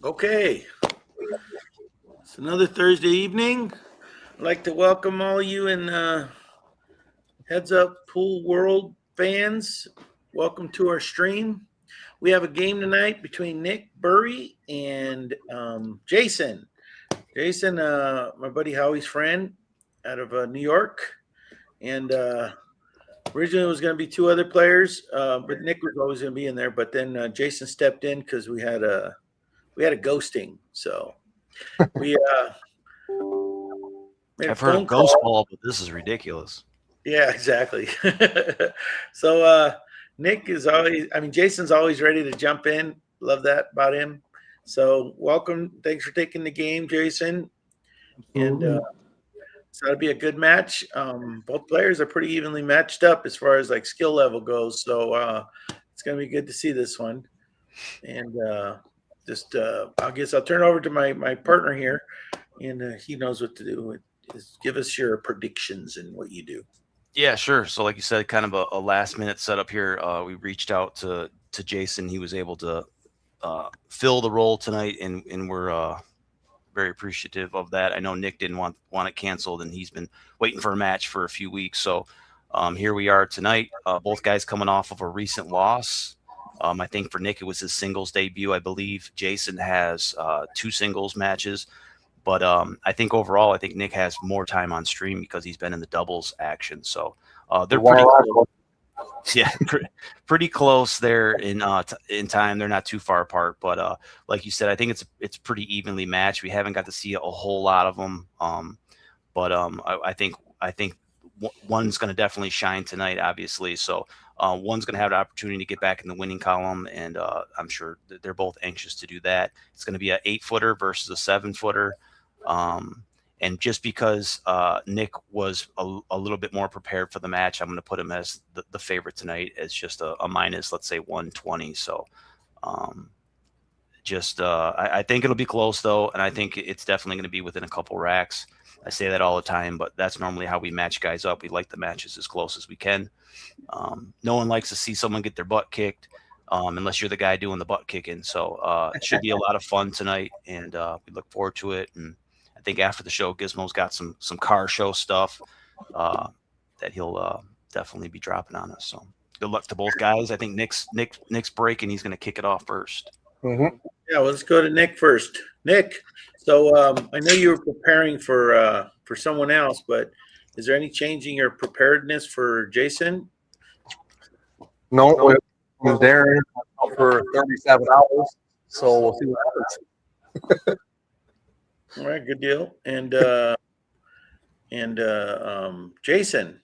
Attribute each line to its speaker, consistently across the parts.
Speaker 1: Okay, it's another Thursday evening. I'd like to welcome all you in Heads Up Pool World fans. Welcome to our stream. We have a game tonight between Nick Burry and Jason. Jason, my buddy Howie's friend out of New York. And originally it was going to be two other players, but Nick was always going to be in there. But then Jason stepped in because we had a ghosting. So we made a
Speaker 2: I've heard
Speaker 1: phone
Speaker 2: of Ghost
Speaker 1: call.
Speaker 2: Ball, but this is ridiculous.
Speaker 1: Yeah, exactly. So Nick is always, I mean, Jason's always ready to jump in. Love that about him. So welcome. Thanks for taking the game, Jason. And
Speaker 3: Absolutely.
Speaker 1: so it'll be a good match. Both players are pretty evenly matched up as far as like skill level goes. So it's going to be good to see this one. And I guess I'll turn it over to my partner here, and he knows what to do. Just give us your predictions and what you do.
Speaker 2: Yeah, sure. So, like you said, kind of a last minute setup here. We reached out to Jason. He was able to fill the role tonight, and we're very appreciative of that. I know Nick didn't want it canceled, and he's been waiting for a match for a few weeks. So here we are tonight. Both guys coming off of a recent loss. I think for Nick it was his singles debut. I believe Jason has two singles matches. But I think overall, I think Nick has more time on stream because he's been in the doubles action. So they're pretty close. Yeah, pretty close there in time. They're not too far apart. But like you said, I think it's pretty evenly matched. We haven't got to see a whole lot of them. I think one's going to definitely shine tonight, obviously. So one's going to have the opportunity to get back in the winning column, and I'm sure that they're both anxious to do that. It's going to be an 8-footer versus a 7-footer. And just because Nick was a little bit more prepared for the match, I'm going to put him as the favorite tonight as just a minus, let's say 120. So I think it'll be close, though, and I think it's definitely going to be within a couple racks. I say that all the time, but that's normally how we match guys up. We like the matches as close as we can. No one likes to see someone get their butt kicked unless you're the guy doing the butt kicking. So it should be a lot of fun tonight, and we look forward to it. And I think after the show, Gizmo's got some car show stuff that he'll definitely be dropping on us. So good luck to both guys. I think Nick's breaking. He's going to kick it off first.
Speaker 3: Mm-hmm.
Speaker 1: Yeah, well, let's go to Nick first. Nick, so I know you were preparing for someone else, but is there any change in your preparedness for Jason?
Speaker 3: No, we was there for 37 hours, so we'll see what happens.
Speaker 1: All right, good deal. And Jason.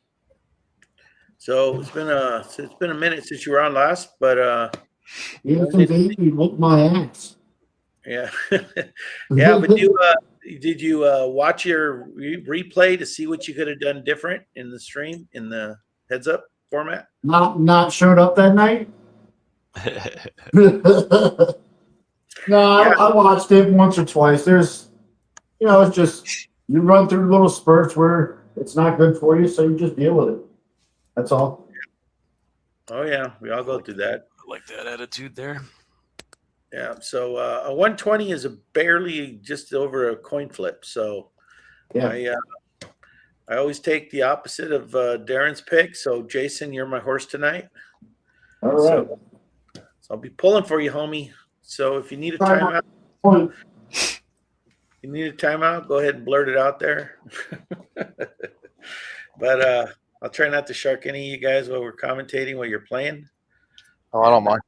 Speaker 1: So it's been a minute since you were on last, but
Speaker 4: Yes, indeed. You whooped my ass.
Speaker 1: yeah, yeah. But did you watch your replay to see what you could have done different in the stream in the heads up format?
Speaker 4: Not showed up that night. No,
Speaker 1: Yeah.
Speaker 4: I watched it once or twice. There's, it's just you run through little spurts where it's not good for you, so you just deal with it. That's all.
Speaker 1: Oh yeah, we all go through that.
Speaker 2: I like that attitude there.
Speaker 1: Yeah. So a 120 is barely just over a coin flip. So
Speaker 4: Yeah.
Speaker 1: I always take the opposite of Darren's pick. So Jason, you're my horse tonight.
Speaker 4: All right.
Speaker 1: So I'll be pulling for you, homie. So if you need a
Speaker 4: Try not-
Speaker 1: timeout, go ahead and blurt it out there. But I'll try not to shark any of you guys while we're commentating while you're playing.
Speaker 3: Oh, I don't mind.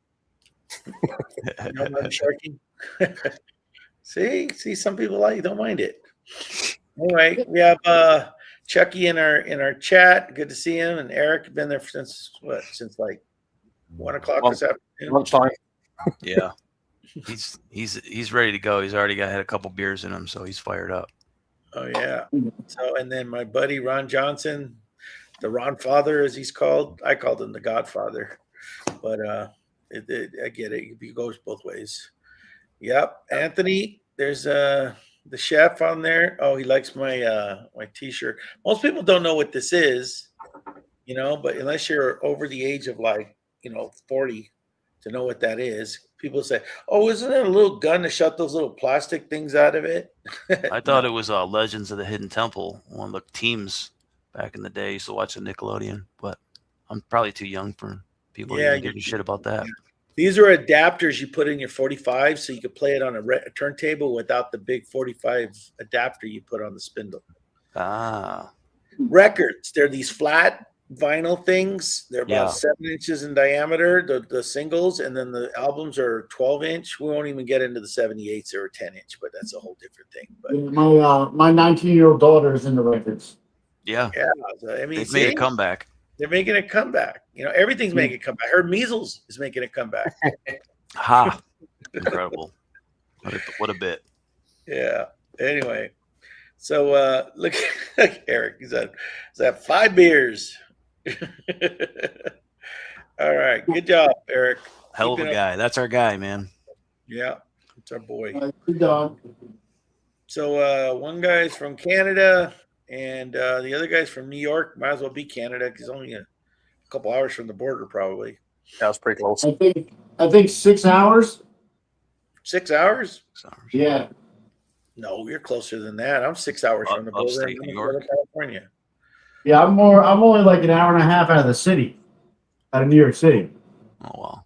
Speaker 1: You know, I'm not sharking. See, some people don't mind it. Anyway, we have Chucky in our chat. Good to see him. And Eric been there since like 1 o'clock this afternoon.
Speaker 3: Lunchtime.
Speaker 2: Yeah, he's ready to go. He's already had a couple beers in him, so he's fired up.
Speaker 1: Oh yeah. So and then my buddy Ron Johnson, the Ron Father as he's called. I called him the Godfather, but I get it. It goes both ways. Yep, Anthony. There's the chef on there. Oh, he likes my my T-shirt. Most people don't know what this is, but unless you're over the age of 40, to know what that is. People say, "Oh, isn't it a little gun to shut those little plastic things out of it?"
Speaker 2: I thought it was Legends of the Hidden Temple, one of the teams back in the day. Used to watch the Nickelodeon, but I'm probably too young for people to even give a shit about that.
Speaker 1: These are adapters you put in your 45 so you could play it on a turntable without the big 45 adapter you put on the spindle.
Speaker 2: Ah,
Speaker 1: Records, they're these flat vinyl things. They're about
Speaker 2: Yeah.
Speaker 1: 7 inches in diameter, the singles, and then the albums are 12-inch. We won't even get into the 78s or 10-inch, but that's a whole different thing. But
Speaker 4: My 19-year-old daughter is in the records.
Speaker 2: yeah.
Speaker 1: yeah, so, I mean,
Speaker 2: They've made a comeback.
Speaker 1: They're making a comeback. You know, everything's making a comeback. I heard measles is making a comeback.
Speaker 2: Ha! Incredible. What a bit.
Speaker 1: Yeah. Anyway, so look, Eric. He's at 5 beers. All right, good job, Eric.
Speaker 2: Hell of a guy. That's our guy, man.
Speaker 1: Yeah, it's our boy.
Speaker 4: Good dog.
Speaker 1: So one guy's from Canada, and the other guy's from New York. Might as well be Canada because only a couple hours from the border, probably.
Speaker 3: That was pretty close.
Speaker 4: I think 6 hours.
Speaker 1: 6 hours?
Speaker 4: Yeah.
Speaker 1: No, you're closer than that. I'm 6 hours from the border
Speaker 2: Upstate
Speaker 1: in
Speaker 2: New York.
Speaker 1: California.
Speaker 4: Yeah, I'm only like an hour and a half out of the city, out of New York City.
Speaker 2: Oh wow.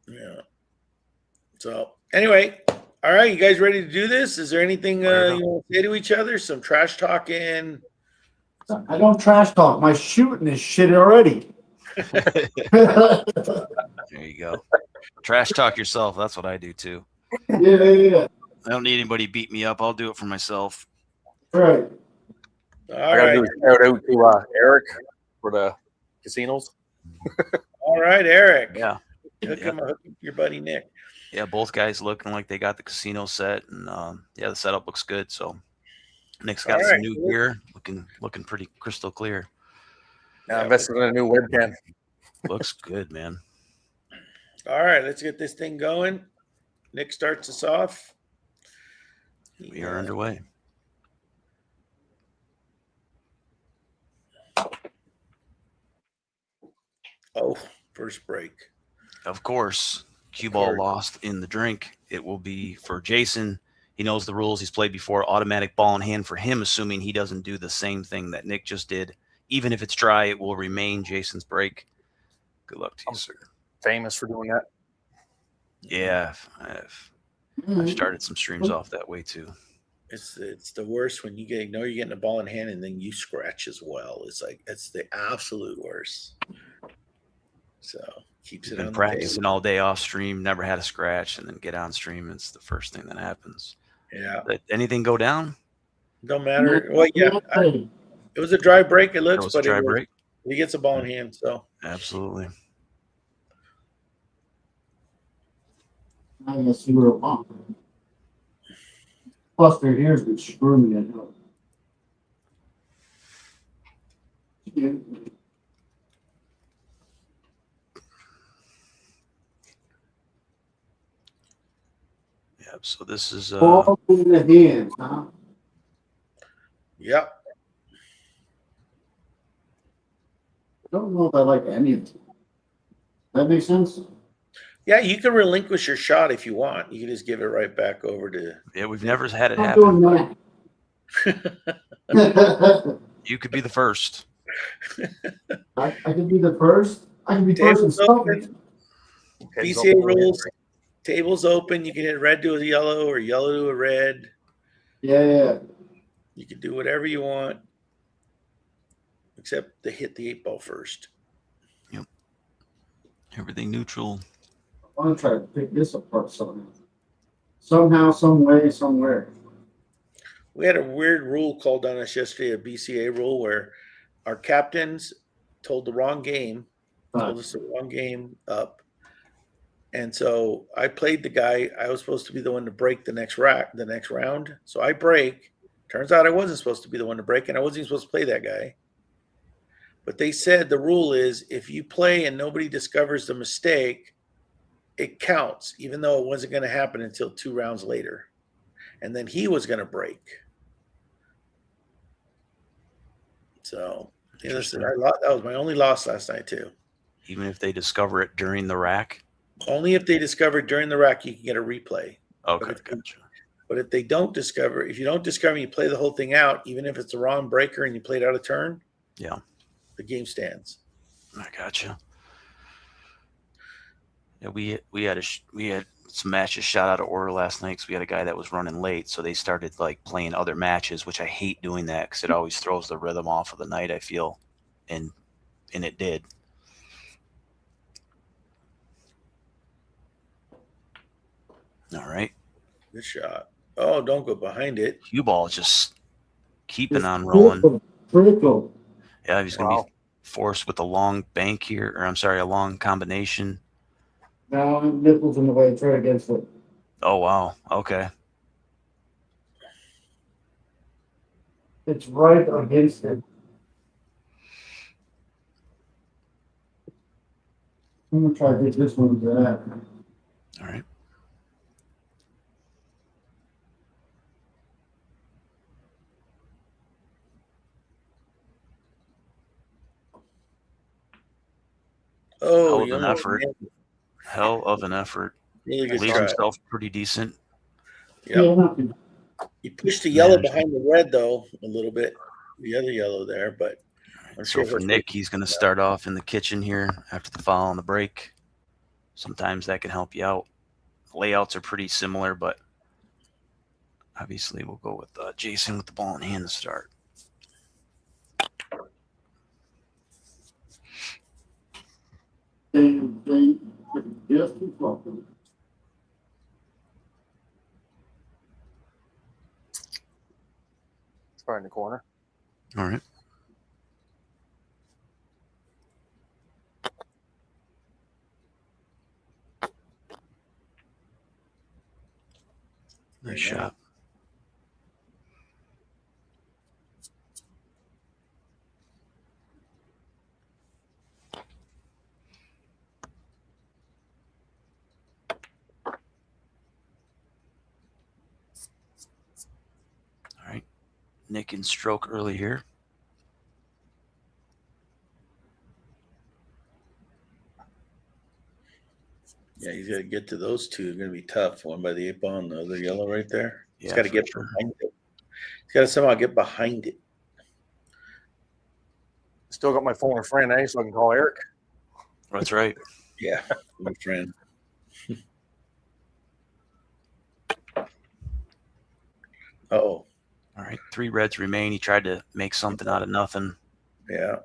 Speaker 1: Yeah. So anyway, all right, you guys ready to do this? Is there anything you want to say to each other? Some trash talking?
Speaker 4: I don't trash talk. My shooting is shit already.
Speaker 2: There you go. Trash talk yourself. That's what I do too.
Speaker 4: Yeah.
Speaker 2: I don't need anybody to beat me up. I'll do it for myself.
Speaker 4: Right.
Speaker 1: All
Speaker 3: I gotta
Speaker 1: right.
Speaker 3: do a shout out to Eric for the casinos.
Speaker 1: All right, Eric.
Speaker 2: Yeah.
Speaker 1: Hook up your buddy Nick.
Speaker 2: Yeah, both guys looking like they got the casino set, and yeah, the setup looks good. So Nick's got
Speaker 1: All
Speaker 2: some
Speaker 1: right,
Speaker 2: new
Speaker 1: cool.
Speaker 2: gear, looking pretty crystal clear.
Speaker 3: I invested in a new webcam.
Speaker 2: Looks good, man.
Speaker 1: All right, let's get this thing going. Nick starts us off.
Speaker 2: We are underway.
Speaker 1: Oh, first break.
Speaker 2: Of course, cue ball lost in the drink. It will be for Jason. He knows the rules. He's played before. Automatic ball in hand for him, assuming he doesn't do the same thing that Nick just did. Even if it's dry, it will remain Jason's break. Good luck to you, sir.
Speaker 3: Famous for doing that.
Speaker 2: Yeah, I've started some streams off that way too.
Speaker 1: It's the worst when you know you're getting a ball in hand and then you scratch as well. It's the absolute worst. So keeps it
Speaker 2: Been
Speaker 1: on
Speaker 2: practicing all day off stream, never had a scratch, and then get on stream. It's the first thing that happens.
Speaker 1: Yeah.
Speaker 2: Did anything go down?
Speaker 1: Don't matter. Well, yeah, it was a dry break. It looks, but
Speaker 2: break.
Speaker 1: He gets a ball in hand. So
Speaker 2: Absolutely.
Speaker 4: I guess you were wrong. Plus, their ears would screw me. I know. Yeah.
Speaker 2: Yep. So this is
Speaker 4: Ball in the hands, huh?
Speaker 1: yep.
Speaker 4: I don't know if I like any of them. That makes sense?
Speaker 1: Yeah, you can relinquish your shot if you want. You can just give it right back over to.
Speaker 2: Yeah, we've never had it
Speaker 4: I'm
Speaker 2: happen.
Speaker 4: doing that.
Speaker 2: You could be the first.
Speaker 4: I can be the first. I can be first and
Speaker 1: Tables
Speaker 4: second.
Speaker 1: open. BCA rules. Tables open. You can hit red to a yellow or yellow to a red.
Speaker 4: Yeah.
Speaker 1: You can do whatever you want, except to hit the 8 ball first.
Speaker 2: Yep. Everything neutral.
Speaker 4: I want to try to pick this apart somehow. Somehow, some way, somewhere.
Speaker 1: We had a weird rule called on us yesterday, a BCA rule, where our captains told the wrong game, told us the wrong game up. And so I played the guy. I was supposed to be the one to break the next round. So I break. Turns out I wasn't supposed to be the one to break, and I wasn't even supposed to play that guy. But they said the rule is if you play and nobody discovers the mistake, it counts, even though it wasn't going to happen until 2 rounds later. And then he was going to break. So, listen, that was my only loss last night, too.
Speaker 2: even if they discover it during the rack?
Speaker 1: Only if they discover it during the rack, you can get a replay.
Speaker 2: Okay,
Speaker 1: if-
Speaker 2: gotcha.
Speaker 1: But if you don't discover, you play the whole thing out, even if it's the wrong breaker and you played out a turn,
Speaker 2: Yeah,
Speaker 1: the game stands.
Speaker 2: I gotcha. Yeah, we had some matches shot out of order last night because we had a guy that was running late, so they started like playing other matches, which I hate doing that because it always throws the rhythm off of the night, I feel, and it did. All right,
Speaker 1: Good shot. Oh, don't go behind it.
Speaker 2: cue ball is just keeping
Speaker 4: It's
Speaker 2: on rolling.
Speaker 4: critical.
Speaker 2: Yeah, he's gonna
Speaker 3: Wow.
Speaker 2: be forced with a long bank here, or I'm sorry, a long combination.
Speaker 4: Now nipples in the way. It's right against it.
Speaker 2: Oh wow, okay.
Speaker 4: It's right against it. I'm gonna try to get this one to that.
Speaker 2: All right.
Speaker 1: Oh,
Speaker 2: Hell of
Speaker 1: you
Speaker 2: an
Speaker 1: almost
Speaker 2: effort.
Speaker 1: nailed it.
Speaker 2: Hell of an effort.
Speaker 1: Really good
Speaker 2: Leaves
Speaker 1: try.
Speaker 2: himself pretty decent.
Speaker 1: Yep.
Speaker 4: Yeah, not too-
Speaker 1: You pushed the yellow
Speaker 2: Managed.
Speaker 1: behind the red though a little bit, the other yellow there, but I'm
Speaker 2: So
Speaker 1: sure
Speaker 2: for
Speaker 1: he'll
Speaker 2: Nick,
Speaker 1: fix
Speaker 2: he's going to start off in the kitchen here after the foul on the break. Sometimes that can help you out. Layouts are pretty similar, but obviously we'll go with Jason with the ball in hand to start.
Speaker 4: they just too close.
Speaker 3: It's right in the corner.
Speaker 2: All right. Nice shot. All right. Nick in stroke early here.
Speaker 1: Yeah, he's got to get to those two. They're going to be tough. One by the 8 ball and the other yellow right there. He's
Speaker 2: Yeah,
Speaker 1: got to
Speaker 2: for
Speaker 1: get
Speaker 2: sure.
Speaker 1: behind it. He's got to somehow get behind it.
Speaker 3: Still got my phone in front of so I can call Eric.
Speaker 2: That's right.
Speaker 1: Yeah, my friend. Oh,
Speaker 2: All right. 3 reds remain. He tried to make something out of nothing.
Speaker 1: yeah.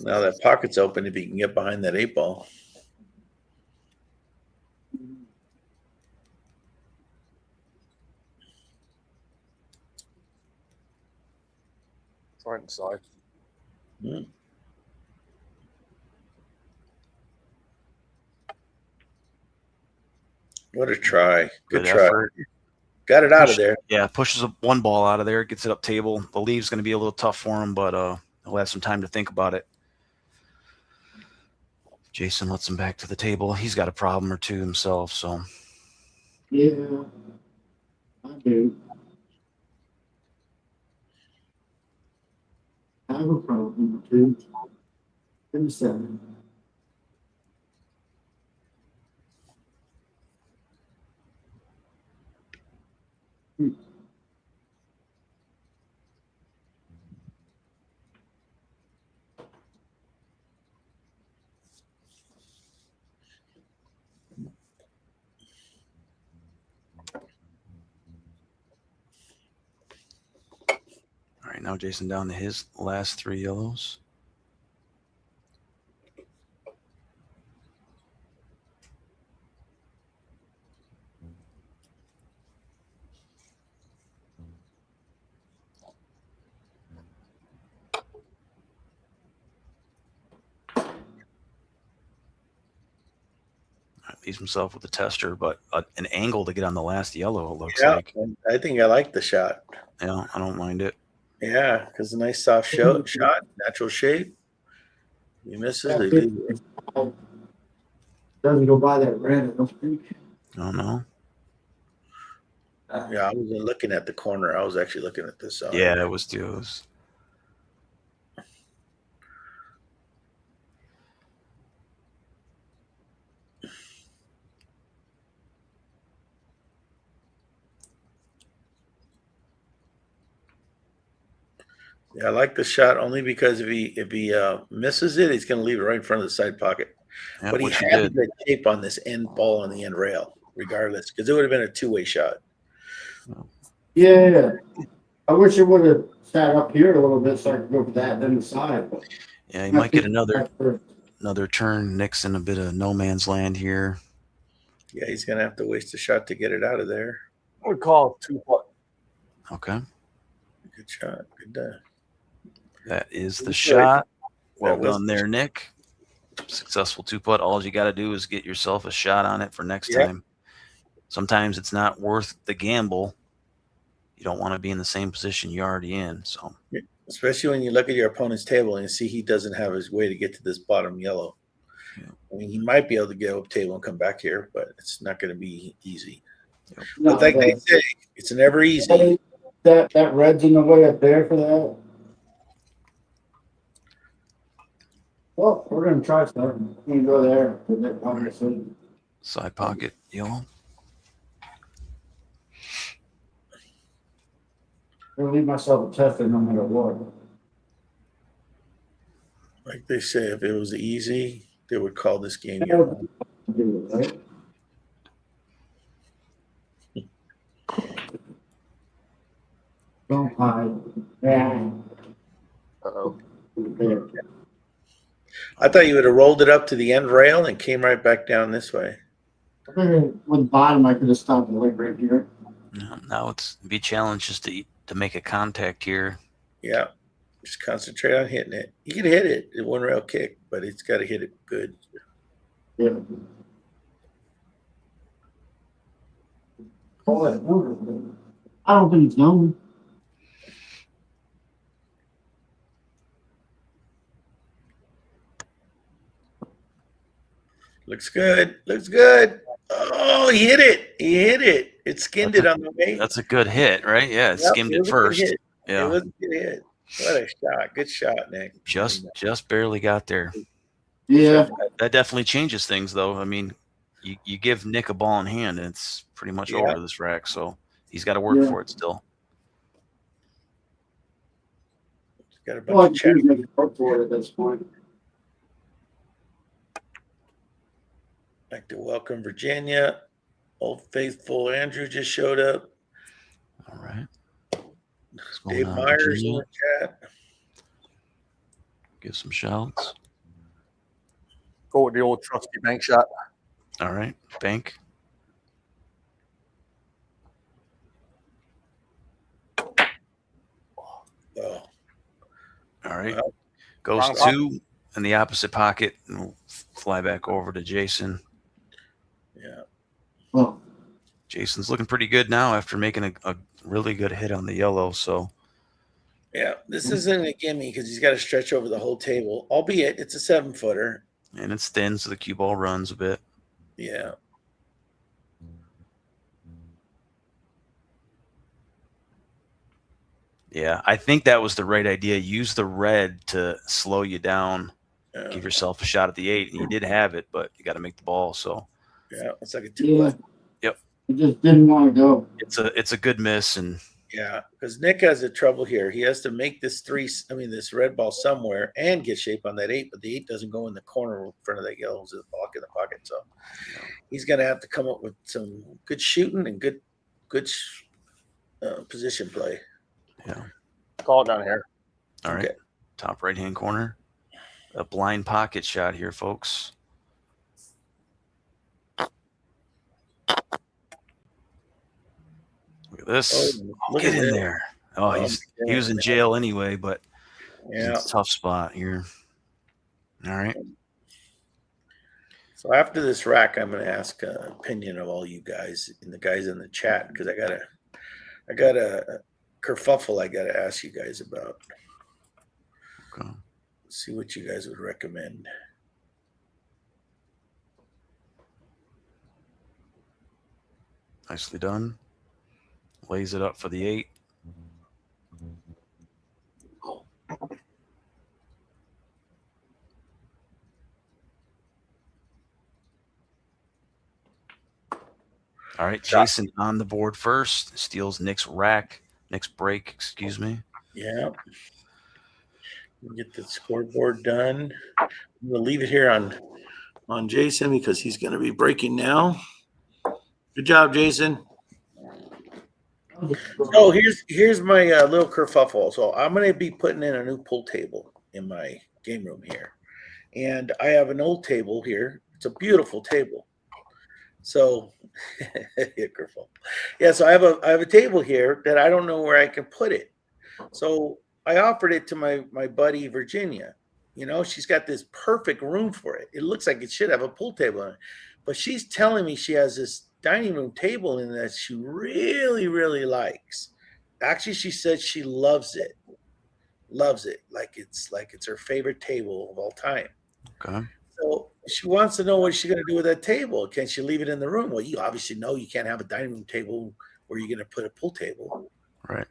Speaker 1: Now that pocket's open if he can get behind that 8 ball.
Speaker 3: It's right inside.
Speaker 1: Hmm. What a try. Good try.
Speaker 2: effort.
Speaker 1: Got it out of there.
Speaker 2: Yeah, pushes one ball out of there, gets it up table. The leave's going to be a little tough for him, but he'll have some time to think about it. Jason lets him back to the table. He's got a problem or two himself, so.
Speaker 4: Yeah, I do. I have a problem too. And 7.
Speaker 2: All right, now Jason down to his last 3 yellows. Leaves himself with a tester, but an angle to get on the last yellow, it looks
Speaker 1: Yeah,
Speaker 2: like.
Speaker 1: I think I like the shot.
Speaker 2: Yeah, I don't mind it.
Speaker 1: Yeah, because a nice soft shot, natural shape. He misses. They do.
Speaker 4: Doesn't go by that red, I don't think.
Speaker 2: I don't know.
Speaker 1: Yeah, I wasn't looking at the corner. I was actually looking at this side.
Speaker 2: Yeah, it was duos.
Speaker 1: Yeah, I like the shot only because if he misses it, he's going to leave it right in front of the side pocket.
Speaker 2: Yeah,
Speaker 1: But he
Speaker 2: which he
Speaker 1: had a
Speaker 2: did.
Speaker 1: good shape on this end ball on the end rail, regardless, because it would have been a two-way shot.
Speaker 4: Yeah. I wish it would have sat up here a little bit so I could go for that then the side. But
Speaker 2: Yeah, he
Speaker 4: I
Speaker 2: might get
Speaker 4: think
Speaker 2: another turn. Nick's in a bit of no man's land here.
Speaker 1: Yeah, he's going to have to waste a shot to get it out of there.
Speaker 3: I would call it 2-putt.
Speaker 2: Okay.
Speaker 1: Good shot. Good.
Speaker 2: That is the
Speaker 1: Good.
Speaker 2: shot. Well
Speaker 1: That was-
Speaker 2: done there, Nick. Successful 2-putt. All you got to do is get yourself a shot on it for next
Speaker 1: Yep.
Speaker 2: time. Sometimes it's not worth the gamble. You don't want to be in the same position you're already in. So,
Speaker 1: Especially when you look at your opponent's table and you see he doesn't have his way to get to this bottom yellow.
Speaker 2: Yeah.
Speaker 1: I mean, he might be able to get up table and come back here, but it's not going to be easy.
Speaker 4: no,
Speaker 1: But like they say, it's never easy.
Speaker 4: that red's in the way up there for that. Well, we're gonna try something. We can go there. Obviously.
Speaker 2: side pocket yellow.
Speaker 4: I'm gonna leave myself a tester no matter what.
Speaker 1: Like they say, if it was easy, they would call this game yellow.
Speaker 4: Right? Don't hide. Yeah.
Speaker 3: Uh-oh.
Speaker 4: There.
Speaker 1: I thought you would have rolled it up to the end rail and came right back down this way.
Speaker 4: I figured with the bottom, I could have stopped the leg right here.
Speaker 2: Yeah, now it's be challenged just to make a contact here.
Speaker 1: Yeah. Just concentrate on hitting it. You can hit it in one rail kick, but it's got to hit it good.
Speaker 4: Yeah. Oh, that's wonderful. I don't think it's going.
Speaker 1: Looks good. Looks good. Oh, he hit it. He hit it. It skinned it on the way.
Speaker 2: That's a good hit, right? Yeah, it
Speaker 1: Yep,
Speaker 2: skimmed
Speaker 1: it
Speaker 2: it
Speaker 1: was a good
Speaker 2: first.
Speaker 1: hit. It
Speaker 2: Yeah,
Speaker 1: was a good hit. What a shot. Good shot, Nick.
Speaker 2: just barely got there.
Speaker 4: Yeah.
Speaker 2: That definitely changes things, though. I mean, you give Nick a ball in hand, and it's pretty much
Speaker 1: Yeah.
Speaker 2: over this rack. So he's got to work
Speaker 4: Yeah.
Speaker 2: for it still.
Speaker 1: Got a
Speaker 4: Well, I
Speaker 1: bunch of
Speaker 4: can
Speaker 1: check.
Speaker 4: make it work for it at this point.
Speaker 1: Like to welcome Virginia. Old faithful Andrew just showed up.
Speaker 2: All right. What's going
Speaker 1: Dave
Speaker 2: on,
Speaker 1: Myers in
Speaker 2: Virginia?
Speaker 1: the chat.
Speaker 2: Give some shouts.
Speaker 3: Go with the old trusty bank shot.
Speaker 2: All right, bank.
Speaker 1: Oh,
Speaker 2: All right,
Speaker 1: Well,
Speaker 2: goes
Speaker 3: wrong pocket.
Speaker 2: 2 in the opposite pocket, and we'll fly back over to Jason.
Speaker 1: yeah.
Speaker 4: Well,
Speaker 2: Jason's looking pretty good now after making a really good hit on the yellow. So
Speaker 1: Yeah, this isn't a gimme because he's got to stretch over the whole table, albeit it's a 7-footer.
Speaker 2: and it's thin, so the cue ball runs a bit.
Speaker 1: Yeah.
Speaker 2: Yeah, I think that was the right idea. Use the red to slow you down,
Speaker 1: Yeah.
Speaker 2: give yourself a shot at the 8. And you did have it, but you got to make the ball. So
Speaker 1: Yeah. It's like a
Speaker 4: yeah.
Speaker 1: 2-putt.
Speaker 2: Yep.
Speaker 4: He just didn't want to go.
Speaker 2: it's a good miss, and
Speaker 1: Yeah. Because Nick has a trouble here. He has to make this this red ball somewhere and get shape on that 8, but the 8 doesn't go in the corner in front of that yellow block in the pocket. So he's going to have to come up with some good shooting and good position play.
Speaker 2: yeah.
Speaker 3: Call it down here.
Speaker 2: All right,
Speaker 1: Okay.
Speaker 2: top right hand corner, a blind pocket shot here, folks. Look at this.
Speaker 1: Look
Speaker 2: Get
Speaker 1: at
Speaker 2: in
Speaker 1: this.
Speaker 2: there. Oh, he was in jail anyway, but he's in
Speaker 1: Yeah.
Speaker 2: a tough spot here. All right.
Speaker 1: So after this rack, I'm going to ask an opinion of all you guys and the guys in the chat because I got a kerfuffle I got to ask you guys about.
Speaker 2: Okay.
Speaker 1: See what you guys would recommend.
Speaker 2: Nicely done. Lays it up for the 8. All right, Jason on the board first. Steals Nick's break, excuse me.
Speaker 1: Yeah. Get the scoreboard done. I'm gonna leave it here on Jason because he's gonna be breaking now. Good job, Jason. So here's my little kerfuffle. So I'm gonna be putting in a new pool table in my game room here, and I have an old table here. It's a beautiful table. So, yeah, kerfuffle. Yeah, so I have a table here that I don't know where I can put it. So I offered it to my buddy Virginia. You know, she's got this perfect room for it. It looks like it should have a pool table on it, but she's telling me she has this dining room table in that she really, really likes. Actually, she said she loves it, like it's her favorite table of all time.
Speaker 2: Okay.
Speaker 1: So she wants to know what she's going to do with that table. Can she leave it in the room? Well, you obviously know you can't have a dining room table where you're going to put a pool table.
Speaker 2: Right.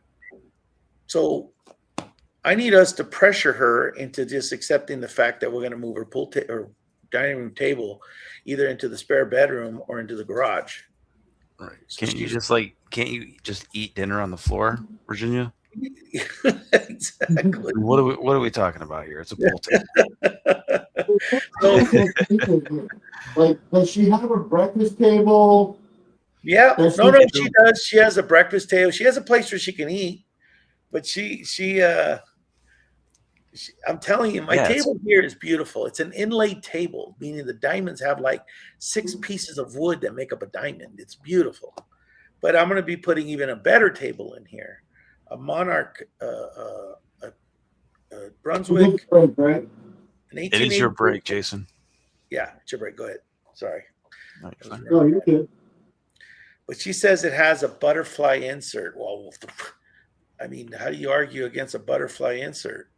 Speaker 1: So I need us to pressure her into just accepting the fact that we're going to move her or dining room table either into the spare bedroom or into the garage.
Speaker 2: Right. Can't you just eat dinner on the floor, Virginia?
Speaker 1: Exactly.
Speaker 2: What are we talking about here? It's a pool table.
Speaker 4: Like, does she have a breakfast table?
Speaker 1: Yeah.
Speaker 4: Does
Speaker 1: No,
Speaker 4: she-
Speaker 1: she does. She has a breakfast table. She has a place where she can eat, but I'm telling you, my table here is beautiful. It's an inlaid table, meaning the diamonds have like 6 pieces of wood that make up a diamond. It's beautiful. But I'm going to be putting even a better table in here, a Monarch, a Brunswick,
Speaker 4: right?
Speaker 1: an
Speaker 2: It is your break, Jason.
Speaker 1: Yeah, it's your break. Go ahead. Sorry.
Speaker 4: No, you're good.
Speaker 1: But she says it has a butterfly insert. Well, I mean, how do you argue against a butterfly insert?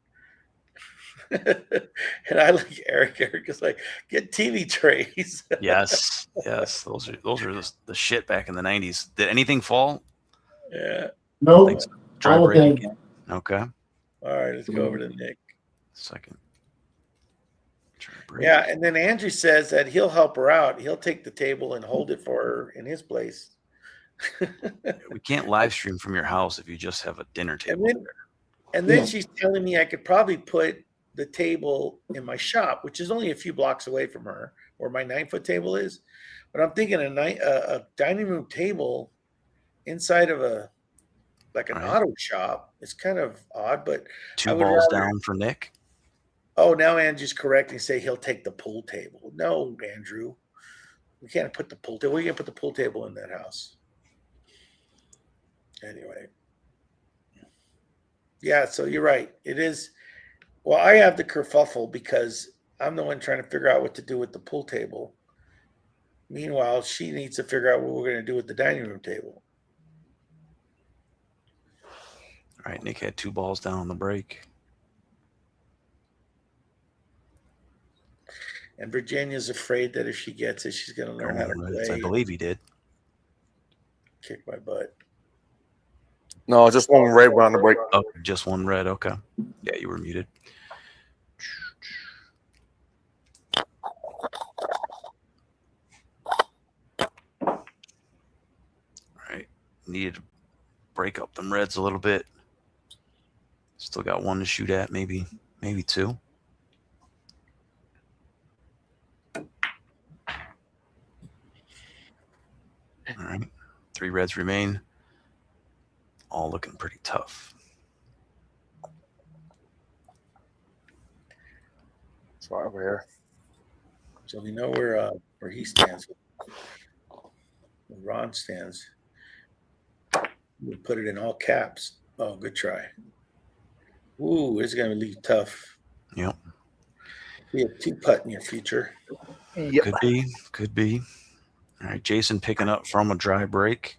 Speaker 1: And I like Eric. Eric is like, get TV trays.
Speaker 2: Yes. Those are the shit back in the 90s. Did anything fall?
Speaker 1: Yeah.
Speaker 4: No.
Speaker 2: Dry
Speaker 4: All
Speaker 2: break.
Speaker 4: day.
Speaker 2: Okay.
Speaker 1: All right, let's go over to Nick.
Speaker 2: Second.
Speaker 1: Yeah, and then Andrew says that he'll help her out. He'll take the table and hold it for her in his place.
Speaker 2: We can't live stream from your house if you just have a dinner table.
Speaker 1: And then she's telling me I could probably put the table in my shop, which is only a few blocks away from her, where my 9-foot table is. But I'm thinking a dining room table inside of an auto shop is kind of odd. But
Speaker 2: 2 balls down for Nick.
Speaker 1: Oh, now Andrew's correcting, say he'll take the pool table. No, Andrew, we can't put the pool table. We can't put the pool table in that house. Anyway. Yeah, so you're right. It is. Well, I have the kerfuffle because I'm the one trying to figure out what to do with the pool table. Meanwhile, she needs to figure out what we're going to do with the dining room table.
Speaker 2: All right, Nick had 2 balls down on the break.
Speaker 1: And Virginia's afraid that if she gets it, she's going to learn how to play.
Speaker 2: I believe he did.
Speaker 1: Kick my butt.
Speaker 3: No, just one red one on the break.
Speaker 2: Oh, just one red. Okay. Yeah, you were muted. All right. Needed to break up them reds a little bit. Still got 1 to shoot at, maybe 2. All right. 3 reds remain. All looking pretty tough.
Speaker 3: It's right over here.
Speaker 1: So we know where he stands. Where Ron stands. We put it in all caps. Oh, good try. Ooh, it's going to be tough.
Speaker 2: Yep.
Speaker 1: We have 2-putt in your future.
Speaker 3: Yep.
Speaker 2: Could be. All right, Jason picking up from a dry break.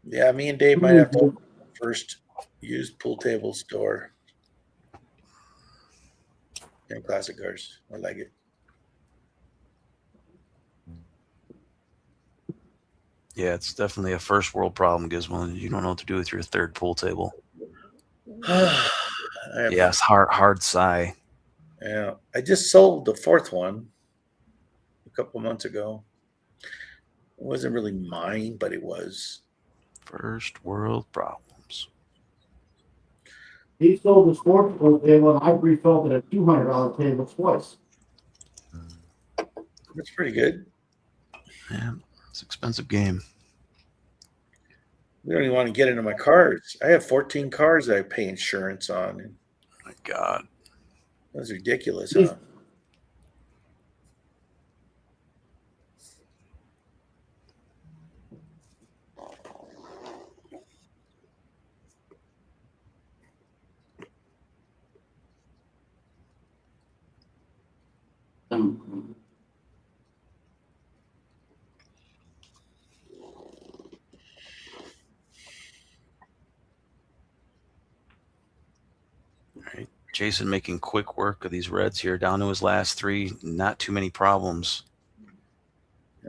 Speaker 1: Yeah, me and Dave might have to open the first used pool table store in Classic Cars. I like it.
Speaker 2: Yeah, it's definitely a first world problem, Gizmo. You don't know what to do with your 3rd pool table. Yes, hard sigh.
Speaker 1: Yeah, I just sold the 4th one a couple months ago. It wasn't really mine, but it was.
Speaker 2: First world problems.
Speaker 4: He sold his $4 table, and I refilled it at $200 table twice.
Speaker 1: That's pretty good.
Speaker 2: Yeah, it's an expensive game.
Speaker 1: We don't even want to get into my cars. I have 14 cars that I pay insurance on.
Speaker 2: My God.
Speaker 1: That's ridiculous, huh?
Speaker 2: All right. Jason making quick work of these reds here. Down to his last three. Not too many problems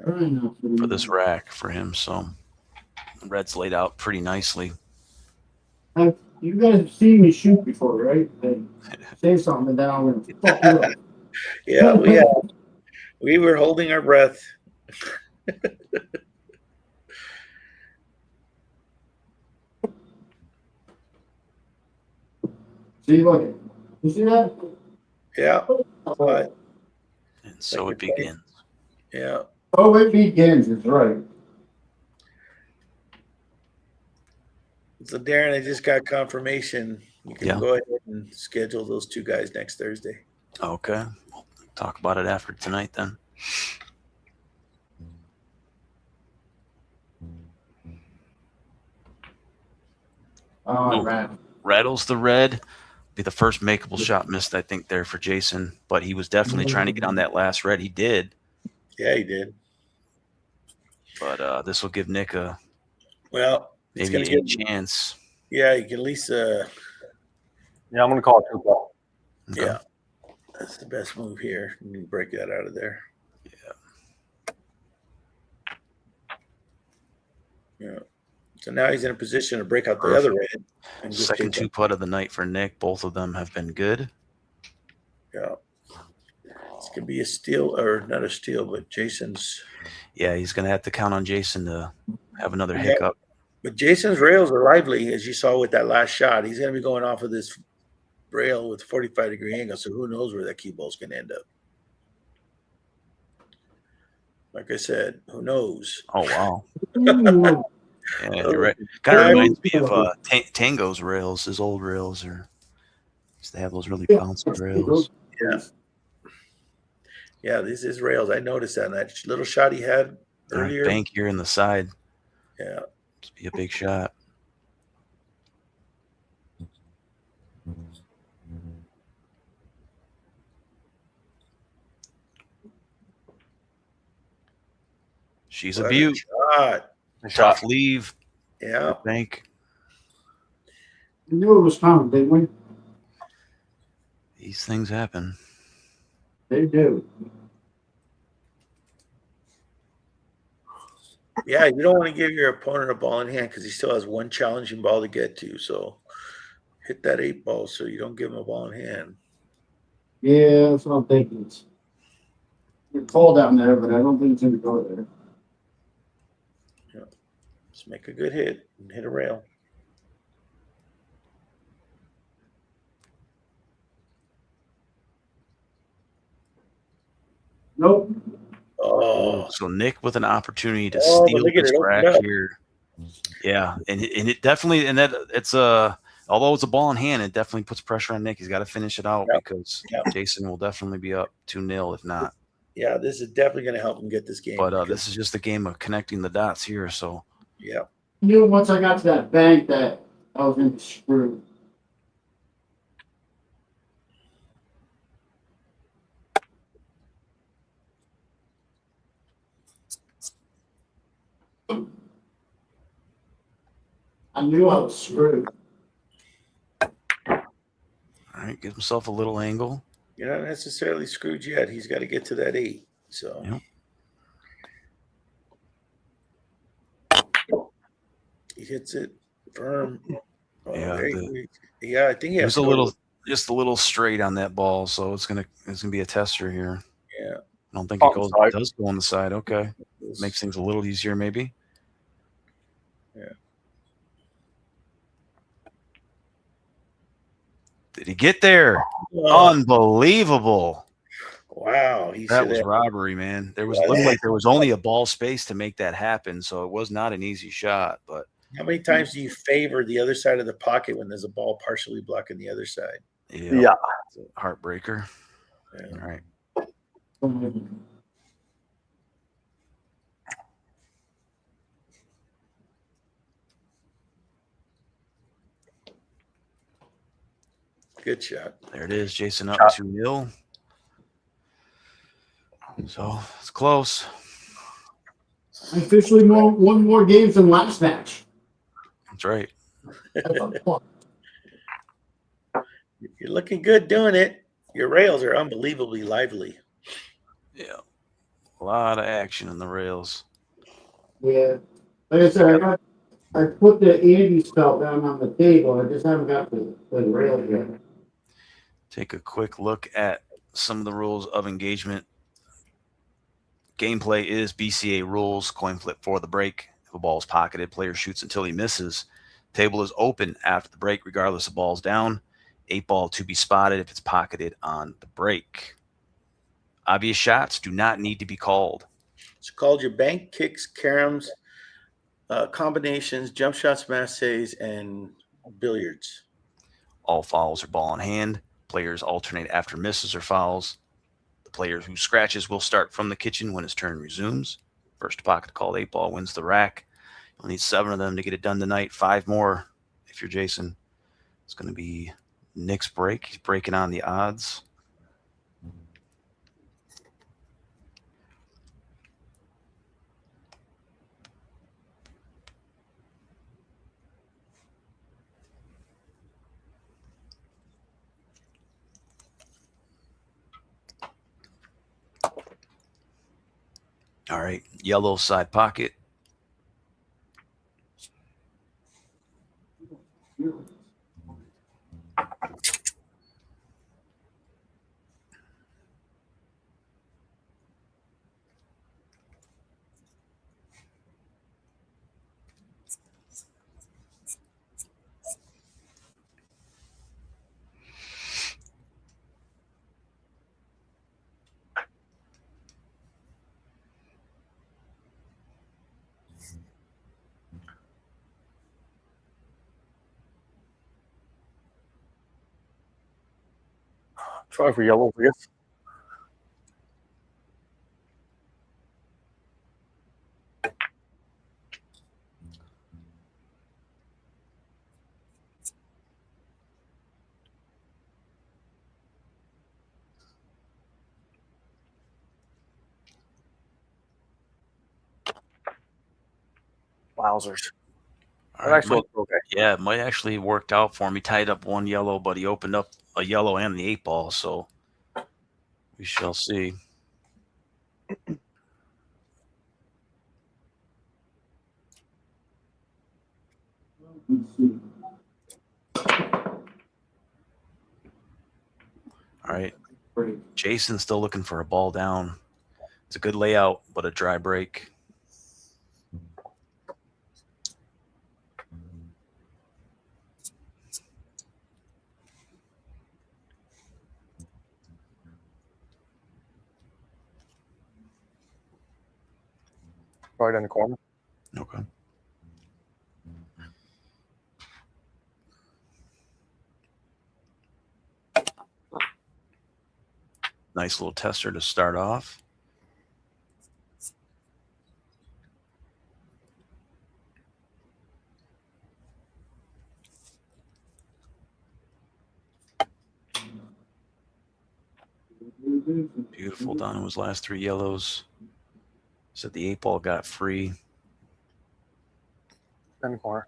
Speaker 2: for this rack for him. So reds laid out pretty nicely.
Speaker 4: You guys have seen me shoot before, right? They say something, and then I'm going to fuck you up.
Speaker 1: Yeah, we were holding our breath.
Speaker 4: See, look. You see that?
Speaker 1: Yeah, but
Speaker 2: And so it begins.
Speaker 1: yeah.
Speaker 4: Oh, it begins. It's right.
Speaker 1: So Darren, I just got confirmation. You can
Speaker 2: Yeah.
Speaker 1: go ahead and schedule those two guys next Thursday.
Speaker 2: Okay. We'll talk about it after tonight then.
Speaker 4: Oh, right.
Speaker 2: Rattles the red. Be the first makeable shot missed, I think, there for Jason. But he was definitely trying to get on that last red. He did.
Speaker 1: Yeah, he did.
Speaker 2: But this will give Nick a
Speaker 1: it's
Speaker 2: maybe
Speaker 1: gonna
Speaker 2: a chance.
Speaker 1: Yeah, you can at least
Speaker 3: Yeah, I'm going to call it 2-ball.
Speaker 2: Okay.
Speaker 1: yeah. That's the best move here. You can break that out of there. Yeah. So now he's in a position to break out the other red. And just
Speaker 2: Second
Speaker 1: take
Speaker 2: two putt of the night for Nick. Both of them have been good.
Speaker 1: Yeah. This could be a steal, or not a steal, but Jason's.
Speaker 2: Yeah, he's going to have to count on Jason to have another
Speaker 1: Yeah.
Speaker 2: hiccup.
Speaker 1: But Jason's rails are lively, as you saw with that last shot. He's going to be going off of this rail with 45-degree angle, so who knows where that cue ball's going to end up. Like I said, who knows?
Speaker 2: Oh, wow.
Speaker 4: Ooh.
Speaker 2: Yeah, you're right. Kind of reminds me of Tango's rails. His old rails used to have those really bouncy rails.
Speaker 1: Yeah. Yeah, these is rails. I noticed that. That little shot he had earlier.
Speaker 2: Bank here in the side.
Speaker 1: Yeah.
Speaker 2: Must be a big shot. She's
Speaker 1: What
Speaker 2: a beaut.
Speaker 1: shot.
Speaker 2: Tough leave.
Speaker 1: Yeah.
Speaker 2: Bank.
Speaker 4: We knew it was coming, didn't we?
Speaker 2: These things happen.
Speaker 4: They do.
Speaker 1: Yeah, you don't want to give your opponent a ball in hand because he still has one challenging ball to get to. So hit that 8 ball so you don't give him a ball in hand.
Speaker 4: Yeah, that's what I'm thinking. It's cold down there, but I don't think it's going to go there.
Speaker 1: Yeah. Just make a good hit and hit a rail.
Speaker 4: Nope.
Speaker 1: Oh,
Speaker 2: So Nick with an opportunity to
Speaker 1: Oh, but
Speaker 2: steal
Speaker 1: look at
Speaker 2: this
Speaker 1: it open
Speaker 2: rack
Speaker 1: up.
Speaker 2: here. Yeah, and it definitely, and that it's although it's a ball in hand, it definitely puts pressure on Nick. He's got to finish it out
Speaker 1: Yep.
Speaker 2: because
Speaker 1: Yep.
Speaker 2: Jason will definitely be up 2-0 if not.
Speaker 1: yeah, this is definitely going to help him get this game.
Speaker 2: But
Speaker 1: because-
Speaker 2: this is just a game of connecting the dots here. So
Speaker 1: yeah.
Speaker 4: I knew once I got to that bank that I was going to be screwed. I knew I was screwed.
Speaker 2: all right, give himself a little angle.
Speaker 1: You're not necessarily screwed yet. He's got to get to that 8. So
Speaker 2: Yep.
Speaker 1: he hits it firm. Oh,
Speaker 2: Yeah,
Speaker 1: there yeah, I think he has
Speaker 2: There's
Speaker 1: to go
Speaker 2: just a little straight on that ball, so it's gonna be a tester here.
Speaker 1: Yeah.
Speaker 2: I don't think
Speaker 3: On
Speaker 2: it
Speaker 3: the
Speaker 2: goes.
Speaker 3: side.
Speaker 2: It does go on the side. Okay,
Speaker 1: this-
Speaker 2: makes things a little easier, maybe. Did he get there?
Speaker 1: Oh,
Speaker 2: Unbelievable.
Speaker 1: wow. He
Speaker 2: That
Speaker 1: should
Speaker 2: was
Speaker 1: have.
Speaker 2: robbery, man. Looked like there was only a ball space to make that happen, so it was not an easy shot. But
Speaker 1: How many times do you favor the other side of the pocket when there's a ball partially blocking the other side?
Speaker 3: Yeah.
Speaker 2: it's a heartbreaker.
Speaker 1: Yeah.
Speaker 2: All right.
Speaker 1: Good shot.
Speaker 2: There it is. Jason up
Speaker 3: Shot.
Speaker 2: 2-0. So it's close.
Speaker 4: I officially won more games than last match.
Speaker 2: That's right.
Speaker 1: You're looking good doing it. Your rails are unbelievably lively.
Speaker 2: Yeah. A lot of action in the rails.
Speaker 4: Yeah. Like I said, I put the Andy spell down on the table. I just haven't got the rail yet.
Speaker 2: Take a quick look at some of the rules of engagement. Gameplay is BCA rules. Coin flip for the break. If a ball is pocketed, player shoots until he misses. Table is open after the break, regardless of balls down. 8-ball to be spotted if it's pocketed on the break. Obvious shots do not need to be called.
Speaker 1: It's called your bank kicks, caroms, combinations, jump shots, massays, and billiards.
Speaker 2: All fouls are ball in hand. Players alternate after misses or fouls. The player who scratches will start from the kitchen when his turn resumes. First pocket called 8-ball wins the rack. You'll need 7 of them to get it done tonight. 5 more if you're Jason. It's going to be Nick's break. He's breaking on the odds. All right, yellow side pocket.
Speaker 3: Try for yellow, I guess. Wowzers.
Speaker 2: All
Speaker 3: That
Speaker 2: right,
Speaker 3: actually looks okay.
Speaker 2: yeah, it might actually worked out for him. He tied up 1 yellow, but he opened up a yellow and the 8-ball, so we shall see. All right, Jason's still looking for a ball down. It's a good layout, but a dry break.
Speaker 3: Right in the corner.
Speaker 2: Okay. Nice little tester to start off. Beautiful down in his last 3 yellows. Said the 8-ball got free.
Speaker 3: In the corner.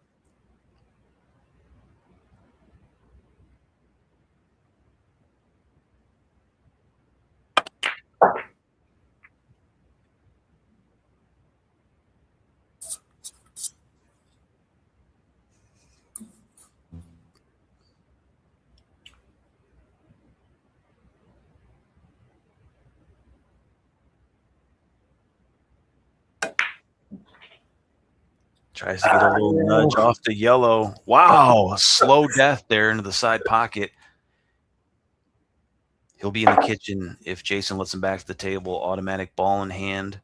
Speaker 2: Tries to get a little nudge off the yellow. Wow, a slow death there into the side pocket. He'll be in the kitchen if Jason lets him back to the table. Automatic ball in hand.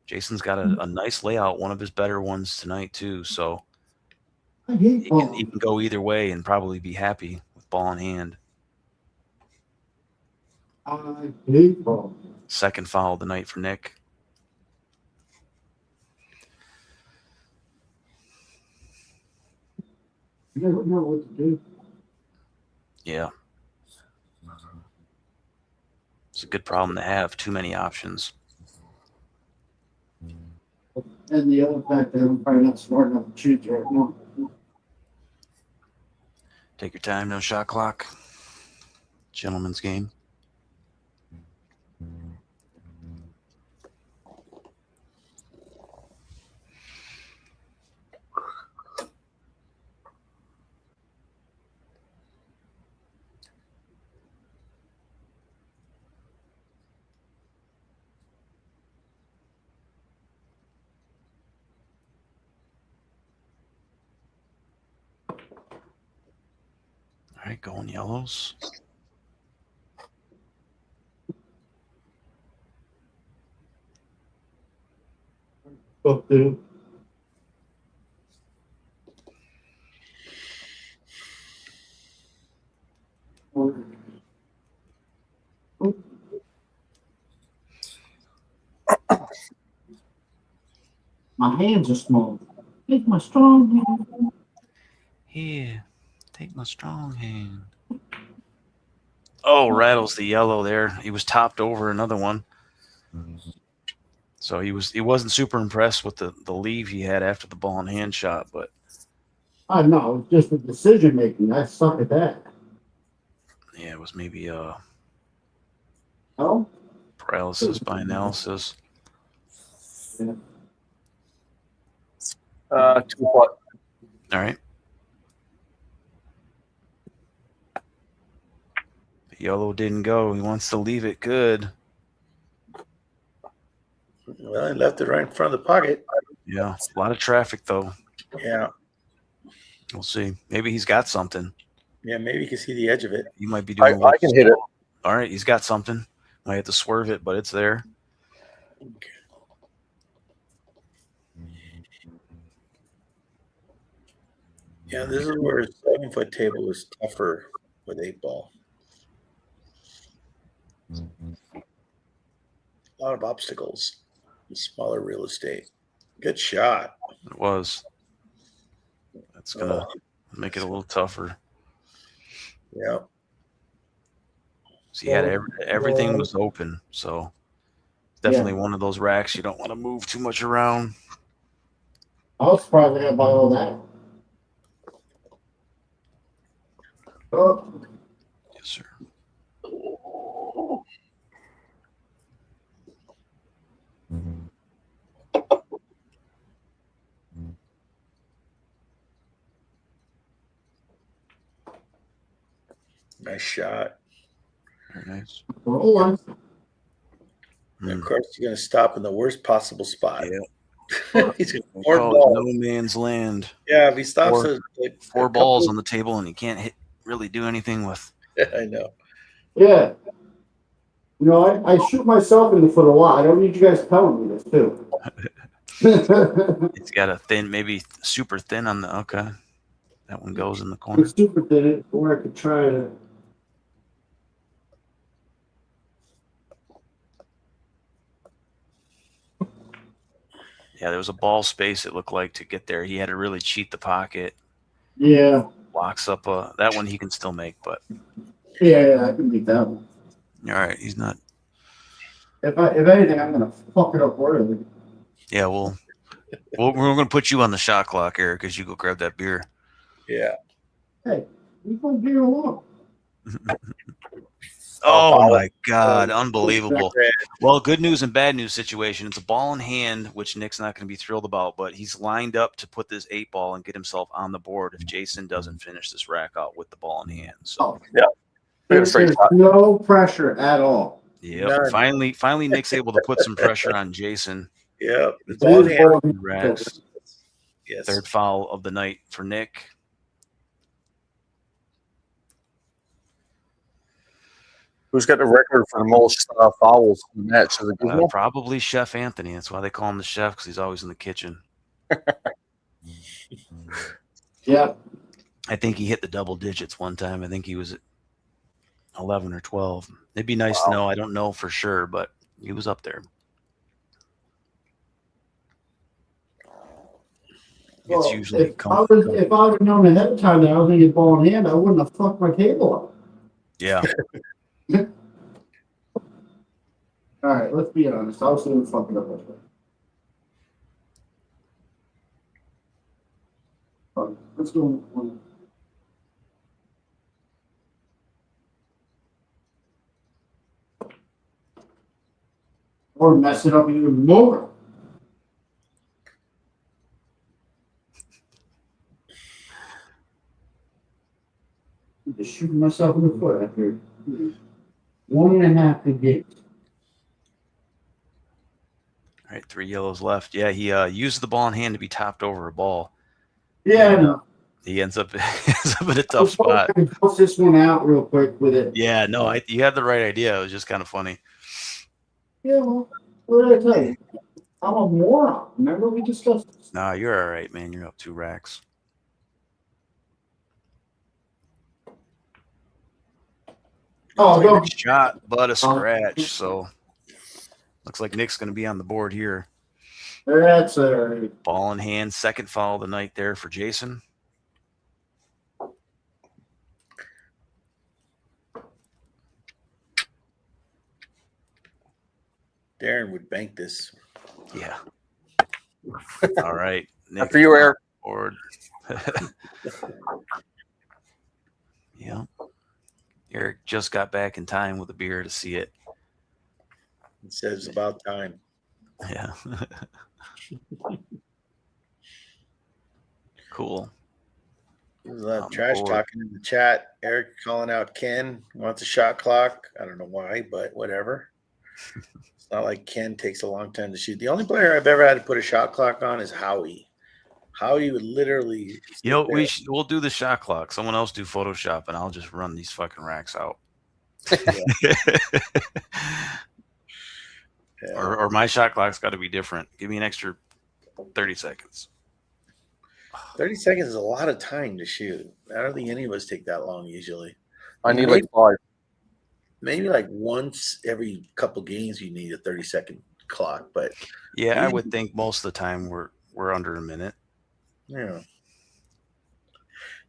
Speaker 2: Jason's got a nice layout, one of his better ones tonight too. So
Speaker 4: I hate
Speaker 2: he
Speaker 4: ball.
Speaker 2: can go either way and probably be happy with ball in hand.
Speaker 4: I hate ball.
Speaker 2: Second foul of the night for Nick.
Speaker 4: I don't know what to do.
Speaker 2: Yeah. It's a good problem to have. Too many options.
Speaker 4: And the other fact that I'm probably not smart enough to choose right now.
Speaker 2: Take your time. No shot clock. Gentleman's game. All right, going yellows.
Speaker 4: Both do. My hands are small. Take my strong hand.
Speaker 2: Here, take my strong hand. Oh, rattles the yellow there. He was topped over another one. So he wasn't super impressed with the leave he had after the ball in hand shot, but
Speaker 4: I know, it's just the decision making. I suck at that.
Speaker 2: yeah, it was maybe
Speaker 4: Oh?
Speaker 2: paralysis by analysis.
Speaker 4: Yeah.
Speaker 3: 2 putt.
Speaker 2: All right. The yellow didn't go. He wants to leave it good.
Speaker 1: Well, he left it right in front of the pocket.
Speaker 2: Yeah, a lot of traffic though.
Speaker 1: Yeah.
Speaker 2: We'll see. Maybe he's got something.
Speaker 1: Yeah, maybe you can see the edge of it.
Speaker 2: He might be doing.
Speaker 3: I can hit it.
Speaker 2: All right, he's got something. Might have to swerve it, but it's there.
Speaker 1: Yeah, this is where a 7-foot table is tougher with 8-ball. A lot of obstacles, smaller real estate. Good shot.
Speaker 2: It was. That's gonna make it a little tougher.
Speaker 1: Yeah.
Speaker 2: So he had everything was open, so definitely one of those racks you don't want to move too much around.
Speaker 4: I was surprised I got by all that. Oh,
Speaker 2: Yes, sir.
Speaker 1: Nice shot.
Speaker 2: Very nice.
Speaker 4: roll on.
Speaker 1: And of course, you're going to stop in the worst possible spot.
Speaker 2: Yeah.
Speaker 1: He's going to
Speaker 2: No man's land.
Speaker 1: Yeah, if he stops
Speaker 2: Four balls on the table and he can't really do anything with.
Speaker 1: I know.
Speaker 4: Yeah. You know, I shoot myself in the foot a lot. I don't need you guys telling me this, too.
Speaker 2: It's got a thin, maybe super thin on the. Okay. That one goes in the corner.
Speaker 4: It's super thin, or I could try to.
Speaker 2: Yeah, there was a ball space, it looked like, to get there. He had to really cheat the pocket.
Speaker 4: Yeah.
Speaker 2: Locks up that one he can still make, but.
Speaker 4: Yeah, I can beat that one.
Speaker 2: All right, he's not.
Speaker 4: If anything, I'm gonna fuck it up royally.
Speaker 2: Yeah, we're going to put you on the shot clock, Eric, because you go grab that beer.
Speaker 1: Yeah.
Speaker 4: Hey, we gonna get along.
Speaker 2: Oh my God, unbelievable. Well, good news and bad news situation. It's a ball in hand, which Nick's not going to be thrilled about, but he's lined up to put this 8-ball and get himself on the board if Jason doesn't finish this rack out with the ball in hand. So
Speaker 3: Yeah.
Speaker 4: There's no pressure at all.
Speaker 2: yeah, finally Nick's able to put some pressure on Jason.
Speaker 1: Yeah. The ball in hand.
Speaker 2: Racks.
Speaker 1: Yes.
Speaker 2: Third foul of the night for Nick.
Speaker 3: Who's got the record for the most fouls in the match? Is it Gizmo?
Speaker 2: Probably Chef Anthony. That's why they call him the chef, because he's always in the kitchen.
Speaker 4: Yeah.
Speaker 2: I think he hit the double digits one time. I think he was at 11 or 12. It'd be nice to know. I don't know for sure, but he was up there. It's
Speaker 4: Well,
Speaker 2: usually
Speaker 4: if I would have known ahead of time that I was going to get ball in hand, I wouldn't have fucked my cable up.
Speaker 2: Yeah.
Speaker 4: All right, let's be honest. I was going to fuck it up like that. All right, let's go. Or mess it up even more. I'm just shooting myself in the foot after 1.5 games.
Speaker 2: All right, 3 yellows left. Yeah, he used the ball in hand to be topped over a ball.
Speaker 4: Yeah,
Speaker 2: And,
Speaker 4: no.
Speaker 2: he ends up in a tough spot.
Speaker 4: Post this one out real quick with it.
Speaker 2: Yeah, no, you had the right idea. It was just kind of funny.
Speaker 4: Yeah, well, what did I tell you? I'm a moron. Remember we discussed this?
Speaker 2: Nah, you're all right, man. You're up 2 racks.
Speaker 4: Oh, no.
Speaker 2: Shot, but a scratch. So looks like Nick's going to be on the board here.
Speaker 4: That's all right.
Speaker 2: Ball in hand, second foul of the night there for Jason.
Speaker 1: Darren would bank this.
Speaker 2: Yeah. All right. Nick
Speaker 3: After you, Eric.
Speaker 2: Board. Yeah. Eric just got back in time with a beer to see it.
Speaker 1: It says it's about time.
Speaker 2: Yeah. Cool.
Speaker 1: There's a lot of
Speaker 2: On the
Speaker 1: trash
Speaker 2: board.
Speaker 1: talking in the chat. Eric calling out Ken wants a shot clock. I don't know why, but whatever. It's not like Ken takes a long time to shoot. The only player I've ever had to put a shot clock on is Howie. Howie would literally.
Speaker 2: You know, we'll do the shot clock. Someone else do Photoshop, and I'll just run these fucking racks out.
Speaker 1: Yeah.
Speaker 2: Or my shot clock's got to be different. Give me an extra 30 seconds.
Speaker 1: 30 seconds is a lot of time to shoot. I don't think any of us take that long usually.
Speaker 3: I need like 5.
Speaker 1: Maybe like once every couple games you need a 30-second clock, but
Speaker 2: Yeah, I would think most of the time we're under a minute.
Speaker 1: yeah.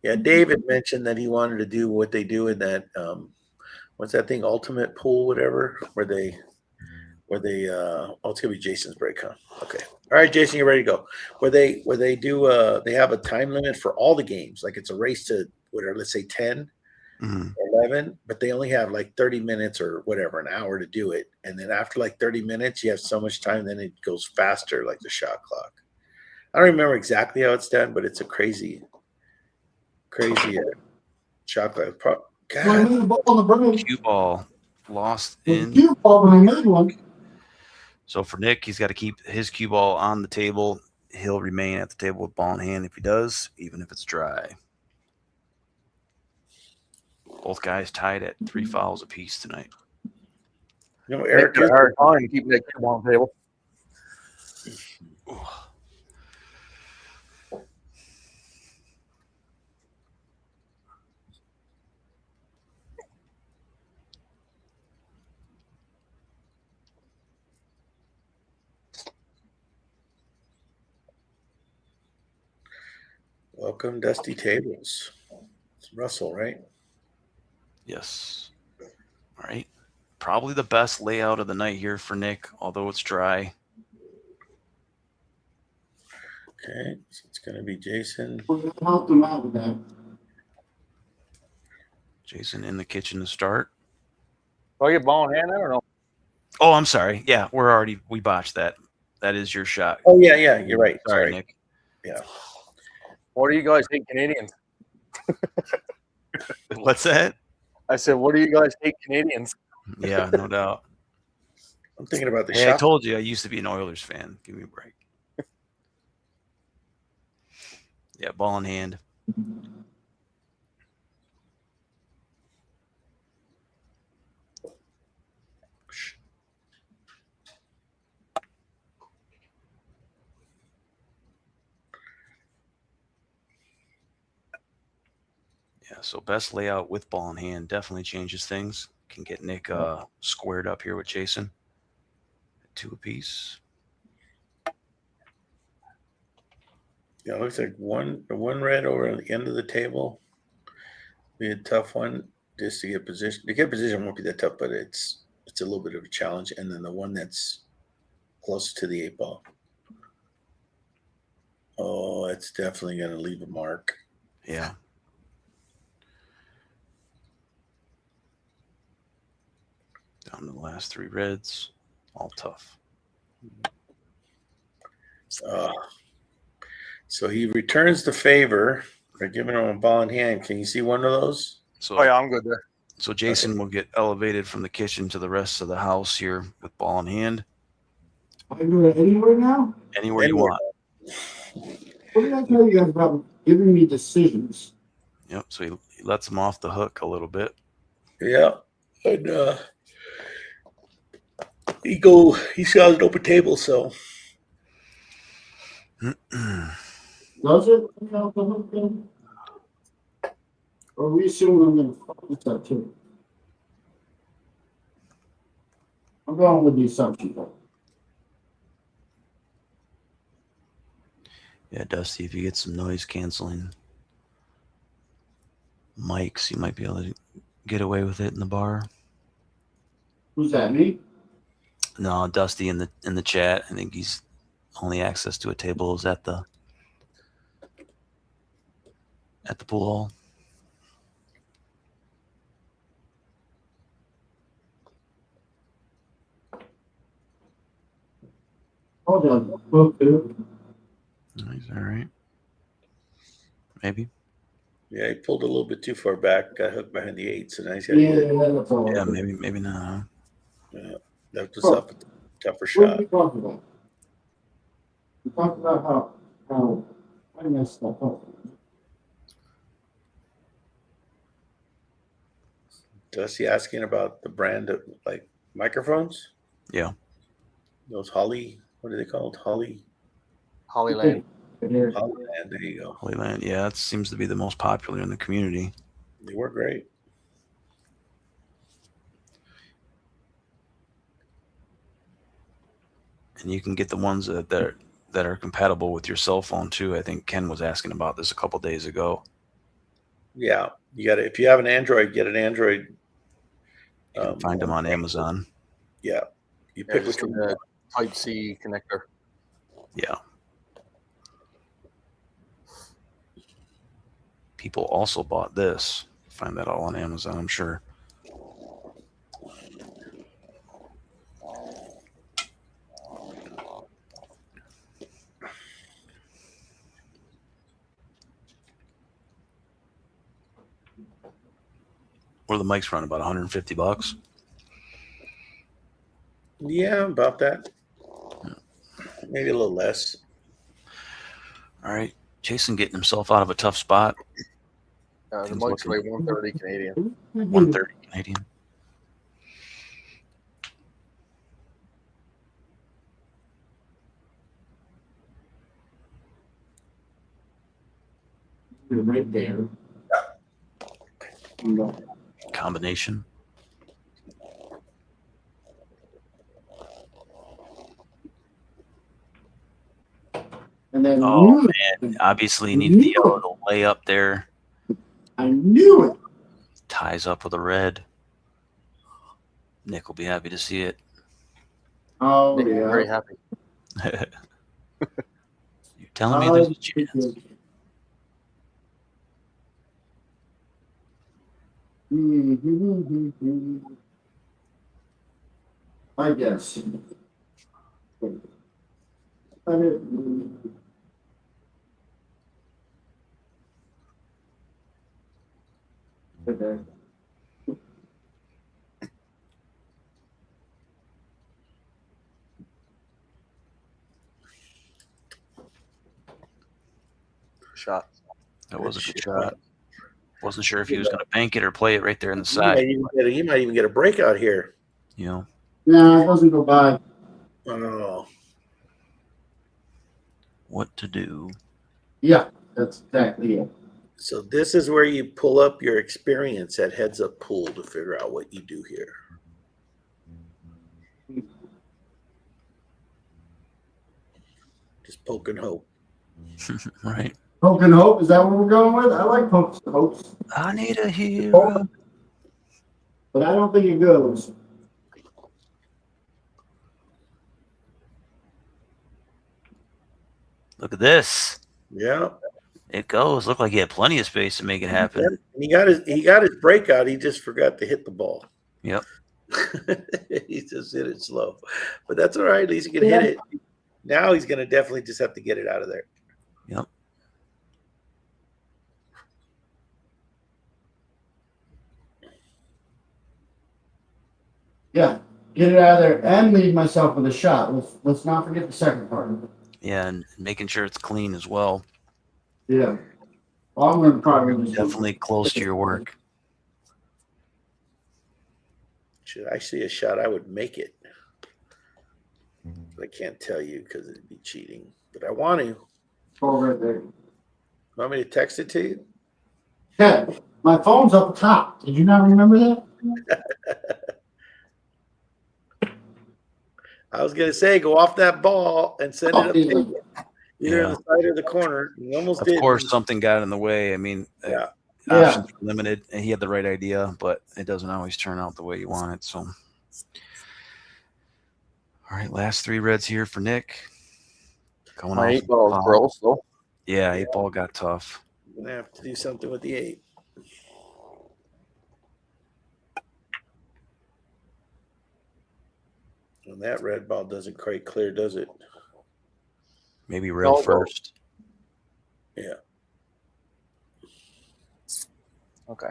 Speaker 1: Yeah, David mentioned that he wanted to do what they do in that what's that thing, Ultimate Pool, whatever, where they oh, it's gonna be Jason's break, huh? Okay. All right, Jason, you're ready to go. Where they do they have a time limit for all the games. Like it's a race to whatever, let's say 10, 11, but they only have like 30 minutes or whatever, an hour to do it. And then after like 30 minutes, you have so much time, then it goes faster, like the shot clock. I don't remember exactly how it's done, but it's a crazy shot clock.
Speaker 4: When I made the ball on the brim,
Speaker 2: Cue ball lost
Speaker 4: the
Speaker 2: in.
Speaker 4: cue ball when I made one.
Speaker 2: So for Nick, he's got to keep his cue ball on the table. He'll remain at the table with ball in hand if he does, even if it's dry. Both guys tied at 3 fouls apiece tonight.
Speaker 1: You know,
Speaker 3: Eric,
Speaker 1: Eric,
Speaker 3: it's a hard time keeping that cube on the table.
Speaker 1: welcome, Dusty Tables. It's Russell, right?
Speaker 2: Yes. All right. Probably the best layout of the night here for Nick, although it's dry.
Speaker 1: Okay, so it's going to be Jason.
Speaker 4: We're going to help them out with that.
Speaker 2: Jason in the kitchen to start.
Speaker 3: Do I get ball in hand there or no?
Speaker 2: Oh, I'm sorry. Yeah, we botched that. That is your shot.
Speaker 1: Oh, yeah, you're right.
Speaker 2: Sorry, Nick.
Speaker 1: Yeah.
Speaker 3: What do you guys hate Canadians?
Speaker 2: What's that?
Speaker 3: I said, what do you guys hate Canadians?
Speaker 2: Yeah, no doubt.
Speaker 1: I'm thinking about the
Speaker 2: Hey, I
Speaker 1: shot.
Speaker 2: told you I used to be an Oilers fan. Give me a break. Yeah, ball in hand. Yeah, so best layout with ball in hand definitely changes things. Can get Nick squared up here with Jason. 2 apiece.
Speaker 1: Yeah, it looks like the one red over at the end of the table. Be a tough one just to get position. To get position won't be that tough, but it's a little bit of a challenge. And then the one that's close to the 8 ball. Oh, it's definitely going to leave a mark.
Speaker 2: Yeah. Down to the last 3 reds. All tough.
Speaker 1: So he returns the favor by giving him a ball in hand. Can you see one of those?
Speaker 2: So,
Speaker 3: Oh yeah, I'm good there.
Speaker 2: So Jason will get elevated from the kitchen to the rest of the house here with ball in hand.
Speaker 4: Are you doing it anywhere now?
Speaker 2: Anywhere you want.
Speaker 4: What did I tell you guys about giving me decisions?
Speaker 2: Yep. So he lets him off the hook a little bit.
Speaker 1: Yeah. And he saw an open table, so
Speaker 4: Does it? You know, the whole thing? Or we assume I'm going to fuck this up too? I'm going with the assumption.
Speaker 2: Yeah, Dusty, if you get some noise canceling mics, you might be able to get away with it in the bar.
Speaker 4: Who's that, me?
Speaker 2: No, Dusty in the chat. I think he's only access to a table is at the pool hall.
Speaker 4: Hold on. Okay.
Speaker 2: He's all right. Maybe.
Speaker 1: yeah, he pulled a little bit too far back, got hooked behind the 8, so now he's got
Speaker 4: Yeah,
Speaker 1: to
Speaker 4: that's all.
Speaker 2: Yeah, maybe not.
Speaker 1: left us up a tougher
Speaker 4: What
Speaker 1: shot.
Speaker 4: are we talking about? We talked about how I messed stuff up.
Speaker 1: Dusty asking about the brand of like microphones.
Speaker 2: Yeah.
Speaker 1: Those Holly, what are they called? Hollyland.
Speaker 3: Hollyland.
Speaker 1: Hollyland. There you go.
Speaker 2: Holyland. Yeah, it seems to be the most popular in the community.
Speaker 1: They work great.
Speaker 2: And you can get the ones that are compatible with your cell phone too. I think Ken was asking about this a couple days ago.
Speaker 1: Yeah, you got to. If you have an Android, get an Android.
Speaker 2: You can find them on Amazon.
Speaker 1: Yeah, you
Speaker 3: Yeah,
Speaker 1: pick
Speaker 3: just
Speaker 1: which
Speaker 3: need
Speaker 1: one.
Speaker 3: a Type-C connector.
Speaker 2: Yeah. People also bought this. Find that all on Amazon, I'm sure. What are the mics run? About $150?
Speaker 1: Yeah, about that. Maybe a little less.
Speaker 2: All right. Jason getting himself out of a tough spot.
Speaker 3: The
Speaker 2: Things
Speaker 3: mic's
Speaker 2: looking-
Speaker 3: like 130 Canadian.
Speaker 2: 130 Canadian.
Speaker 4: Right there.
Speaker 2: Combination.
Speaker 4: And then
Speaker 2: Oh, man. Obviously, you need the yellow to lay up there.
Speaker 4: I knew it.
Speaker 2: Ties up with a red. Nick will be happy to see it.
Speaker 4: Oh,
Speaker 3: Nick,
Speaker 4: yeah.
Speaker 3: very happy.
Speaker 2: You're telling me there's a chance.
Speaker 4: I guess. Okay.
Speaker 3: Shot.
Speaker 2: That was a good
Speaker 1: Good
Speaker 2: shot. Wasn't sure if he was going to bank it or play it right there in the
Speaker 1: He might,
Speaker 2: side.
Speaker 1: he might even get a breakout here.
Speaker 2: You know,
Speaker 4: No, it doesn't go by.
Speaker 1: Oh,
Speaker 2: what to do.
Speaker 4: Yeah, that's exactly it.
Speaker 1: So this is where you pull up your experience at Heads Up Pool to figure out what you do here. Just poke and hope.
Speaker 2: Right.
Speaker 4: Hope and hope. Is that what we're going with? I like hopes and hopes,
Speaker 2: I need a hero.
Speaker 4: but I don't think it goes.
Speaker 2: Look at this.
Speaker 1: Yeah.
Speaker 2: It goes. Looked like he had plenty of space to make it happen.
Speaker 1: And he got his breakout. He just forgot to hit the ball.
Speaker 2: Yep.
Speaker 1: He just hit it slow. But that's all right. At least he can hit it. Now he's gonna definitely just have to get it out of there.
Speaker 2: Yep.
Speaker 4: Yeah, get it out of there and leave myself with a shot. Let's not forget the second part.
Speaker 2: Yeah, and making sure it's clean as well.
Speaker 4: Yeah. Well, I'm gonna probably just
Speaker 2: Definitely close to your work.
Speaker 1: Should I see a shot, I would make it. But I can't tell you because it'd be cheating. But I want to.
Speaker 4: go right there.
Speaker 1: Want me to text it to you?
Speaker 4: Yeah, my phone's up top. Did you not remember that?
Speaker 1: I was gonna say go off that ball and send it up
Speaker 4: Yeah.
Speaker 1: to either on the side or the corner. You almost
Speaker 2: Of
Speaker 1: did.
Speaker 2: course, something got in the way. I mean,
Speaker 1: Yeah.
Speaker 2: options are limited, and he had the right idea, but it doesn't always turn out the way you want it. So, all right, last three reds here for Nick. Going
Speaker 3: My
Speaker 2: off
Speaker 3: 8 ball is
Speaker 2: foul.
Speaker 3: gross, though.
Speaker 2: Yeah, 8 ball got tough.
Speaker 1: I'm gonna have to do something with the 8. And that red ball doesn't quite clear, does it?
Speaker 2: Maybe red
Speaker 3: No,
Speaker 2: first.
Speaker 1: Yeah.
Speaker 3: Okay.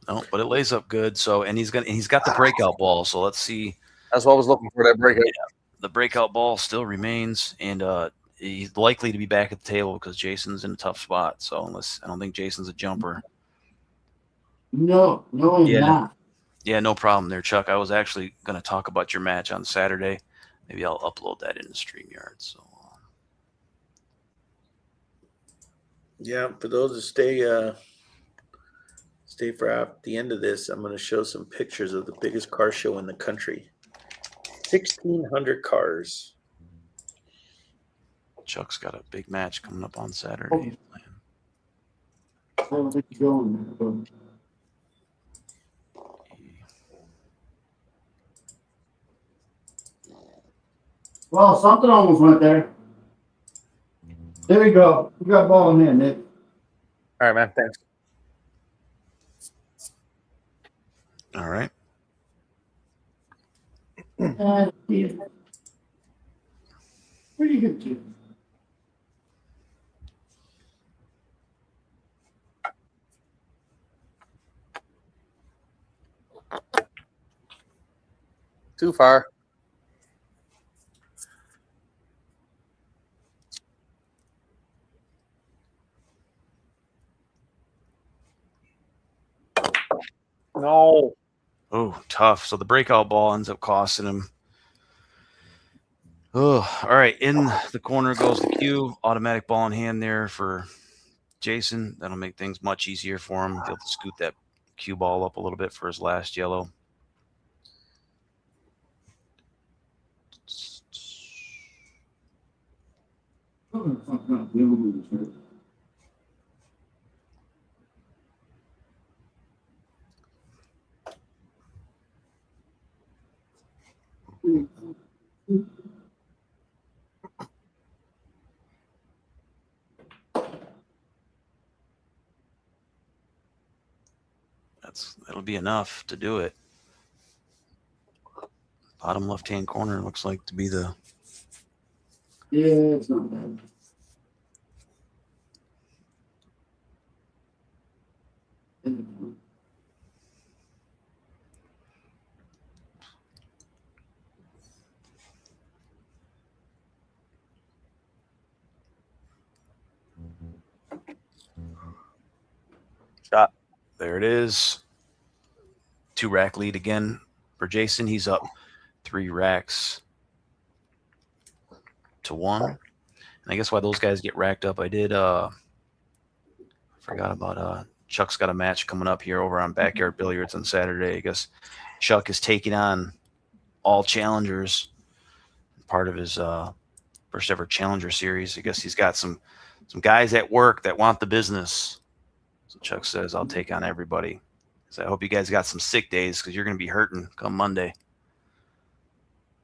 Speaker 2: No, but it lays up good. So, and he's got the breakout ball. So let's see.
Speaker 3: That's what I was looking for, that breakout.
Speaker 2: The breakout ball still remains, and he's likely to be back at the table because Jason's in a tough spot. So unless I don't think Jason's a jumper.
Speaker 4: No, I'm
Speaker 2: Yeah.
Speaker 4: not.
Speaker 2: Yeah, no problem there, Chuck. I was actually going to talk about your match on Saturday. Maybe I'll upload that in the StreamYard. So,
Speaker 1: Yeah, for those that stay for at the end of this, I'm going to show some pictures of the biggest car show in the country. 1,600 cars.
Speaker 2: Chuck's got a big match coming up on Saturday.
Speaker 4: I don't think you're going there, but well, something almost went there. There we go. You got ball in there, Nick.
Speaker 3: All right, man. Thanks.
Speaker 2: All right.
Speaker 4: Yeah. Pretty good, too.
Speaker 3: Too far. No.
Speaker 2: Oh, tough. So the breakout ball ends up costing him. Oh, all right. In the corner goes the cue. Automatic ball in hand there for Jason. That'll make things much easier for him. He'll be able to scoot that cue ball up a little bit for his last yellow. That'll be enough to do it. Bottom left-hand corner looks like to be the
Speaker 4: Yeah, it's not bad.
Speaker 2: shot. There it is. 2-rack lead again for Jason. He's up 3 racks to 1. And I guess while those guys get racked up, I forgot about Chuck's got a match coming up here over on Backyard Billiards on Saturday. I guess Chuck is taking on all challengers, part of his first ever challenger series. I guess he's got some guys at work that want the business. So Chuck says, I'll take on everybody. So I hope you guys got some sick days because you're going to be hurting come Monday.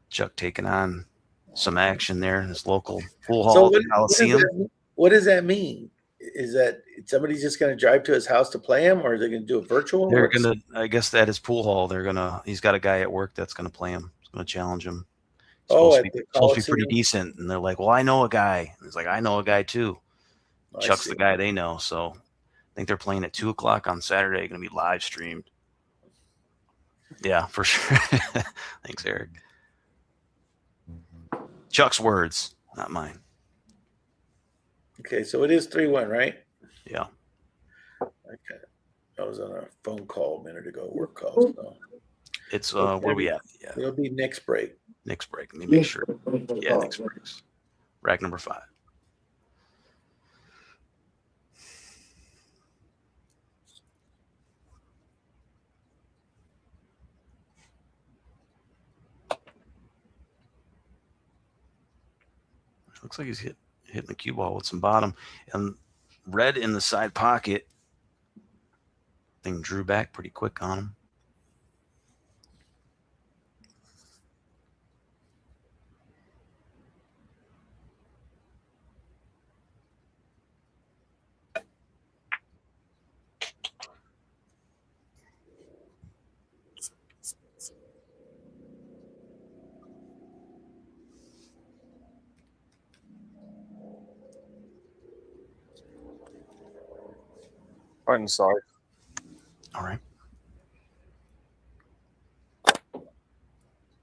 Speaker 2: Chuck taking on some action there in his local pool hall Coliseum.
Speaker 1: What does that mean? Is that somebody's just going to drive to his house to play him, or are they going to do a virtual?
Speaker 2: They're going to, I guess, at his pool hall. He's got a guy at work that's going to play him. He's going to challenge him. Supposed to be pretty decent. And they're like, well, I know a guy. And he's like, I know a guy too. Chuck's the guy they know. So I think they're playing at 2:00 on Saturday. Going to be live streamed. Yeah, for sure. Thanks, Eric. Chuck's words, not mine.
Speaker 1: Okay, so it is 3-1, right?
Speaker 2: Yeah.
Speaker 1: Okay. I was on a phone call a minute ago, work call. So.
Speaker 2: It's where we at? Yeah.
Speaker 1: It'll be next break.
Speaker 2: Next break. Let me make sure. Yeah, next breaks. Rack number 5. Looks like he's hitting the cue ball with some bottom. And red in the side pocket. Thing drew back pretty quick on him.
Speaker 3: Right inside.
Speaker 2: All right.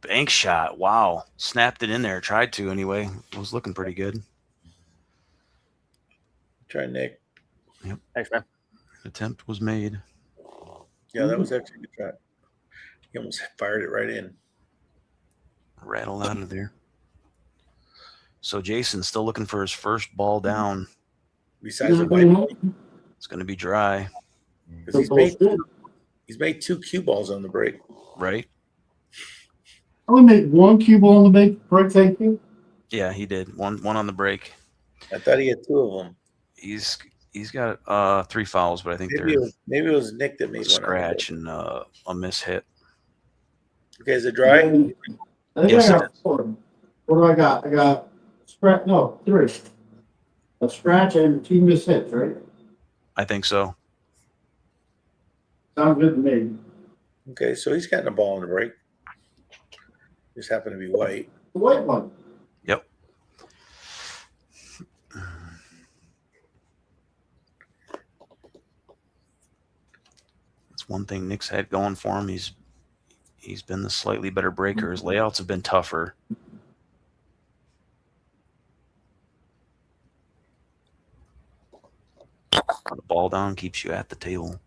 Speaker 2: Bank shot. Wow. Snapped it in there. Tried to anyway. It was looking pretty good.
Speaker 1: Try Nick.
Speaker 2: Yep.
Speaker 3: Thanks, man.
Speaker 2: Attempt was made.
Speaker 1: Yeah, that was actually a good shot. He almost fired it right in.
Speaker 2: Rattled out of there. So Jason's still looking for his first ball down.
Speaker 1: Besides the white ball,
Speaker 2: It's going to be dry.
Speaker 1: because he's made 2 cue balls on the break.
Speaker 2: Right?
Speaker 4: I only made 1 cue ball on the break, thank you.
Speaker 2: Yeah, he did. One on the break.
Speaker 1: I thought he had 2 of them.
Speaker 2: He's got 3 fouls, but I think
Speaker 1: Maybe it was Nick that
Speaker 2: a
Speaker 1: made
Speaker 2: scratch and a miss hit.
Speaker 1: Okay, is it dry?
Speaker 4: I think
Speaker 2: Yes,
Speaker 4: I got 4. What do I got? I got scratch. No, 3. A scratch and 2 missed hits, right?
Speaker 2: I think so.
Speaker 4: Sounds good to me.
Speaker 1: Okay, so he's gotten a ball on the break. Just happened to be white.
Speaker 4: The white one.
Speaker 2: Yep. That's one thing Nick's had going for him. He's been the slightly better breaker. His layouts have been tougher. The ball down keeps you at the table.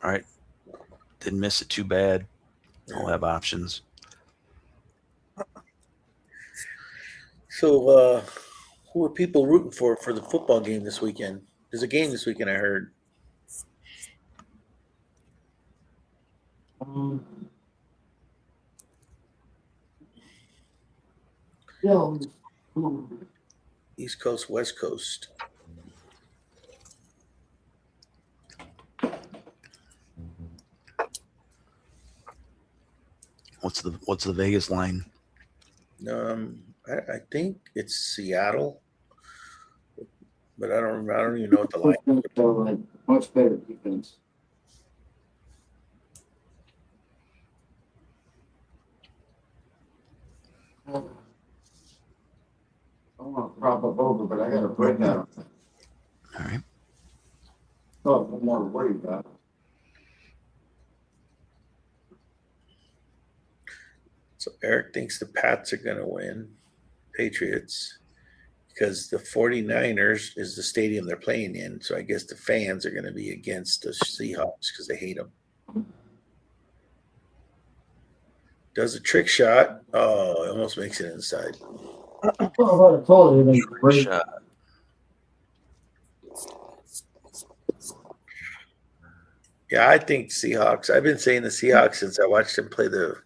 Speaker 2: All right. Didn't miss it too bad. I'll have options.
Speaker 1: So, who are people rooting for the football game this weekend? There's a game this weekend, I heard.
Speaker 4: Yeah.
Speaker 1: East Coast, West Coast.
Speaker 2: What's the Vegas line?
Speaker 1: I think it's Seattle, but I don't even know what the line is.
Speaker 4: Much better defense. I want to prop up over, but I got to break down.
Speaker 2: All right.
Speaker 4: Oh, I'm more worried about.
Speaker 1: So Eric thinks the Pats are going to win. Patriots. because the 49ers is the stadium they're playing in. So I guess the fans are going to be against the Seahawks because they hate them. Does a trick shot. Oh, it almost makes it inside.
Speaker 4: Well, I told you, they break.
Speaker 2: Shot.
Speaker 1: Yeah, I think Seahawks. I've been saying the Seahawks since I watched them play the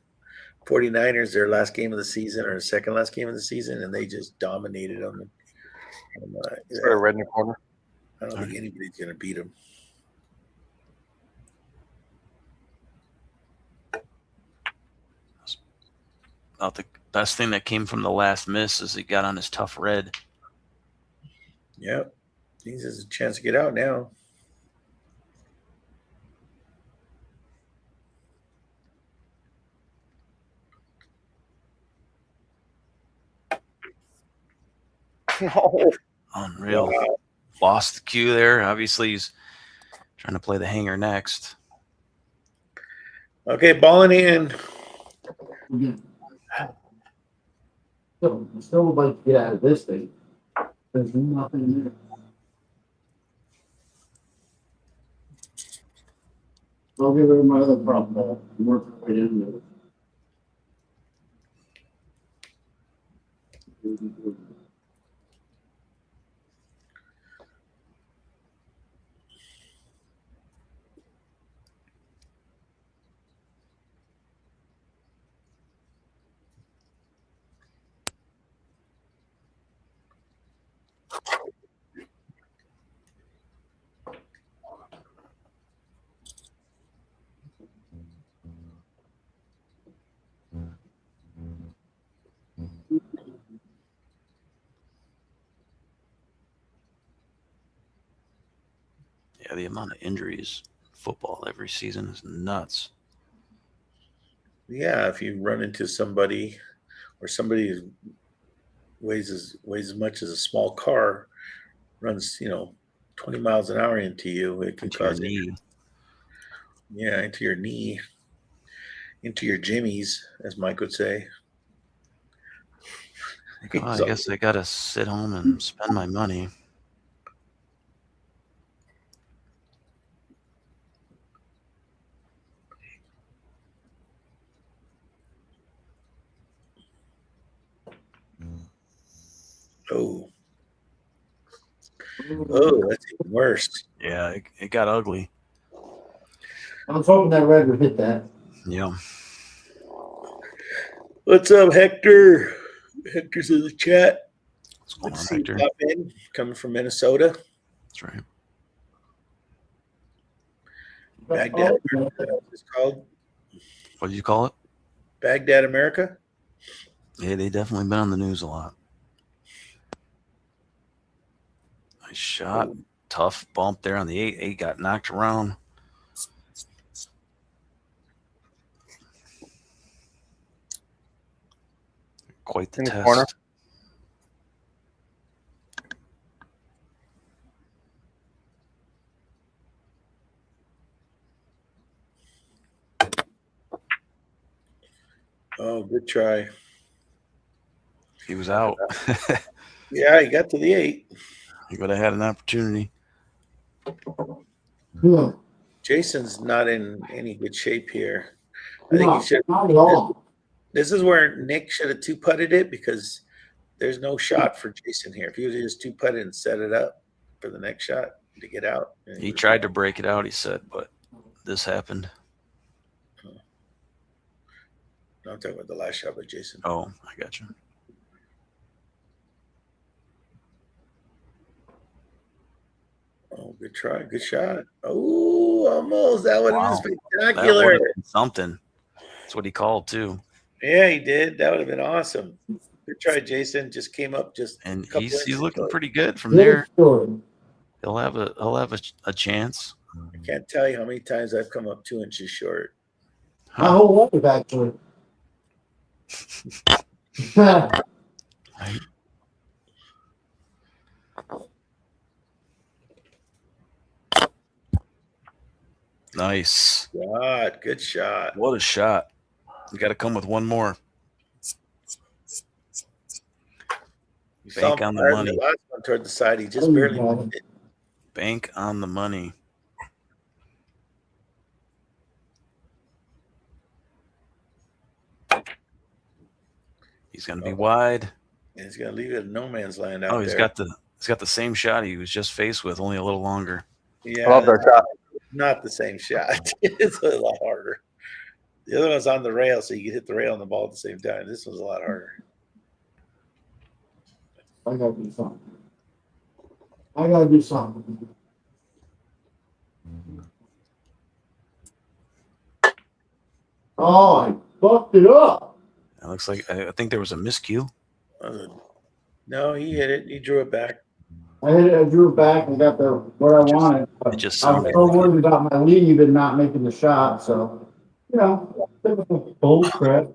Speaker 1: 49ers their last game of the season or second last game of the season, and they just dominated them. And,
Speaker 3: Sort of red in the corner.
Speaker 1: I don't think anybody's going to beat them.
Speaker 2: About the best thing that came from the last miss is he got on his tough red.
Speaker 1: Yep. He has a chance to get out now.
Speaker 3: No.
Speaker 2: Unreal.
Speaker 1: Wow.
Speaker 2: Lost the cue there. Obviously, he's trying to play the hanger next.
Speaker 1: Okay, balling in.
Speaker 4: Still would like to get out of this thing. There's nothing there. I'll give her my other prop ball. Work right into it.
Speaker 2: Yeah, the amount of injuries in football every season is nuts.
Speaker 1: Yeah, if you run into somebody or somebody who weighs as much as a small car, runs 20 miles an hour into you, it can
Speaker 2: Into your
Speaker 1: cause
Speaker 2: knee.
Speaker 1: Yeah, into your knee, into your jimmies, as Mike would say.
Speaker 2: Oh, I guess I gotta sit home and spend my money.
Speaker 1: Oh, that's even worse.
Speaker 2: Yeah, it got ugly.
Speaker 4: I was hoping that red would hit that.
Speaker 2: Yeah.
Speaker 1: What's up, Hector? Hector's in the chat.
Speaker 2: What's going
Speaker 1: Good
Speaker 2: on,
Speaker 1: to see you
Speaker 2: Hector?
Speaker 1: pop in, coming from Minnesota.
Speaker 2: That's right.
Speaker 1: Baghdad, America, it's called
Speaker 2: What did you call it?
Speaker 1: Baghdad, America.
Speaker 2: Yeah, they definitely been on the news a lot. Nice shot. Tough bump there on the 8. 8 got knocked around. Quite the
Speaker 3: In the
Speaker 2: test.
Speaker 3: corner.
Speaker 1: Oh, good try.
Speaker 2: He was out.
Speaker 1: Yeah, he got to the 8.
Speaker 2: He would have had an opportunity.
Speaker 4: Yeah.
Speaker 1: Jason's not in any good shape here. I think
Speaker 4: No,
Speaker 1: he should.
Speaker 4: not at all.
Speaker 1: This is where Nick should have 2-putted it because there's no shot for Jason here. If he would have just 2-putted and set it up for the next shot to get out.
Speaker 2: He tried to break it out, he said, but this happened.
Speaker 1: No, I'm talking about the last shot by Jason.
Speaker 2: Oh, I got you.
Speaker 1: Oh, good try. Good shot. Oh, almost. That would have
Speaker 2: Wow.
Speaker 1: been
Speaker 2: That
Speaker 1: spectacular.
Speaker 2: would have been something. That's what he called, too.
Speaker 1: Yeah, he did. That would have been awesome. Good try, Jason. Just came up just
Speaker 2: And
Speaker 1: a couple
Speaker 2: he's
Speaker 1: inches
Speaker 2: looking
Speaker 1: short.
Speaker 2: pretty good from
Speaker 4: Good
Speaker 2: there.
Speaker 4: story.
Speaker 2: He'll have a chance.
Speaker 1: I can't tell you how many times I've come up 2 inches short.
Speaker 4: My whole life, actually.
Speaker 2: Right. Nice.
Speaker 1: God, good shot.
Speaker 2: What a shot. You got to come with one more.
Speaker 1: You saw
Speaker 2: Bank
Speaker 1: him
Speaker 2: on the
Speaker 1: fire
Speaker 2: money.
Speaker 1: the last one toward the side. He just barely missed it.
Speaker 2: Bank on the money. He's going to be wide.
Speaker 1: And he's gonna leave it in no man's land out
Speaker 2: Oh,
Speaker 1: there.
Speaker 2: he's got the same shot he was just faced with, only a little longer.
Speaker 1: Yeah,
Speaker 3: I love that shot.
Speaker 1: not the same shot. It's a lot harder. The other one's on the rail, so you can hit the rail and the ball at the same time. This one's a lot harder.
Speaker 4: I gotta do something. I gotta do something. Oh, I fucked it up.
Speaker 2: It looks like I think there was a miscue.
Speaker 1: No, he hit it. He drew it back.
Speaker 4: I hit it, I drew it back and got what I wanted. But
Speaker 2: It just
Speaker 4: I was
Speaker 2: sounded
Speaker 4: so
Speaker 2: like it.
Speaker 4: worried about my lead and not making the shot, so typical bull crap.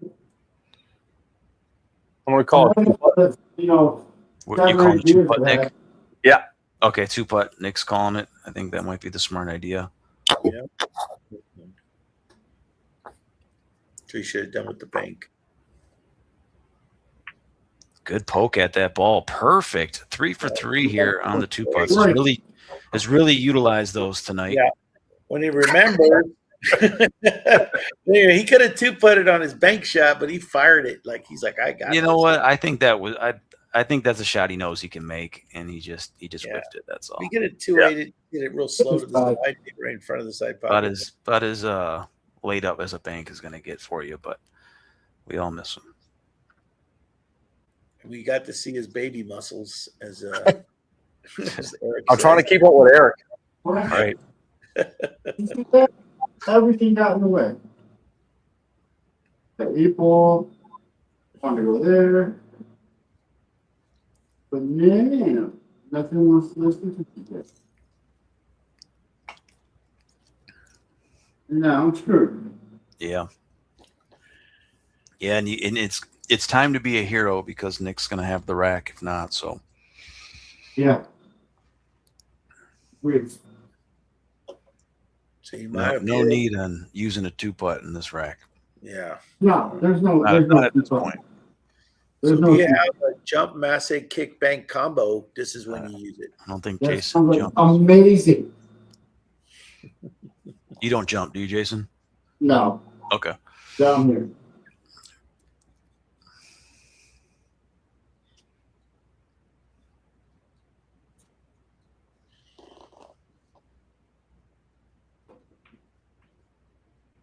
Speaker 3: I'm gonna call it.
Speaker 4: You know,
Speaker 2: What,
Speaker 4: 7
Speaker 2: you
Speaker 4: or
Speaker 2: calling
Speaker 4: 8
Speaker 2: it two
Speaker 4: years
Speaker 2: putt,
Speaker 4: for
Speaker 2: Nick?
Speaker 4: that.
Speaker 3: Yeah.
Speaker 2: Okay, two putt. Nick's calling it. I think that might be the smart idea.
Speaker 1: Yeah. So he should have done with the bank.
Speaker 2: Good poke at that ball. Perfect. 3 for 3 here on the two putts.
Speaker 4: Right.
Speaker 2: Has really utilized those tonight.
Speaker 1: Yeah. When he remembered, he could have two putted on his bank shot, but he fired it like he's like, I got.
Speaker 2: You know
Speaker 1: this.
Speaker 2: what? I think I think that's a shot he knows he can make, and he just
Speaker 1: Yeah.
Speaker 2: whiffed it. That's all.
Speaker 1: We get it 2-8, get it real slow to the side, right in front of the side
Speaker 2: About
Speaker 1: pocket.
Speaker 2: as laid up as a bank is going to get for you, but we all miss him.
Speaker 1: We got to see his baby muscles as Eric
Speaker 3: I'm trying to
Speaker 1: says.
Speaker 3: keep up with Eric.
Speaker 2: All right.
Speaker 4: Everything got in the way. The people want to go there. But man, nothing wants to listen to you. No, I'm screwed.
Speaker 2: Yeah. Yeah, and it's time to be a hero because Nick's going to have the rack if not. So
Speaker 4: Yeah. Weird.
Speaker 1: So you might have
Speaker 2: no
Speaker 1: hit it.
Speaker 2: need on using a two putt in this rack.
Speaker 1: Yeah.
Speaker 4: No, there's no.
Speaker 2: Not,
Speaker 4: There's
Speaker 2: not
Speaker 4: no
Speaker 2: at this point.
Speaker 1: So
Speaker 4: There's
Speaker 1: if
Speaker 4: no.
Speaker 1: you have a jump masse kick bank combo, this is when you use it.
Speaker 2: I don't think
Speaker 4: That
Speaker 2: Jason
Speaker 4: sounds like
Speaker 2: jumps.
Speaker 4: amazing.
Speaker 2: You don't jump, do you, Jason?
Speaker 4: No,
Speaker 2: Okay.
Speaker 4: down here.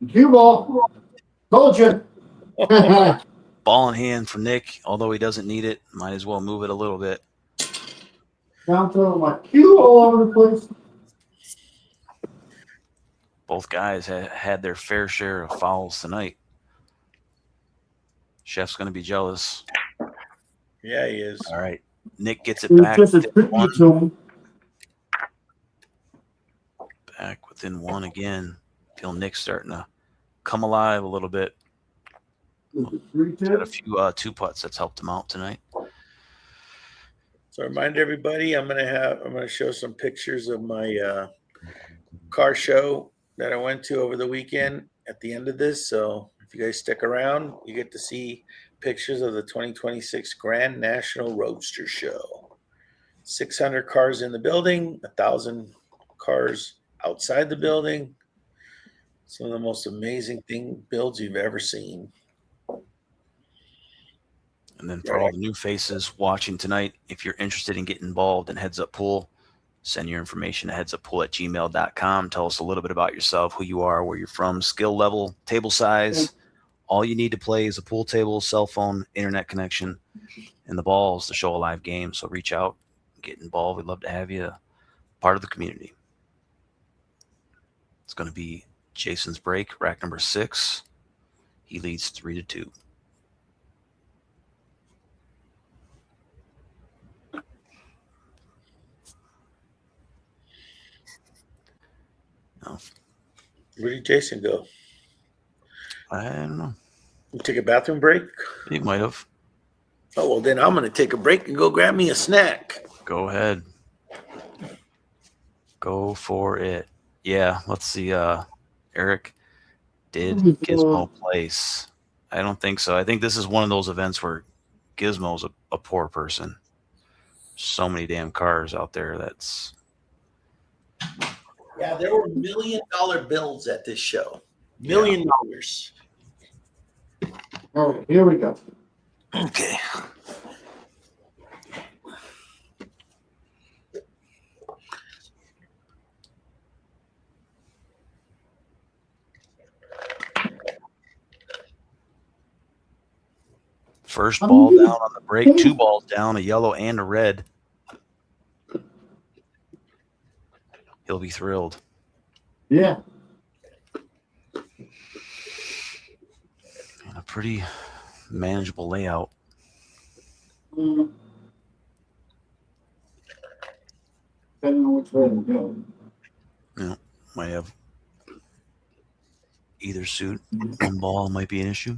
Speaker 4: Cue ball. Told you.
Speaker 2: Ball in hand for Nick, although he doesn't need it. Might as well move it a little bit.
Speaker 4: Down throwing my cue all over the place.
Speaker 2: Both guys had their fair share of fouls tonight. Chef's going to be jealous.
Speaker 1: Yeah, he is.
Speaker 2: All right. Nick gets it
Speaker 4: It was
Speaker 2: back
Speaker 4: just a
Speaker 2: within
Speaker 4: tribute
Speaker 2: one.
Speaker 4: to him.
Speaker 2: Back within one again. Feel Nick starting to come alive a little bit.
Speaker 4: It was a
Speaker 2: Had a
Speaker 4: 3-2.
Speaker 2: few two putts that's helped him out tonight.
Speaker 1: So remind everybody, I'm gonna show some pictures of my car show that I went to over the weekend at the end of this. So if you guys stick around, you get to see pictures of the 2026 Grand National Roadster Show. 600 cars in the building, 1,000 cars outside the building. Some of the most amazing builds you've ever seen.
Speaker 2: And then for all the new faces watching tonight, if you're interested in getting involved in Heads Up Pool, send your information to headsuppool@gmail.com. Tell us a little bit about yourself, who you are, where you're from, skill level, table size. All you need to play is a pool table, cell phone, internet connection, and the balls to show a live game. So reach out, get involved. We'd love to have you part of the community. It's going to be Jason's break, rack number 6. He leads 3-2. No,
Speaker 1: Where did Jason go?
Speaker 2: I don't know.
Speaker 1: You take a bathroom break?
Speaker 2: He might have.
Speaker 1: Oh, well, then I'm going to take a break and go grab me a snack.
Speaker 2: Go ahead. Go for it. Yeah, let's see. Eric, did Gizmo place? I don't think so. I think this is one of those events where Gizmo's a poor person. so many damn cars out there. That's
Speaker 1: Yeah, there were $1 million bills at this show. $1 million.
Speaker 4: All right, here we go.
Speaker 2: okay. First ball down on the break, 2 balls down, a yellow and a red. He'll be thrilled.
Speaker 4: Yeah.
Speaker 2: And a pretty manageable layout.
Speaker 4: Depending on which way to go.
Speaker 2: Yeah, might have either suit. One ball might be an issue.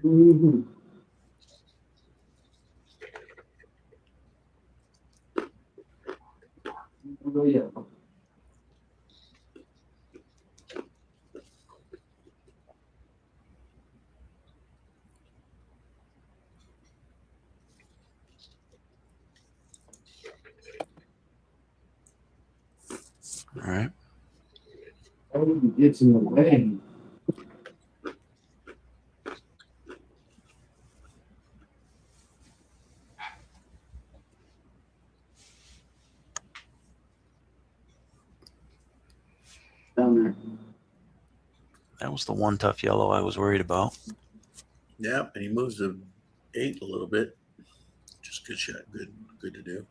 Speaker 4: Mm-hmm. Oh, yeah.
Speaker 2: All right.
Speaker 4: Everything gets in the way. Down there.
Speaker 2: That was the one tough yellow I was worried about.
Speaker 1: Yeah, and he moves the 8 a little bit. Just good shot. Good to do.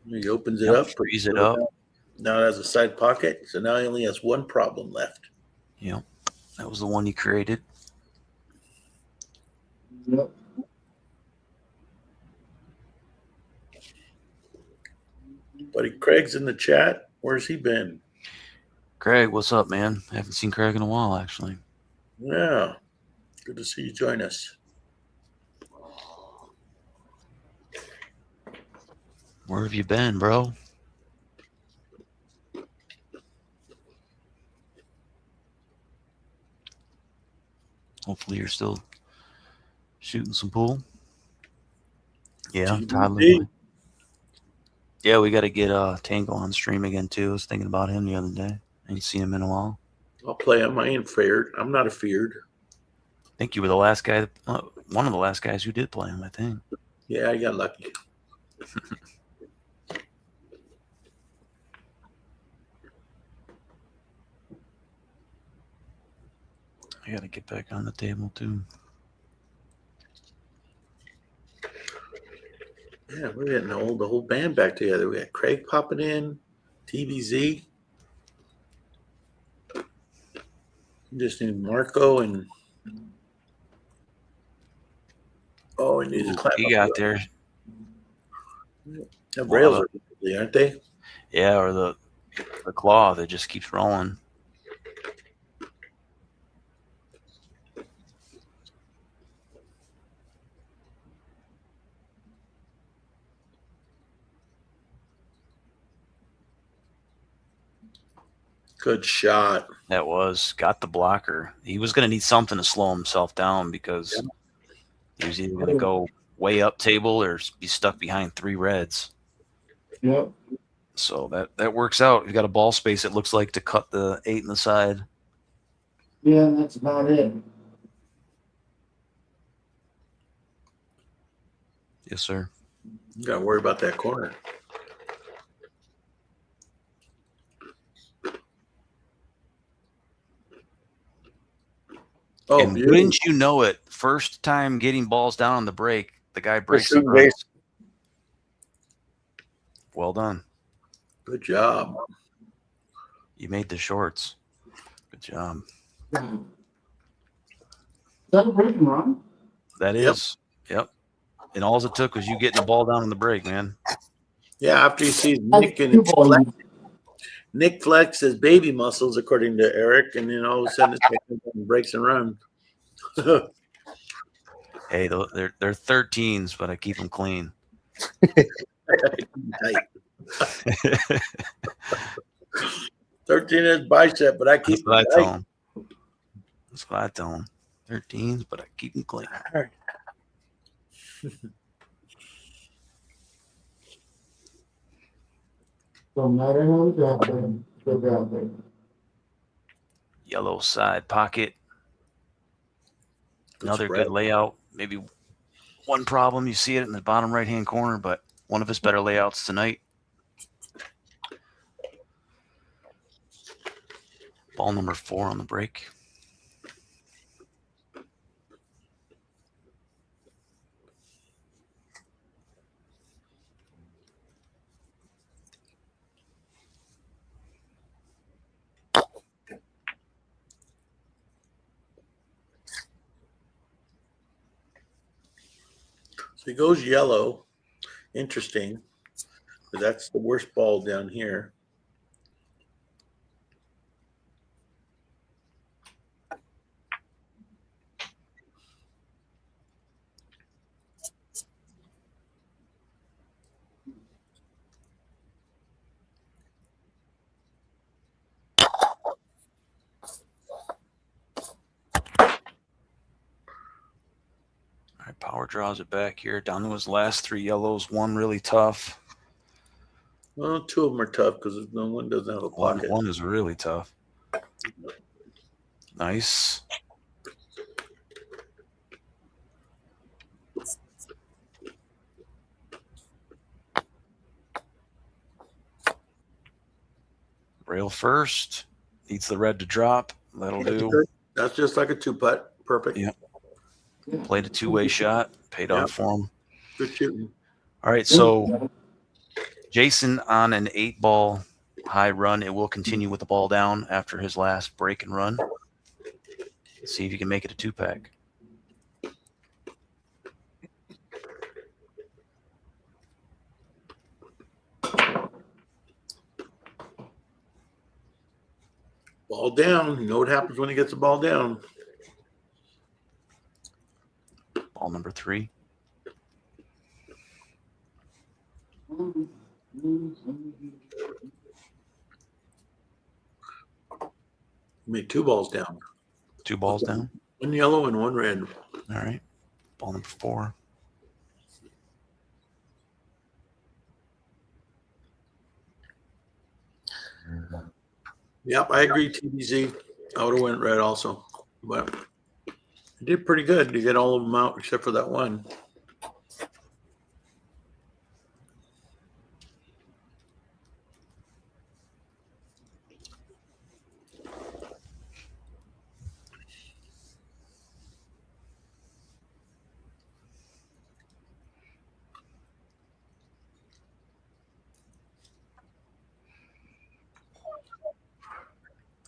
Speaker 1: He opens it up.
Speaker 2: Frees it up.
Speaker 1: Now it has a side pocket, so now he only has one problem left.
Speaker 2: Yep. That was the one he created.
Speaker 4: Yep.
Speaker 1: Buddy Craig's in the chat. Where's he been?
Speaker 2: Craig, what's up, man? I haven't seen Craig in a while, actually.
Speaker 1: Yeah. Good to see you join us.
Speaker 2: Where have you been, bro? Hopefully you're still shooting some pool. Yeah, Tyler. Yeah, we got to get Tango on stream again, too. I was thinking about him the other day. I ain't seen him in a while.
Speaker 1: I'll play him. I ain't feared. I'm not afeared.
Speaker 2: I think you were the last guy, one of the last guys who did play him, I think.
Speaker 1: Yeah, I got lucky.
Speaker 2: I got to get back on the table, too.
Speaker 1: Yeah, we're getting the whole band back together. We got Craig popping in, TBZ. Just need Marco and he needs to climb
Speaker 2: He
Speaker 1: up
Speaker 2: got there.
Speaker 1: The rails are lovely, aren't they?
Speaker 2: Yeah, or the claw that just keeps rolling.
Speaker 1: Good shot.
Speaker 2: That was. Got the blocker. He was going to need something to slow himself down because he was either going to go way up table or be stuck behind 3 reds.
Speaker 4: Yep.
Speaker 2: So that works out. You got a ball space, it looks like, to cut the 8 in the side.
Speaker 4: Yeah, that's about it.
Speaker 2: Yes, sir.
Speaker 1: You got to worry about that corner. Oh,
Speaker 2: And
Speaker 1: beautiful.
Speaker 2: wouldn't you know it, first time getting balls down on the break, the guy breaks
Speaker 3: Shooting
Speaker 2: the runs.
Speaker 3: base.
Speaker 2: Well done.
Speaker 1: Good job.
Speaker 2: You made the shorts. Good job.
Speaker 4: Is that a break and run?
Speaker 2: That is. Yep. And all it took was you getting the ball down on the break, man.
Speaker 1: Yeah, after he sees Nick and Nick flex his baby muscles, according to Eric, and then all of a sudden it's breaks and runs.
Speaker 2: Hey, they're 13s, but I keep them clean.
Speaker 1: Tight. 13 is bicep, but I
Speaker 2: That's
Speaker 1: keep
Speaker 2: what I
Speaker 1: it
Speaker 2: tell
Speaker 1: tight.
Speaker 2: them. That's what I tell them. 13s, but I keep them clean.
Speaker 4: So not in on that thing. Still got there.
Speaker 2: Yellow side pocket. Another
Speaker 1: spread.
Speaker 2: good layout. Maybe one problem, you see it in the bottom right-hand corner, but one of his better layouts tonight. Ball number 4 on the break.
Speaker 1: So he goes yellow. Interesting. But that's the worst ball down here.
Speaker 2: All right, power draws it back here. Down to his last 3 yellows. One really tough.
Speaker 1: Well, 2 of them are tough because no one doesn't have a pocket.
Speaker 2: One is really tough. Nice. Rail first. Needs the red to drop. That'll do.
Speaker 1: That's just like a 2-putt. Perfect.
Speaker 2: Yep. Played a 2-way shot. Paid off for him.
Speaker 1: Good shooting.
Speaker 2: All right, so Jason on an 8-ball high run. It will continue with the ball down after his last break and run. Let's see if you can make it a 2-pack.
Speaker 1: Ball down. You know what happens when he gets the ball down.
Speaker 2: Ball number 3.
Speaker 1: Made 2 balls down.
Speaker 2: 2 balls down.
Speaker 1: 1 yellow and 1 red.
Speaker 2: All right. Ball number 4.
Speaker 1: Yep, I agree, TBZ. I would have went red also. But you did pretty good. You get all of them out except for that one.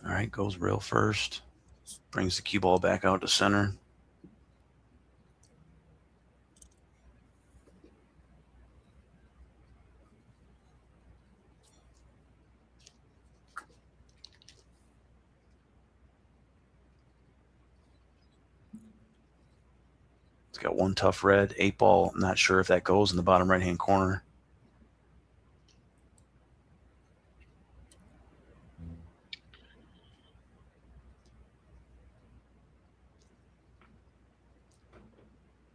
Speaker 2: All right, goes rail first. Brings the cue ball back out to center. It's got one tough red, 8-ball. Not sure if that goes in the bottom right-hand corner.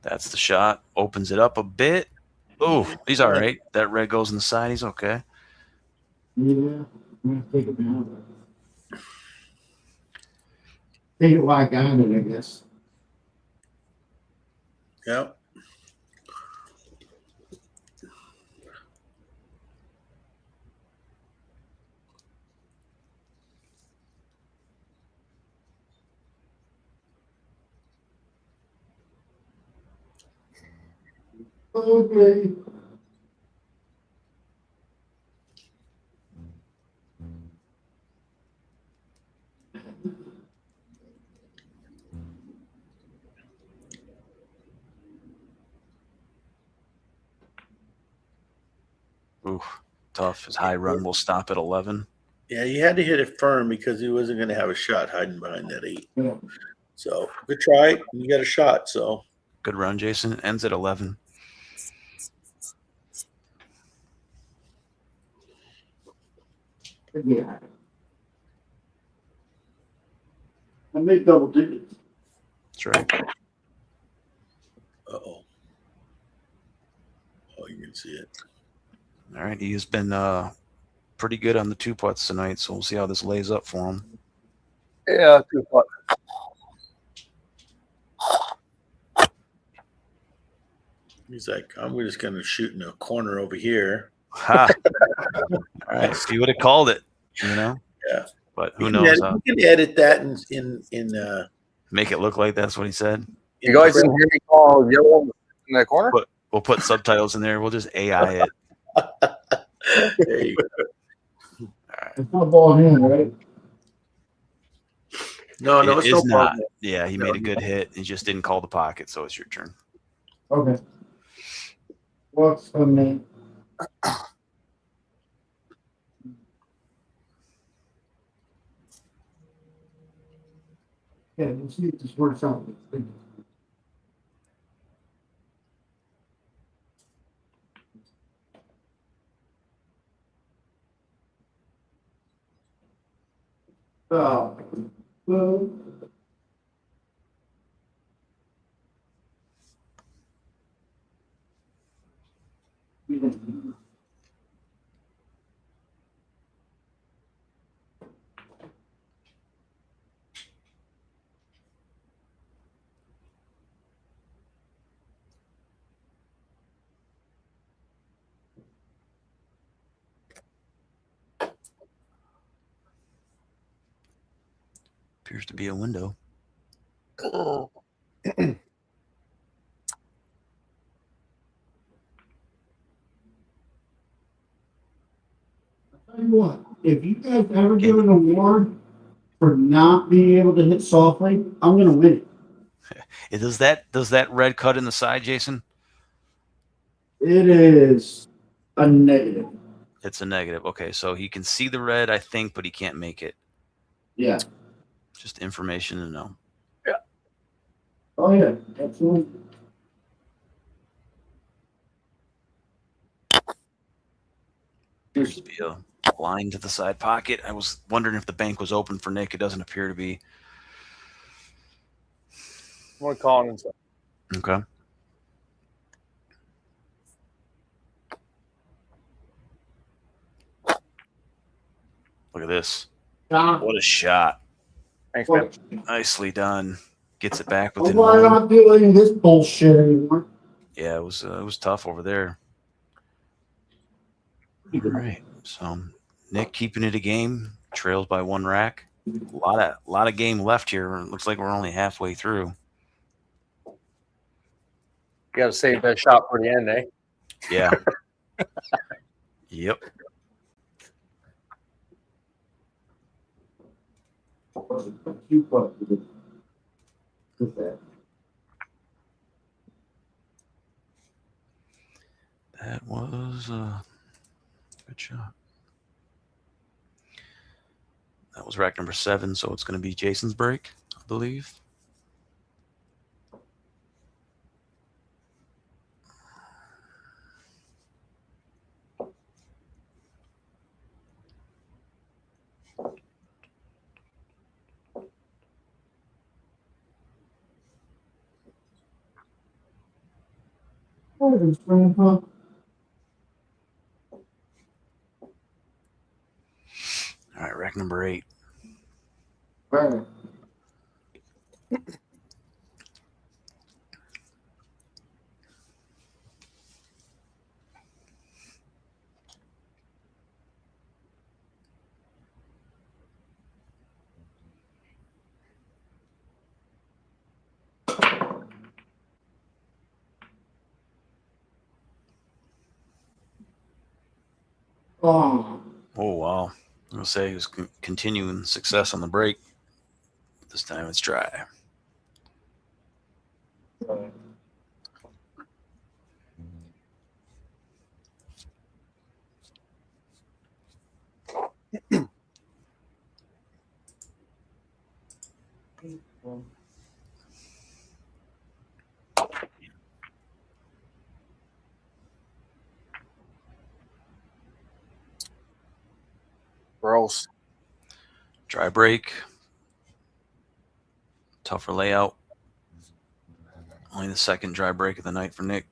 Speaker 2: That's the shot. Opens it up a bit. Oh, he's all right. That red goes in the side. He's okay.
Speaker 4: Yeah, I'm gonna take it down. Take it like on it, I guess.
Speaker 1: Yep.
Speaker 4: Okay.
Speaker 2: Ooh, tough. His high run will stop at 11.
Speaker 1: Yeah, you had to hit it firm because he wasn't going to have a shot hiding behind that 8.
Speaker 4: Yeah.
Speaker 1: So good try. You got a shot. So
Speaker 2: Good run, Jason. Ends at 11.
Speaker 4: Yeah. I made double digits.
Speaker 2: That's right.
Speaker 1: Uh-oh. Oh, you can see it.
Speaker 2: All right. He has been pretty good on the 2 putts tonight, so we'll see how this lays up for him.
Speaker 3: Yeah, 2 putt.
Speaker 1: He's like, I'm just going to shoot in a corner over here.
Speaker 2: Ha! All right. See what it called it, you know?
Speaker 1: Yeah.
Speaker 2: But who knows?
Speaker 1: You can edit that in
Speaker 2: Make it look like that's what he said.
Speaker 3: You guys didn't hear me call yellow in that corner?
Speaker 2: We'll put subtitles in there. We'll just AI it.
Speaker 1: There you go.
Speaker 4: It's not ball in, right?
Speaker 1: No,
Speaker 2: It
Speaker 1: it's
Speaker 2: is
Speaker 1: no
Speaker 2: not.
Speaker 1: problem.
Speaker 2: Yeah, he made a good hit. He just didn't call the pocket, so it's your turn.
Speaker 4: Okay. What's the name? Yeah, we'll see if this works out. Oh, well.
Speaker 2: Appears to be a window.
Speaker 4: Tell you what, if you guys ever give an award for not being able to hit softly, I'm gonna win it.
Speaker 2: Does that red cut in the side, Jason?
Speaker 4: It is a negative.
Speaker 2: It's a negative. Okay, so he can see the red, I think, but he can't make it.
Speaker 4: Yeah.
Speaker 2: Just information to know.
Speaker 4: Oh yeah, absolutely.
Speaker 2: Appears to be a line to the side pocket. I was wondering if the bank was open for Nick. It doesn't appear to be.
Speaker 3: We're calling him.
Speaker 2: Okay. Look at this. What a shot.
Speaker 3: Thanks, man.
Speaker 2: Nicely done. Gets it back
Speaker 4: Well,
Speaker 2: within
Speaker 4: why
Speaker 2: one.
Speaker 4: not doing this bullshit anymore?
Speaker 2: Yeah, it was tough over there. All right. So Nick keeping it a game, trails by 1 rack. A lot of game left here. Looks like we're only halfway through.
Speaker 3: You got to save that shot for the end, eh?
Speaker 2: Yeah. Yep. That was a good shot. That was rack number 7, so it's going to be Jason's break, I believe.
Speaker 4: Grandpa.
Speaker 2: All right, rack number 8.
Speaker 4: Right. Oh,
Speaker 2: Oh, wow. I'm going to say he was continuing success on the break. This time it's dry. Dry break. Tougher layout. Only the second dry break of the night for Nick.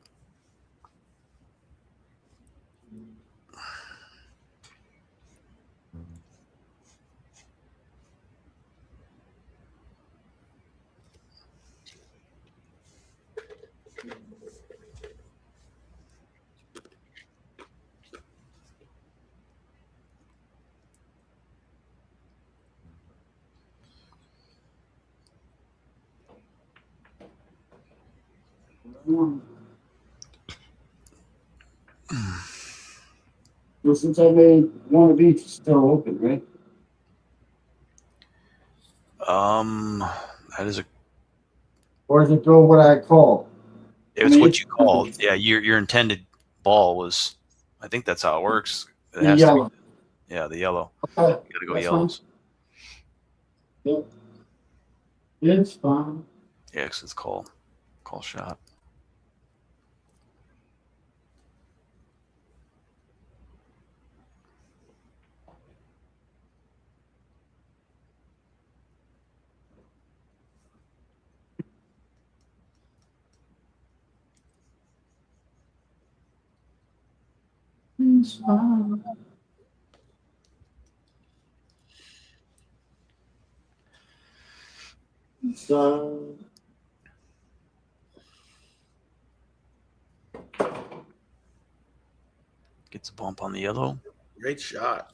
Speaker 4: Well, since I made one of each, it's still open, right?
Speaker 2: That is
Speaker 4: Or does it go what I call?
Speaker 2: it's what you called. Yeah, your intended ball was. I think that's how it works. It
Speaker 4: The
Speaker 2: has
Speaker 4: yellow.
Speaker 2: to be, yeah, the yellow.
Speaker 4: Okay,
Speaker 2: You gotta go
Speaker 4: that's
Speaker 2: yellows.
Speaker 4: Yep. It's fine.
Speaker 2: Yeah, 'cause it's call shot.
Speaker 4: It's fine. So,
Speaker 2: Gets a bump on the yellow.
Speaker 1: Great shot.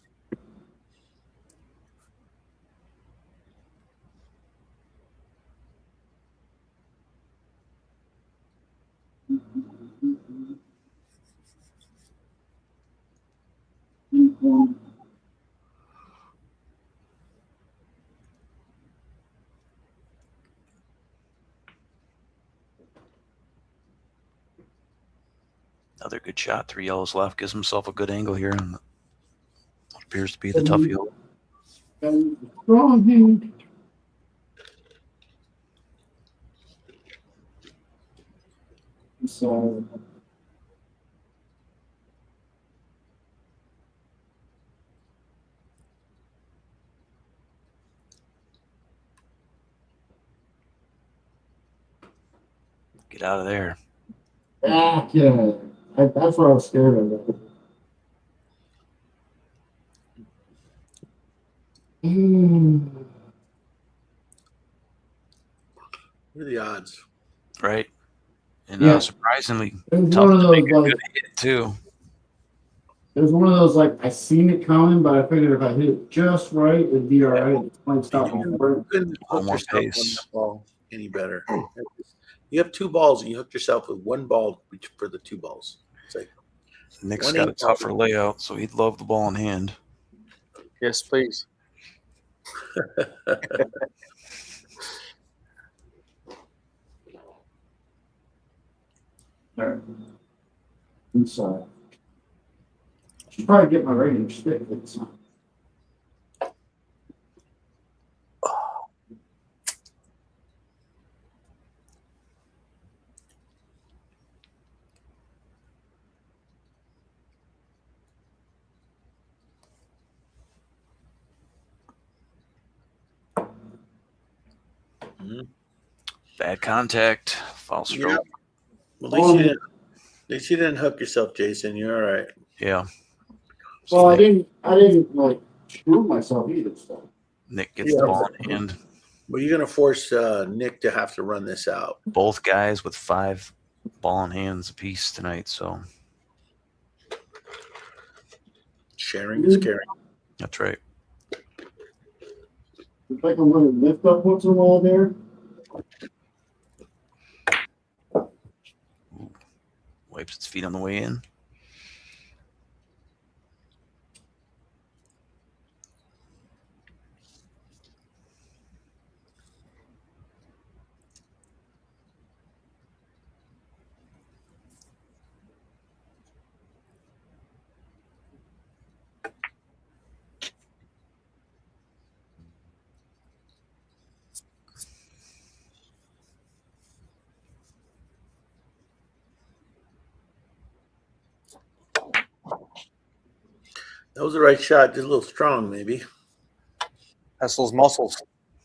Speaker 2: Another good shot. 3 yellows left. Gives himself a good angle here on what appears to be the tough yellow.
Speaker 4: strong hand. So,
Speaker 2: Get out of there.
Speaker 4: yeah. That's what I was scared of.
Speaker 1: What are the odds?
Speaker 2: Right. And
Speaker 4: Yeah.
Speaker 2: surprisingly
Speaker 4: It was
Speaker 2: tough
Speaker 4: one of
Speaker 2: to
Speaker 4: those
Speaker 2: make a
Speaker 4: like
Speaker 2: good hit too.
Speaker 4: it was one of those like I seen it coming, but I figured if I hit it just right, it'd be all right. It might stop my
Speaker 1: You
Speaker 4: work.
Speaker 1: couldn't hook
Speaker 2: more
Speaker 1: yourself on
Speaker 2: pace.
Speaker 1: that ball any better. You have 2 balls and you hooked yourself with 1 ball for the 2 balls. It's like
Speaker 2: Nick's
Speaker 1: 1
Speaker 2: got a
Speaker 1: 8
Speaker 2: tougher layout, so he'd love the ball in hand.
Speaker 3: Yes, please.
Speaker 4: All right. Inside. Should probably get my regular stick. It's not.
Speaker 2: Bad contact, foul stroke.
Speaker 1: Yeah. Well, at least you didn't hook yourself, Jason. You're all right.
Speaker 2: Yeah.
Speaker 4: Well,
Speaker 2: So
Speaker 4: I didn't like screw myself either. So
Speaker 2: Nick gets the ball in hand.
Speaker 1: Well, you're going to force Nick to have to run this out.
Speaker 2: Both guys with 5 ball in hands apiece tonight, so
Speaker 1: Sharing is caring.
Speaker 2: that's right.
Speaker 4: it's like a little lift up once in a while there.
Speaker 2: Wipes its feet on the way in.
Speaker 1: That was the right shot. Just a little strong, maybe.
Speaker 3: That's those muscles.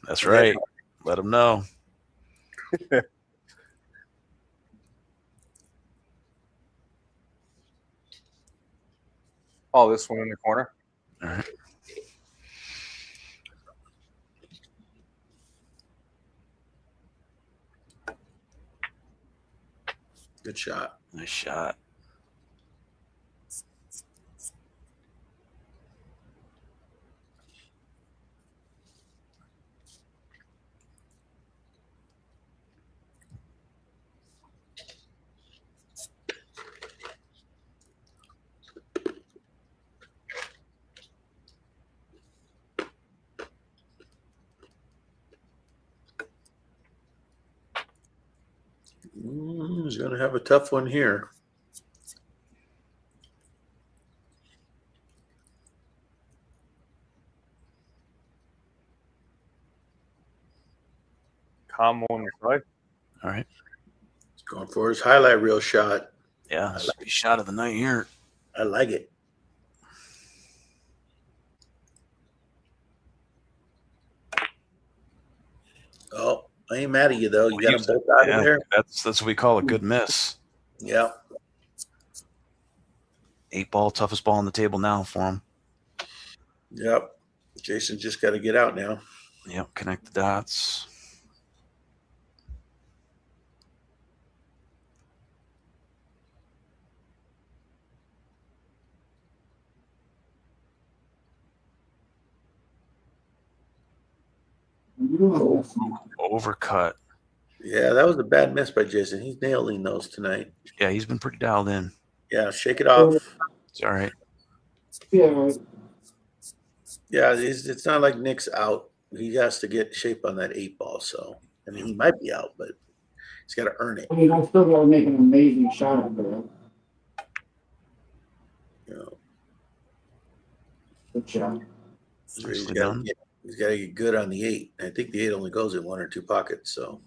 Speaker 2: That's right. Let them know.
Speaker 3: Oh, this one in the corner.
Speaker 2: All right.
Speaker 1: Good shot.
Speaker 2: Nice shot.
Speaker 1: He's going to have a tough one here.
Speaker 3: Calm on the side.
Speaker 2: All right.
Speaker 1: He's going for his highlight reel shot.
Speaker 2: Yeah, this will be shot of the night here.
Speaker 1: I like it. Oh, I ain't mad at you, though. You got them both out of there.
Speaker 2: That's what we call a good miss.
Speaker 1: Yeah.
Speaker 2: 8 ball, toughest ball on the table now for him.
Speaker 1: Yep. Jason just got to get out now.
Speaker 2: Yep, connect the dots. Overcut.
Speaker 1: Yeah, that was a bad miss by Jason. He's nailing those tonight.
Speaker 2: Yeah, he's been pretty dialed in.
Speaker 1: Yeah, shake it off.
Speaker 2: It's all right.
Speaker 4: Yeah.
Speaker 1: Yeah, it's not like Nick's out. He has to get shape on that 8 ball. So, I mean, he might be out, but he's got to earn it.
Speaker 4: I mean, I still got to make an amazing shot out there.
Speaker 1: You know,
Speaker 4: Good shot.
Speaker 1: so
Speaker 2: Nicely done.
Speaker 1: he's got to get good on the 8. I think the 8 only goes in 1 or 2 pockets. So,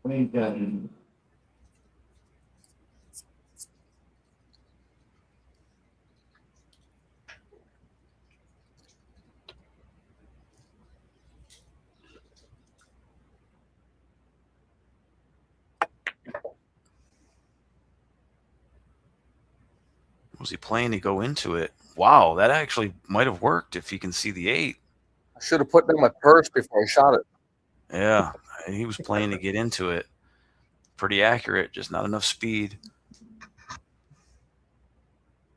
Speaker 4: I think
Speaker 2: Was he playing to go into it? Wow, that actually might have worked if he can see the 8.
Speaker 3: I should have put down my purse before I shot it.
Speaker 2: Yeah, he was playing to get into it. Pretty accurate, just not enough speed.
Speaker 3: I'm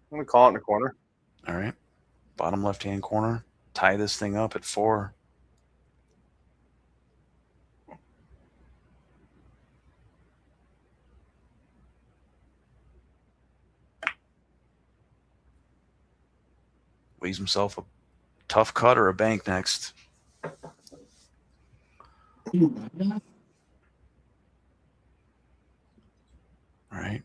Speaker 3: going to call it in the corner.
Speaker 2: All right. Bottom left-hand corner. Tie this thing up at 4. Leaves himself a tough cut or a bank next. All right.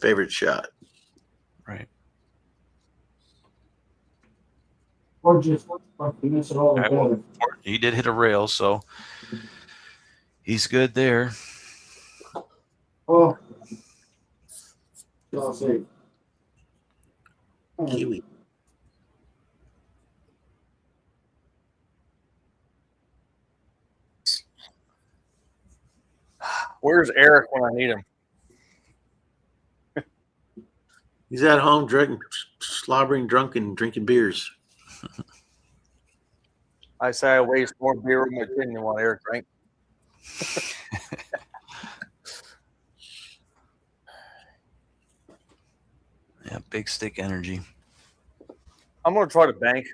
Speaker 1: favorite shot.
Speaker 2: Right.
Speaker 4: Or just miss it all
Speaker 2: All right, well,
Speaker 4: together.
Speaker 2: he did hit a rail, so he's good there.
Speaker 4: Oh. I'll say.
Speaker 1: Kiwi.
Speaker 3: Where's Eric when I need him?
Speaker 1: He's at home drinking, slobbering drunk and drinking beers.
Speaker 3: I say I waste more beer with my tin than what Eric drank.
Speaker 2: Yeah, big stick energy.
Speaker 3: I'm going to try to bank.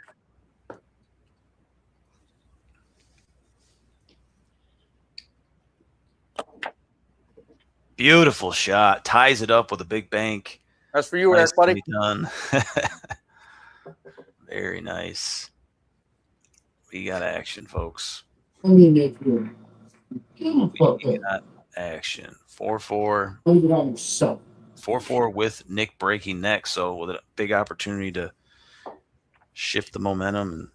Speaker 2: Beautiful shot. Ties it up with a big bank.
Speaker 3: That's for you, Eric, buddy.
Speaker 2: Nicely done. Very nice. We got action, folks.
Speaker 4: I mean, if you're fuck
Speaker 2: We
Speaker 4: it.
Speaker 2: got action. 4-4.
Speaker 4: Leave it on yourself.
Speaker 2: 4-4 with Nick breaking next. So with a big opportunity to shift the momentum.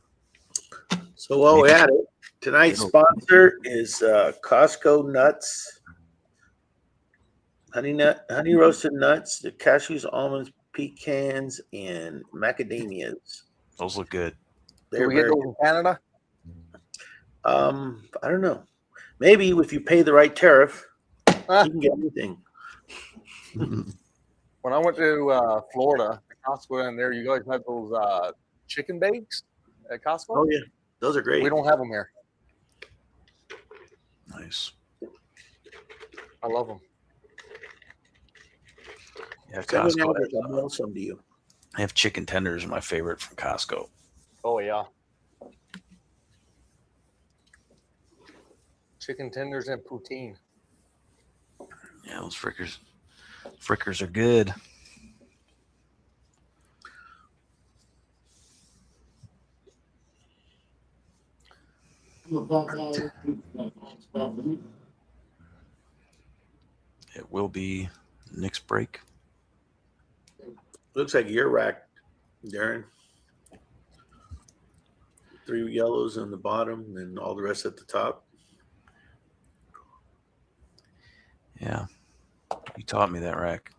Speaker 1: So while we're at it, tonight's sponsor is Costco Nuts. Honey roasted nuts, the cashews, almonds, pecans, and macadamias.
Speaker 2: Those look good.
Speaker 3: Do we get those in Canada?
Speaker 1: I don't know. Maybe if you pay the right tariff, you can get anything.
Speaker 3: When I went to Florida, Costco in there, you guys had those chicken bakes at Costco?
Speaker 1: Oh yeah, those are great.
Speaker 3: We don't have them here.
Speaker 2: Nice.
Speaker 3: I love them.
Speaker 2: Yeah,
Speaker 1: Send me an
Speaker 2: Costco.
Speaker 1: address, I'll mail some to you.
Speaker 2: I have chicken tenders, my favorite from Costco.
Speaker 3: Oh, yeah. Chicken tenders and poutine.
Speaker 2: Yeah, those frickers are good. It will be Nick's break.
Speaker 1: Looks like your rack, Darren. 3 yellows on the bottom and all the rest at the top.
Speaker 2: Yeah. You taught me that rack.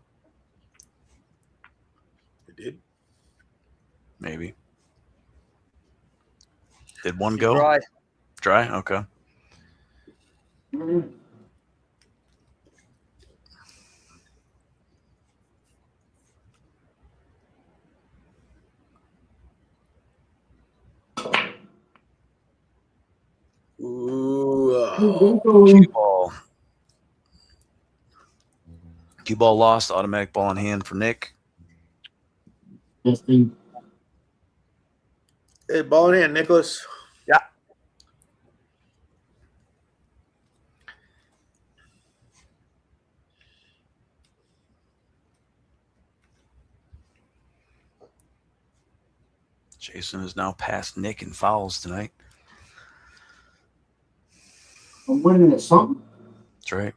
Speaker 1: It did.
Speaker 2: Maybe. Did one go?
Speaker 3: Dry.
Speaker 2: Dry? Okay. Cue ball. Cue ball lost. Automatic ball in hand for Nick.
Speaker 4: Testing.
Speaker 1: Hey, ball in hand, Nicholas.
Speaker 3: Yeah.
Speaker 2: Jason is now past Nick in fouls tonight.
Speaker 4: I'm winning at something.
Speaker 2: That's right.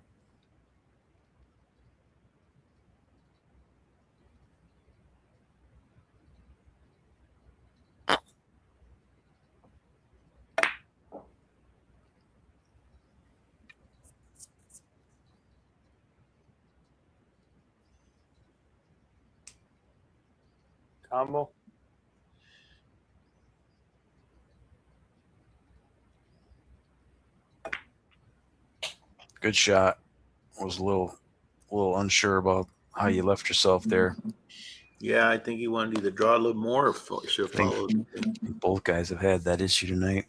Speaker 3: Combo.
Speaker 2: Good shot. Was a little unsure about how you left yourself there.
Speaker 1: Yeah, I think he wanted to either draw a little more or should have followed.
Speaker 2: I think both guys have had that issue tonight.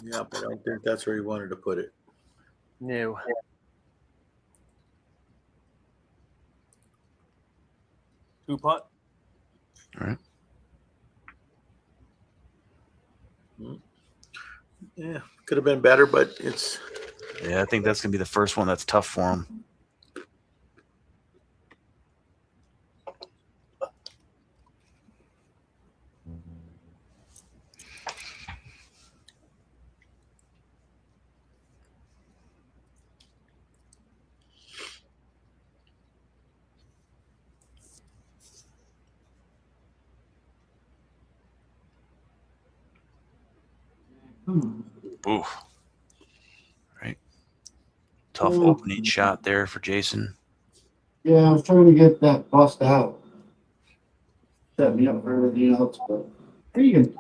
Speaker 1: Yeah, but I don't think that's where he wanted to put it.
Speaker 3: New. Two putt.
Speaker 2: All right.
Speaker 1: Yeah, could have been better, but it's
Speaker 2: Yeah, I think that's going to be the first one that's tough for him. Ooh. Right. Tough opening shot there for Jason.
Speaker 4: Yeah, I was trying to get that bust out. Set me up for everything else, but you can.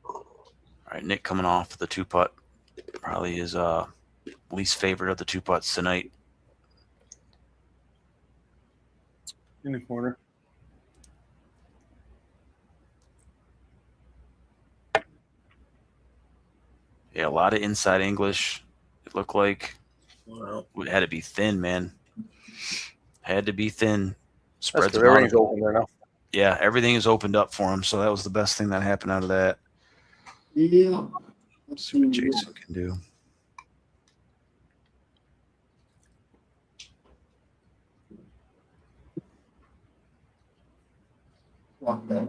Speaker 2: All right, Nick coming off the 2-putt. Probably his least favorite of the 2-putts tonight.
Speaker 3: In the corner.
Speaker 2: Yeah, a lot of inside English. It looked like it had to be thin, man. Had to be thin. Spreads
Speaker 3: Everything's open there now.
Speaker 2: yeah, everything is opened up for him. So that was the best thing that happened out of that.
Speaker 4: Yeah.
Speaker 2: See what Jason can do.
Speaker 4: Fuck that.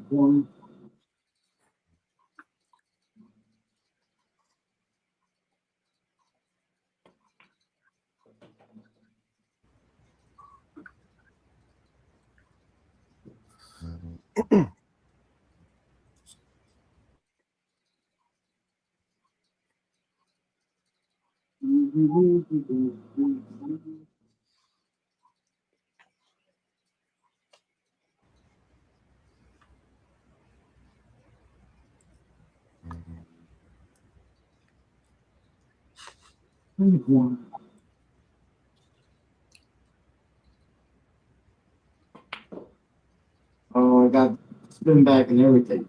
Speaker 4: One. One. Oh, I got spin back and everything.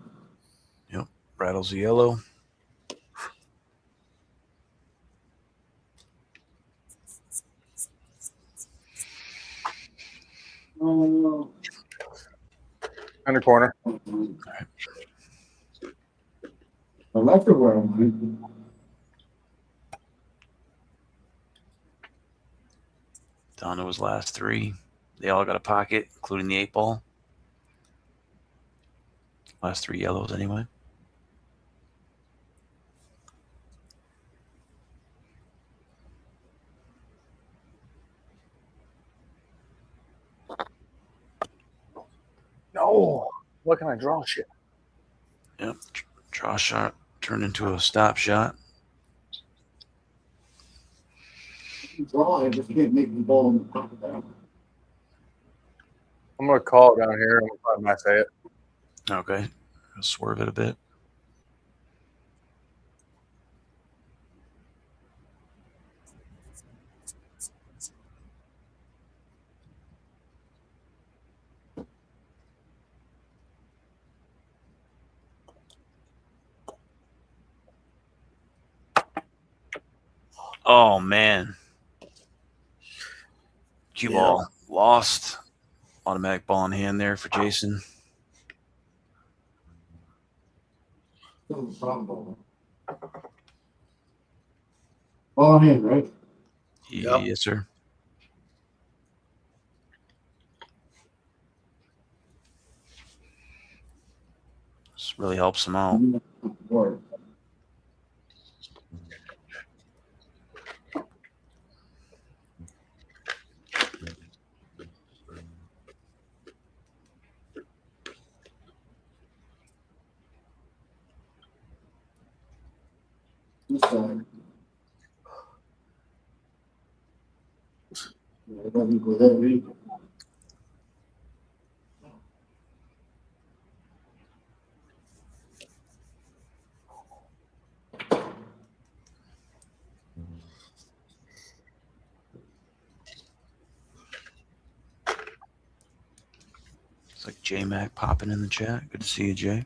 Speaker 2: Yep. Rattles the yellow.
Speaker 4: Oh,
Speaker 3: Under corner.
Speaker 4: I left it where I wanted.
Speaker 2: Down to his last three. They all got a pocket, including the 8-ball. Last three yellows, anyway.
Speaker 3: No. What can I draw shit?
Speaker 2: Yep. Draw shot turned into a stop shot.
Speaker 4: Draw, I just can't make the ball in the top of that.
Speaker 3: I'm gonna call it down here. I'm gonna probably might say it.
Speaker 2: Okay. Swerve it a bit. Oh, man. Cue ball lost. Automatic ball in hand there for Jason.
Speaker 4: Still the problem. Ball in hand, right?
Speaker 1: Yep.
Speaker 2: Yes, sir. This really helps him out.
Speaker 4: Word. This side. Yeah, it doesn't go that way.
Speaker 2: It's like J Mac popping in the chat. Good to see you, Jay.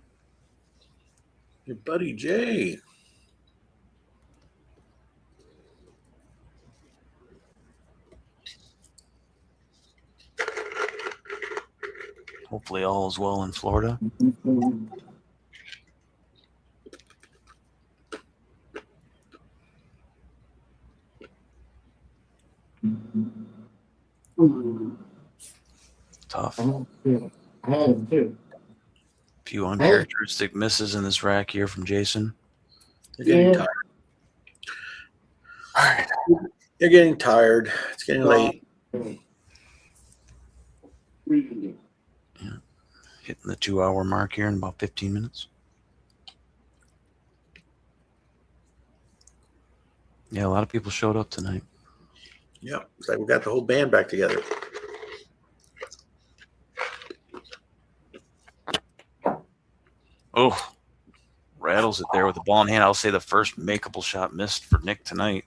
Speaker 1: Your buddy Jay.
Speaker 2: Hopefully all is well in Florida. Tough.
Speaker 4: I had him too.
Speaker 2: Few uncharacteristic misses in this rack here from Jason.
Speaker 1: They're getting
Speaker 4: Yeah.
Speaker 1: tired.
Speaker 3: All right.
Speaker 1: They're getting tired. It's getting late.
Speaker 2: Hitting the 2-hour mark here in about 15 minutes. Yeah, a lot of people showed up tonight.
Speaker 1: Yeah, it's like we got the whole band back together.
Speaker 2: Oh, rattles it there with the ball in hand. I'll say the first makeable shot missed for Nick tonight.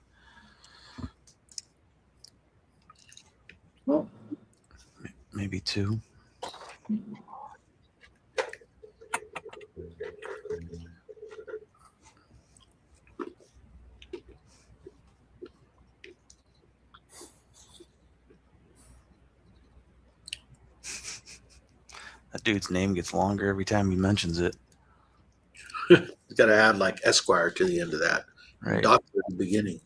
Speaker 4: Well,
Speaker 2: Maybe two. That dude's name gets longer every time he mentions it.
Speaker 1: He's got to add like Esquire to the end of that.
Speaker 2: Right.
Speaker 1: Doctor at the beginning.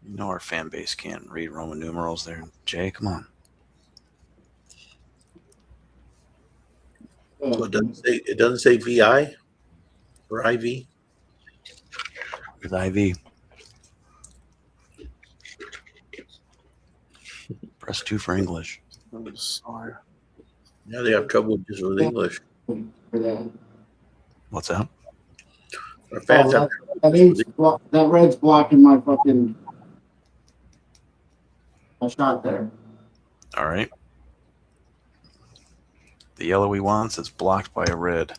Speaker 2: You know our fan base can't read Roman numerals there. Jay, come on.
Speaker 1: So it doesn't say VI or IV.
Speaker 2: With IV. Press 2 for English.
Speaker 3: I'm sorry.
Speaker 1: Now they have trouble just with English.
Speaker 4: for that.
Speaker 2: What's that?
Speaker 1: Our fans
Speaker 4: Oh,
Speaker 1: have
Speaker 4: that red's blocking my fucking shot there.
Speaker 2: All right. The yellow he wants is blocked by a red.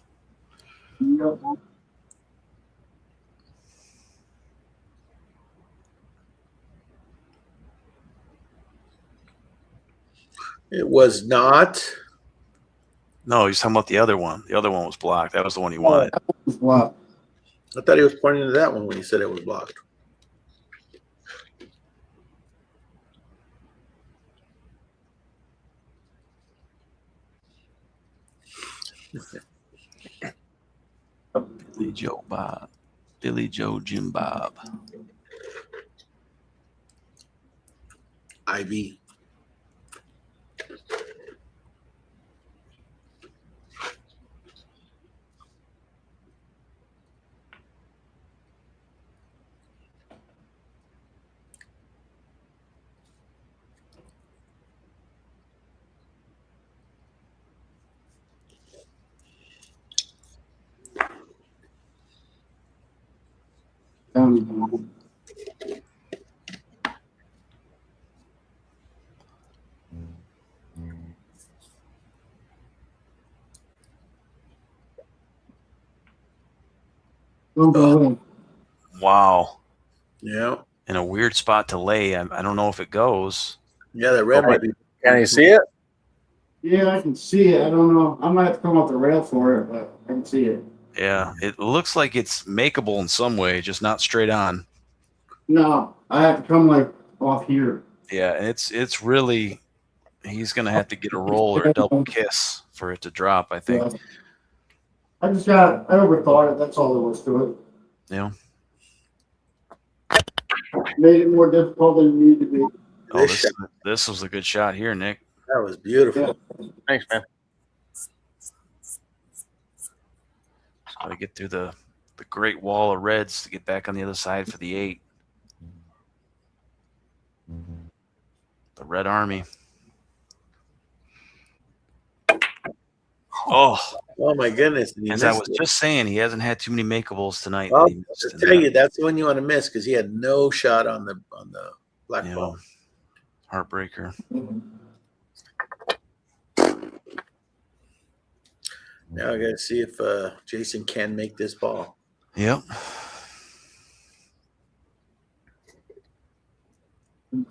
Speaker 4: Yep.
Speaker 1: It was not.
Speaker 2: No, he's talking about the other one. The other one was blocked. That was the one he wanted.
Speaker 4: Wow.
Speaker 1: I thought he was pointing to that one when he said it was blocked.
Speaker 2: Billy Joe Bob. Billy Joe Jim Bob.
Speaker 1: IV.
Speaker 4: Don't go in.
Speaker 2: Wow.
Speaker 1: Yeah.
Speaker 2: In a weird spot to lay. I don't know if it goes.
Speaker 1: Yeah, that red might be.
Speaker 3: Can you see it?
Speaker 4: Yeah, I can see it. I don't know. I might have to come off the rail for it, but I can see it.
Speaker 2: Yeah. It looks like it's makeable in some way, just not straight on.
Speaker 4: No, I have to come like off here.
Speaker 2: Yeah. And it's really, he's going to have to get a roll or a double kiss for it to drop, I think.
Speaker 4: Yeah. I overthought it. That's all there was to it.
Speaker 2: Yeah.
Speaker 4: Made it more difficult than it needed to be.
Speaker 2: Oh, this was a good shot here, Nick.
Speaker 1: That was beautiful.
Speaker 3: Thanks, man.
Speaker 2: Got to get through the great wall of reds to get back on the other side for the 8. The Red Army. Oh,
Speaker 1: Oh my goodness!
Speaker 2: as I was just saying, he hasn't had too many makeables tonight.
Speaker 1: Well,
Speaker 2: that he missed
Speaker 1: I
Speaker 2: in
Speaker 1: tell
Speaker 2: that.
Speaker 1: you, that's the one you want to miss because he had no shot on the black
Speaker 2: You
Speaker 1: ball.
Speaker 2: know, heartbreaker.
Speaker 1: Now I got to see if Jason can make this ball.
Speaker 2: Yep.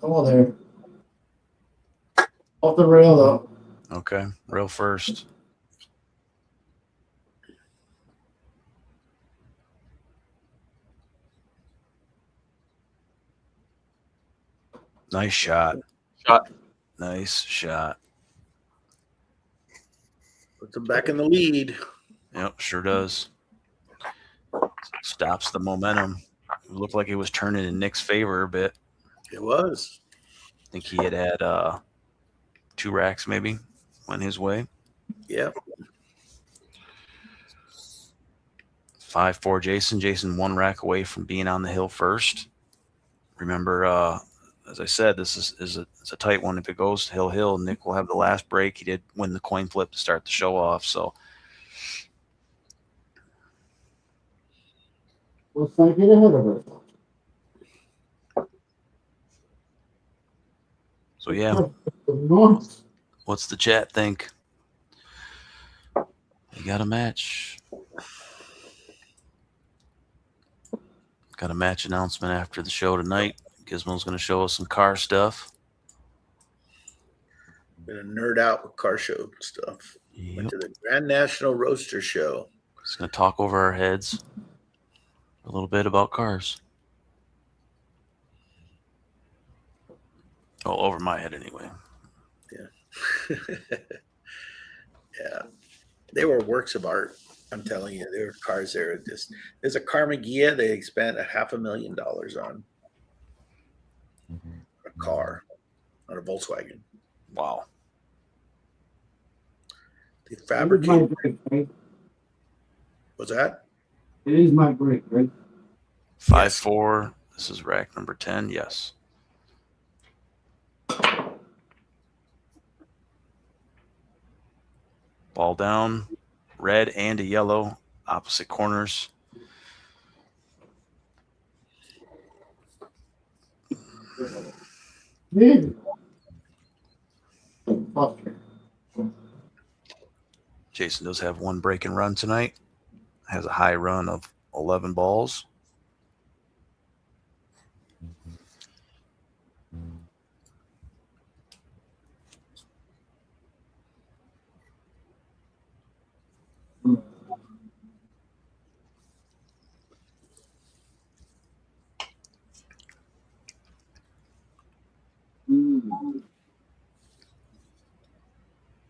Speaker 4: Call there. Off the rail though.
Speaker 2: Okay. Rail first. Nice shot. Nice shot.
Speaker 1: Puts him back in the lead.
Speaker 2: Yep, sure does. Stops the momentum. It looked like it was turning in Nick's favor a bit.
Speaker 1: It was.
Speaker 2: I think he had 2 racks maybe went his way.
Speaker 1: Yep.
Speaker 2: 5-4 Jason. Jason 1 rack away from being on the hill first. remember, as I said, this is it's a tight one. If it goes to Hill, Nick will have the last break. He did win the coin flip to start the show off.
Speaker 4: Let's not get ahead of ourselves.
Speaker 2: So yeah,
Speaker 4: Enormous.
Speaker 2: what's the chat think? You got a match. Got a match announcement after the show tonight. Gizmo's going to show us some car stuff.
Speaker 1: Gonna nerd out with car show stuff.
Speaker 2: Yep.
Speaker 1: Went to the Grand National Roaster Show.
Speaker 2: He's going to talk over our heads a little bit about cars. Oh, over my head anyway.
Speaker 1: Yeah, they were works of art. I'm telling you, there were cars there. There's a Carmagia they spent $500,000 on a car, on a Volkswagen.
Speaker 2: Wow.
Speaker 1: They
Speaker 4: It is my
Speaker 1: fabricated.
Speaker 4: break, right?
Speaker 1: What's that?
Speaker 4: It is my break, right?
Speaker 2: 5-4. This is rack number 10. Yes. Ball down. Red and a yellow. Opposite corners.
Speaker 4: Yeah. Fuck it.
Speaker 2: Jason does have one break and run tonight. Has a high run of 11 balls.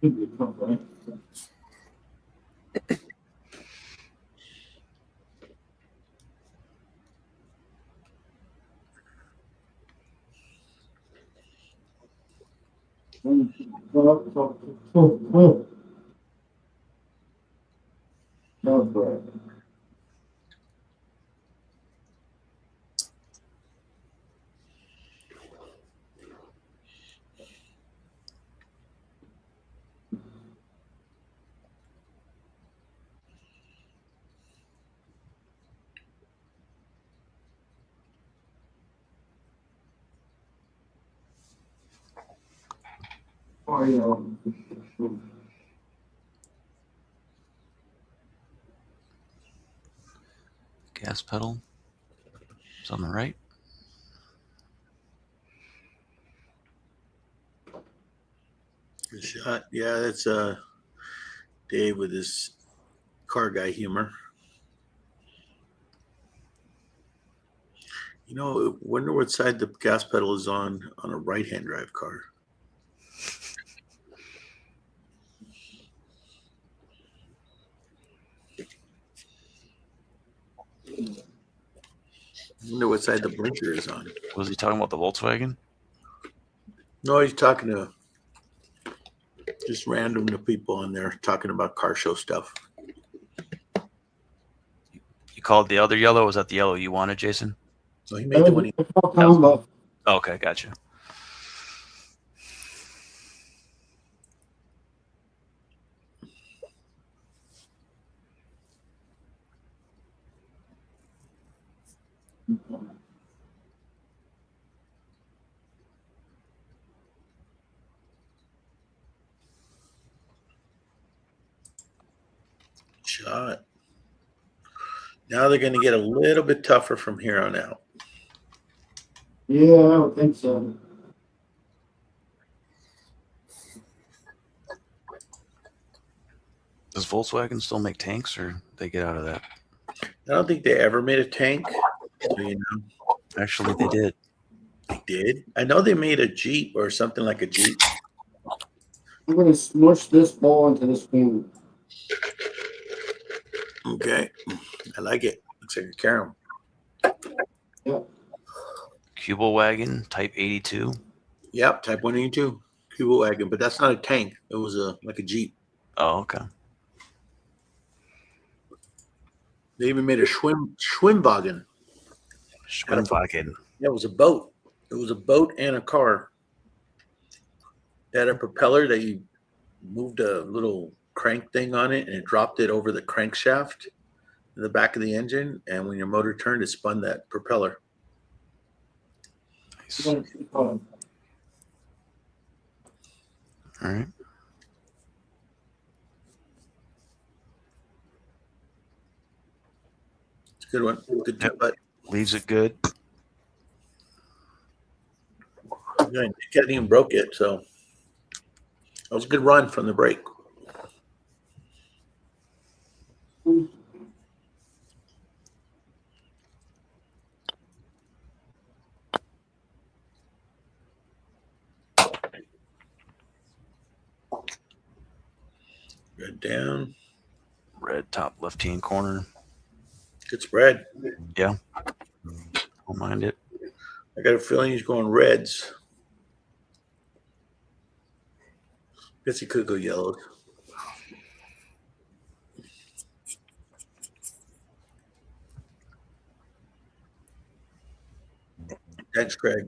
Speaker 4: Should be tough, right? Oh, yeah.
Speaker 2: Gas pedal. It's on the right.
Speaker 1: Good shot. Yeah, that's Dave with his car guy humor. You know, wonder what side the gas pedal is on a right-hand drive car. Wonder what side the blinker is on.
Speaker 2: Was he talking about the Volkswagen?
Speaker 1: No, he's talking to just random people on there talking about car show stuff.
Speaker 2: You called the other yellow? Was that the yellow you wanted, Jason?
Speaker 1: So he made the money.
Speaker 2: Okay, gotcha.
Speaker 1: Shot. Now they're going to get a little bit tougher from here on out.
Speaker 4: Yeah, I don't think so.
Speaker 2: Does Volkswagen still make tanks, or they get out of that?
Speaker 1: I don't think they ever made a tank. You know,
Speaker 2: Actually, they did.
Speaker 1: they did. I know they made a Jeep or something like a Jeep.
Speaker 4: I'm going to smush this ball into this corner.
Speaker 1: Okay. I like it. Looks like a carom.
Speaker 2: Cubo wagon, Type 82.
Speaker 1: Yep, Type 182. Cubo wagon, but that's not a tank. It was like a Jeep.
Speaker 2: Oh, okay.
Speaker 1: They even made a Schwimmwagen.
Speaker 2: Schwimmwagen.
Speaker 1: Yeah, it was a boat. It was a boat and a car. It had a propeller that you moved a little crank thing on it, and it dropped it over the crankshaft in the back of the engine. And when your motor turned, it spun that propeller.
Speaker 2: Nice. All right.
Speaker 1: It's a good one. Good
Speaker 2: Yep.
Speaker 1: but
Speaker 2: Leaves it good.
Speaker 1: Nick hadn't even broke it, so that was a good run from the break. Good down.
Speaker 2: Red top left-hand corner.
Speaker 1: Good spread.
Speaker 2: Yeah. Don't mind it.
Speaker 1: I got a feeling he's going reds. Guess he could go yellow. Thanks, Craig.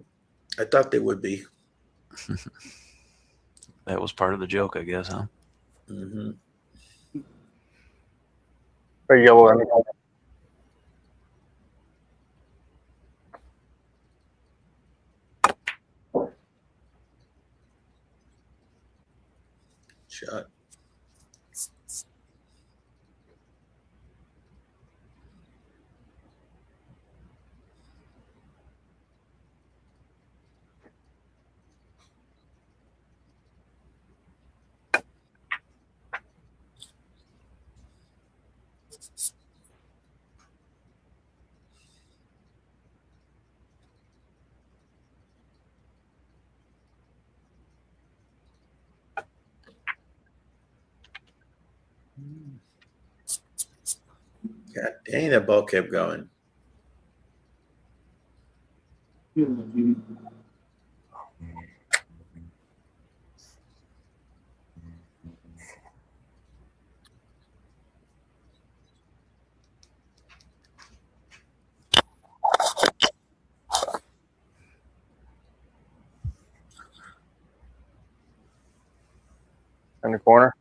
Speaker 1: I thought they would be.
Speaker 2: That was part of the joke, I guess, huh?
Speaker 1: Mm-hmm.
Speaker 3: Very yellow on the corner.
Speaker 1: Shot. God dang, that ball kept going.
Speaker 3: In the corner.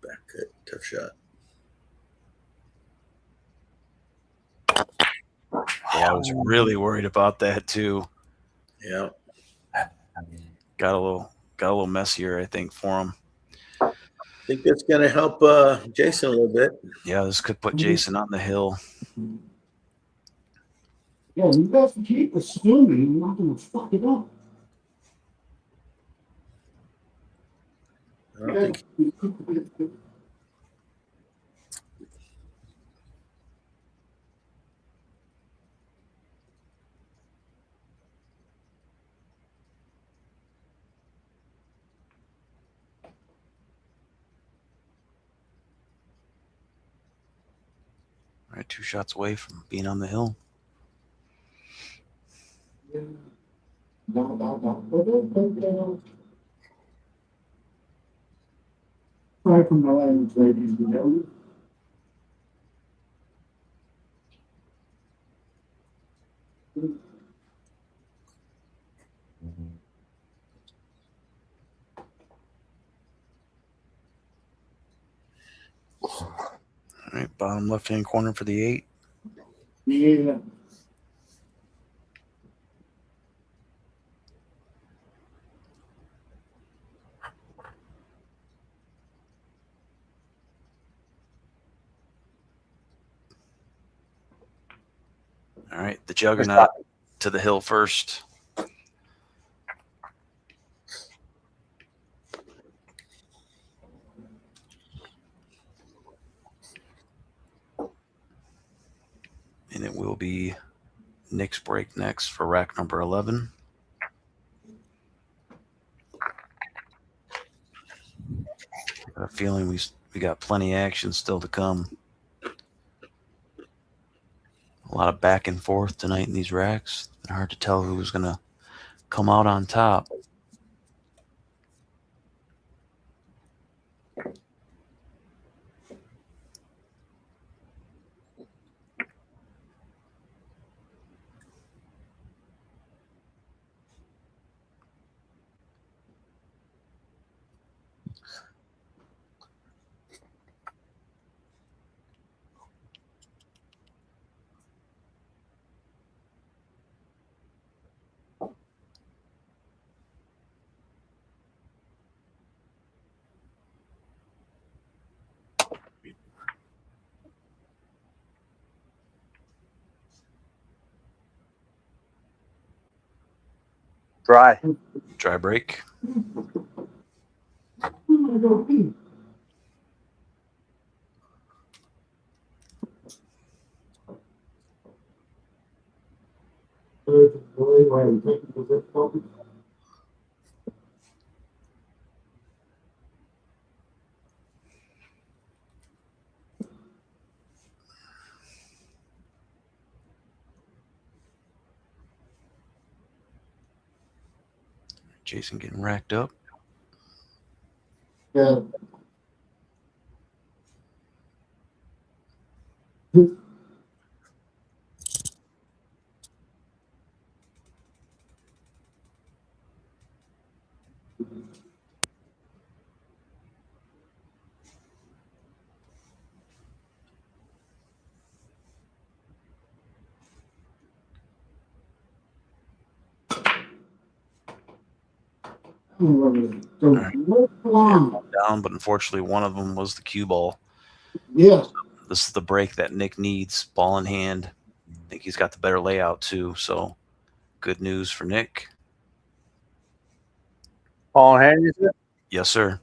Speaker 1: Back cut. Tough shot.
Speaker 2: Yeah, I was really worried about that too.
Speaker 1: Yeah.
Speaker 2: Got a little messier, I think, for him.
Speaker 1: I think that's going to help Jason a little bit.
Speaker 2: Yeah, this could put Jason on the hill.
Speaker 4: Yeah, you guys keep assuming you're not gonna fuck it up.
Speaker 1: I don't think
Speaker 2: All right, 2 shots away from being on the hill.
Speaker 4: Try from the language, ladies and gentlemen.
Speaker 2: All right, bottom left-hand corner for the 8.
Speaker 4: Yeah.
Speaker 2: All right, the Juggernaut to the hill first. And it will be Nick's break next for rack number 11. Got a feeling we got plenty of action still to come. A lot of back and forth tonight in these racks. It's hard to tell who's going to come out on top.
Speaker 3: Dry.
Speaker 2: Dry break.
Speaker 4: I'm gonna go pee.
Speaker 2: Jason getting racked up.
Speaker 4: Yeah.
Speaker 2: Down, but unfortunately, one of them was the cue ball.
Speaker 4: Yeah.
Speaker 2: This is the break that Nick needs. Ball in hand. I think he's got the better layout too. So good news for Nick.
Speaker 3: Ball in hand, you said?
Speaker 2: Yes, sir.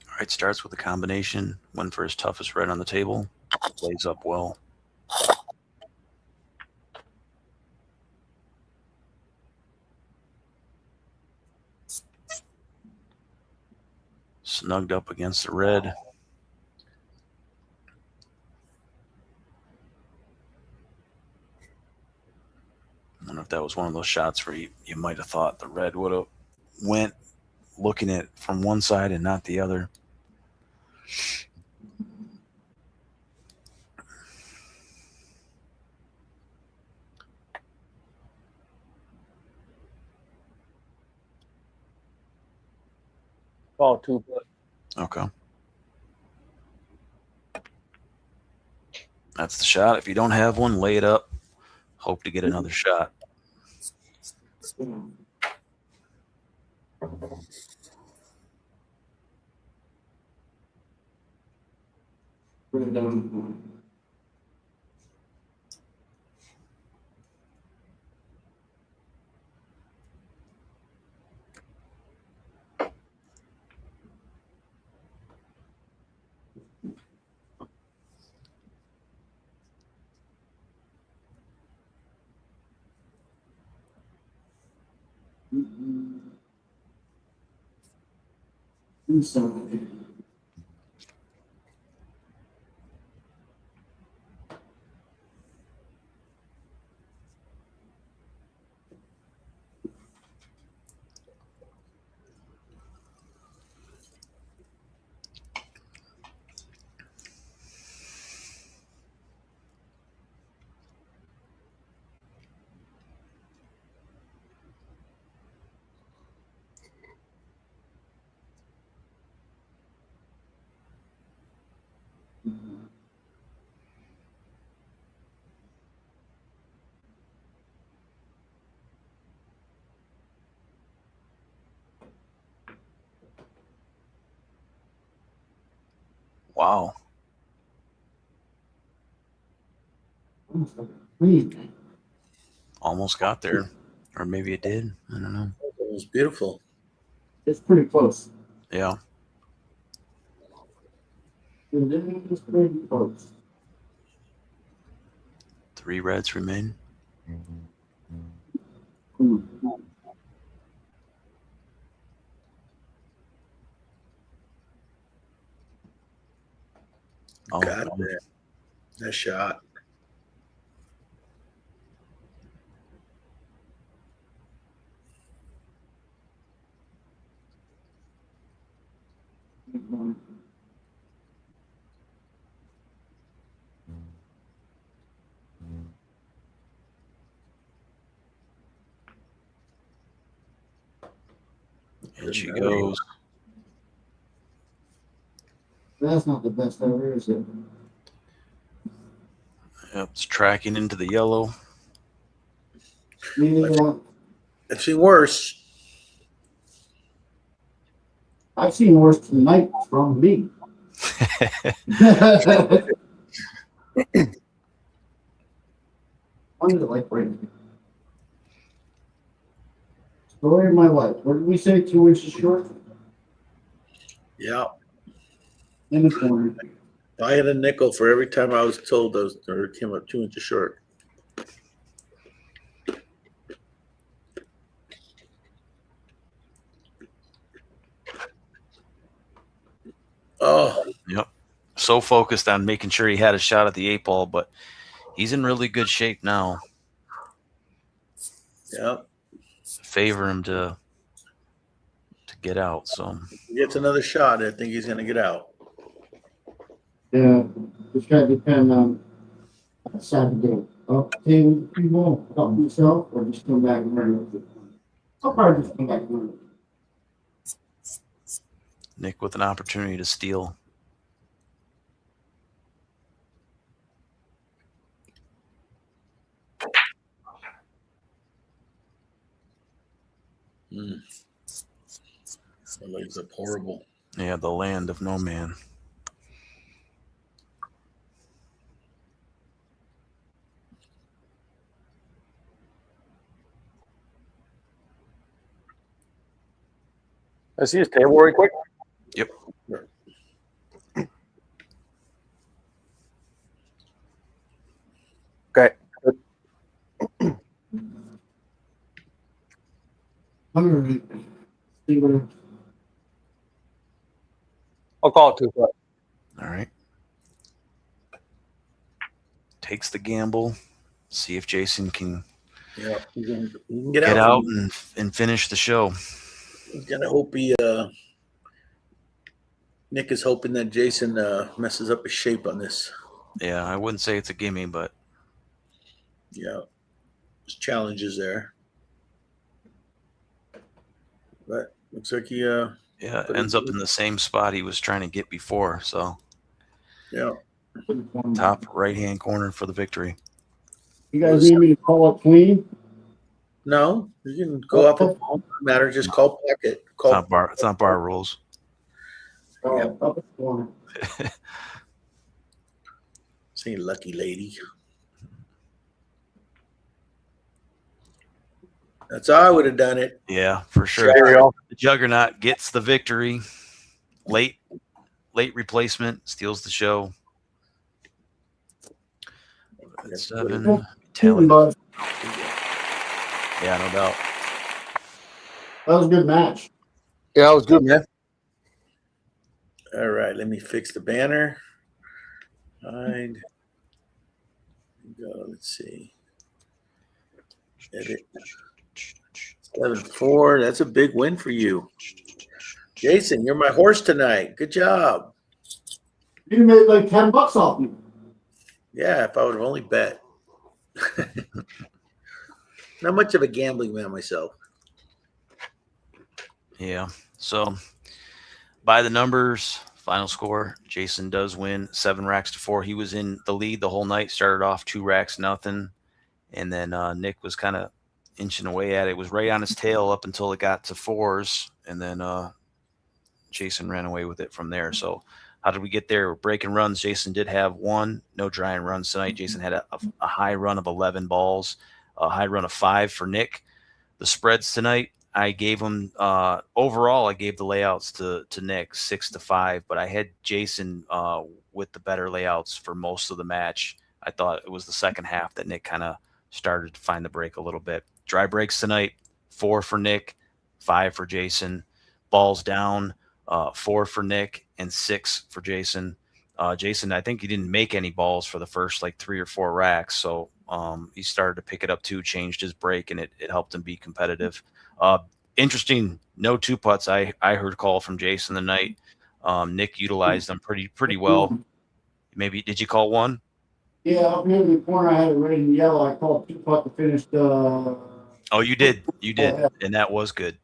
Speaker 2: All right, starts with a combination. Went for his toughest red on the table. Lays up well. Snugged up against the red. I wonder if that was one of those shots where you might have thought the red would have went looking at from one side and not the other.
Speaker 3: Ball 2 foot.
Speaker 2: Okay. That's the shot. If you don't have one, lay it up. Hope to get another shot. Wow. Almost got there. Or maybe it did. I don't know.
Speaker 1: It was beautiful.
Speaker 4: It's pretty close.
Speaker 2: Yeah.
Speaker 4: It's pretty close.
Speaker 2: 3 reds remain. Oh,
Speaker 1: God damn. That shot.
Speaker 2: and she goes.
Speaker 4: That's not the best ever, is it?
Speaker 2: Yep, it's tracking into the yellow.
Speaker 1: I've seen worse.
Speaker 4: I've seen worse tonight from me. Under the light break. Story of my life. What did we say? 2 inches short?
Speaker 1: Yeah.
Speaker 4: In the corner.
Speaker 1: I had a nickel for every time I was told those or came up 2 inches short. Oh,
Speaker 2: Yep. So focused on making sure he had a shot at the 8-ball, but he's in really good shape now.
Speaker 1: yeah.
Speaker 2: Favor him to get out. So
Speaker 1: If he gets another shot, I think he's going to get out.
Speaker 4: Yeah. Just got to depend on Saturday. Up to people, help yourself, or just come back and run with it. I'll probably just come back and run with it.
Speaker 2: Nick with an opportunity to steal.
Speaker 1: My legs look horrible.
Speaker 2: Yeah, the land of no man.
Speaker 3: I see his table really quick.
Speaker 2: Yep.
Speaker 3: Okay.
Speaker 4: All right. See what
Speaker 3: I'll call it 2 foot.
Speaker 2: All right. Takes the gamble. See if Jason can
Speaker 1: Yeah, he can get
Speaker 2: get
Speaker 1: out.
Speaker 2: out and finish the show.
Speaker 1: He's gonna hope he. Nick is hoping that Jason messes up his shape on this.
Speaker 2: Yeah, I wouldn't say it's a gimme, but
Speaker 1: Yeah, there's challenges there. But looks like he.
Speaker 2: yeah, it ends up in the same spot he was trying to get before. So
Speaker 1: Yeah.
Speaker 2: top right-hand corner for the victory.
Speaker 4: You guys need me to call it clean?
Speaker 1: No, you can go up. It won't matter. Just call pocket. Call.
Speaker 2: It's not bar rules.
Speaker 4: Up the corner.
Speaker 1: Say lucky lady. That's how I would have done it.
Speaker 2: Yeah, for sure.
Speaker 3: There you go.
Speaker 2: The Juggernaut gets the victory. Late replacement, steals the show. At 7. Talent. Yeah, no doubt.
Speaker 4: That was a good match.
Speaker 3: Yeah, it was good, man.
Speaker 1: All right, let me fix the banner. Hide. Go. Let's see. Edit. 7-4. That's a big win for you, Jason. You're my horse tonight. Good job.
Speaker 4: You made like $10 off me.
Speaker 1: Yeah, if I would have only bet. Not much of a gambling man myself.
Speaker 2: Yeah. So by the numbers, final score, Jason does win 7 racks to 4. He was in the lead the whole night, started off 2 racks, nothing. And then Nick was kind of inching away at it. It was right on his tail up until it got to 4s. And then Jason ran away with it from there. So how did we get there? We're breaking runs. Jason did have 1, no drying runs tonight. Jason had a high run of 11 balls, a high run of 5 for Nick. The spreads tonight, I gave him overall. I gave the layouts to Nick 6-5, but I had Jason with the better layouts for most of the match. I thought it was the second half that Nick kind of started to find the break a little bit. Dry breaks tonight, 4 for Nick, 5 for Jason. Balls down, 4 for Nick and 6 for Jason. Jason, I think he didn't make any balls for the first like 3 or 4 racks. So he started to pick it up too, changed his break, and it helped him be competitive. Interesting, no 2-putts. I heard call from Jason the night. Nick utilized them pretty well. Maybe, did you call one?
Speaker 4: Yeah, up here in the corner, I had it red and yellow. I called 2-putt to finish the.
Speaker 2: Oh, you did. You did.
Speaker 4: Oh, yeah.
Speaker 2: And that was good.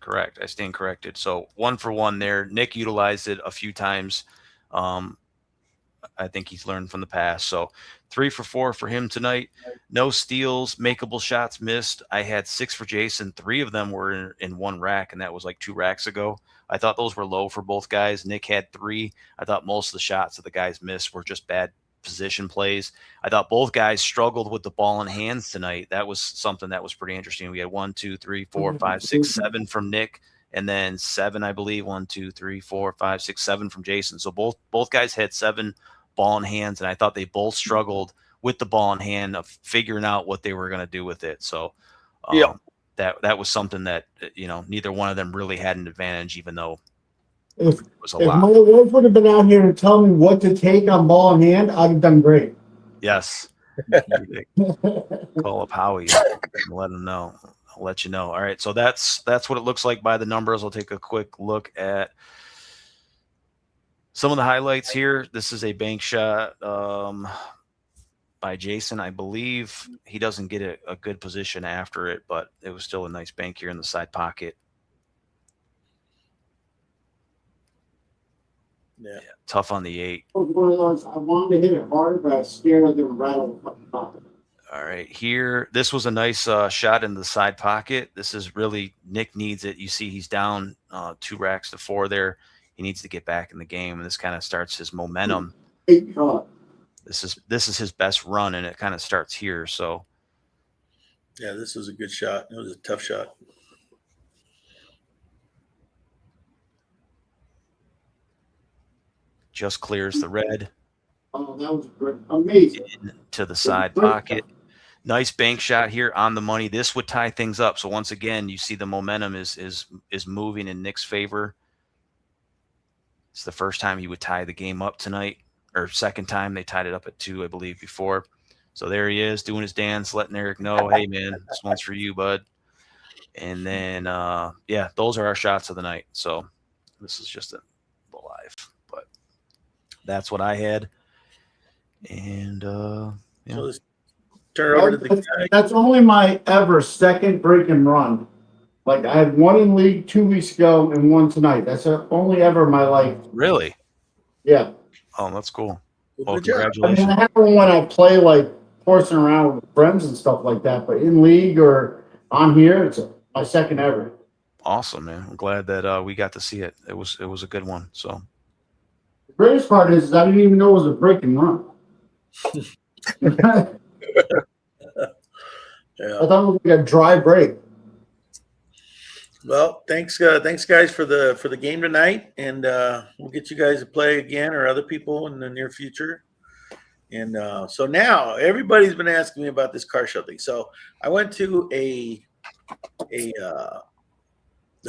Speaker 2: Correct. I stand corrected. So 1 for 1 there. Nick utilized it a few times. I think he's learned from the past. So 3 for 4 for him tonight. No steals, makeable shots missed. I had 6 for Jason. 3 of them were in 1 rack, and that was like 2 racks ago. I thought those were low for both guys. Nick had 3. I thought most of the shots that the guys missed were just bad position plays. I thought both guys struggled with the ball in hands tonight. That was something that was pretty interesting. We had 1, 2, 3, 4, 5, 6, 7 from Nick, and then 7, I believe. 1, 2, 3, 4, 5, 6, 7 from Jason. So both guys had 7 ball in hands, and I thought they both struggled with the ball in hand of figuring out what they were going to do with it. So that was something that, neither one of them really had an advantage, even though it was a
Speaker 4: If
Speaker 2: lot.
Speaker 4: my wife would have been out here to tell me what to take on ball in hand, I'd have done great.
Speaker 2: Yes. Call up Howie and let him know. I'll let you know. All right. So that's what it looks like by the numbers. I'll take a quick look at some of the highlights here. This is a bank shot by Jason. I believe he doesn't get a good position after it, but it was still a nice bank here in the side pocket.
Speaker 1: Yeah.
Speaker 2: Tough on the 8.
Speaker 4: It was one of those, I wanted to hit it hard, but I was scared of the rattle.
Speaker 2: All right, here, this was a nice shot in the side pocket. This is really, Nick needs it. You see he's down 2 racks to 4 there. He needs to get back in the game, and this kind of starts his momentum. This is his best run, and it kind of starts here. So,
Speaker 1: yeah, this was a good shot. It was a tough shot.
Speaker 2: just clears the red.
Speaker 4: Oh, that was great. Amazing.
Speaker 2: To the side pocket. Nice bank shot here on the money. This would tie things up. So once again, you see the momentum is moving in Nick's favor. It's the first time he would tie the game up tonight, or second time. They tied it up at 2, I believe, before. So there he is doing his dance, letting Eric know, hey, man, this one's for you, bud. And then, yeah, those are our shots of the night. So this is just a live, but that's what I had. And, yeah.
Speaker 1: So let's turn it over to the guy.
Speaker 4: That's only my ever second break and run. Like I had one in league 2 weeks ago and one tonight. That's only ever in my life.
Speaker 2: Really?
Speaker 4: Yeah.
Speaker 2: Oh, that's cool. Well,
Speaker 1: Good job.
Speaker 4: I
Speaker 2: congratulations.
Speaker 4: mean, I have one when I play like horsing around with friends and stuff like that, but in league or on here, it's my second ever.
Speaker 2: Awesome, man. I'm glad that we got to see it. It was a good one. So
Speaker 4: The greatest part is I didn't even know it was a break and run. I
Speaker 1: Yeah.
Speaker 4: thought it was like a dry break.
Speaker 1: Well, thanks guys for the game tonight, and we'll get you guys to play again or other people in the near future. And so now everybody's been asking me about this car show thing. So I went to the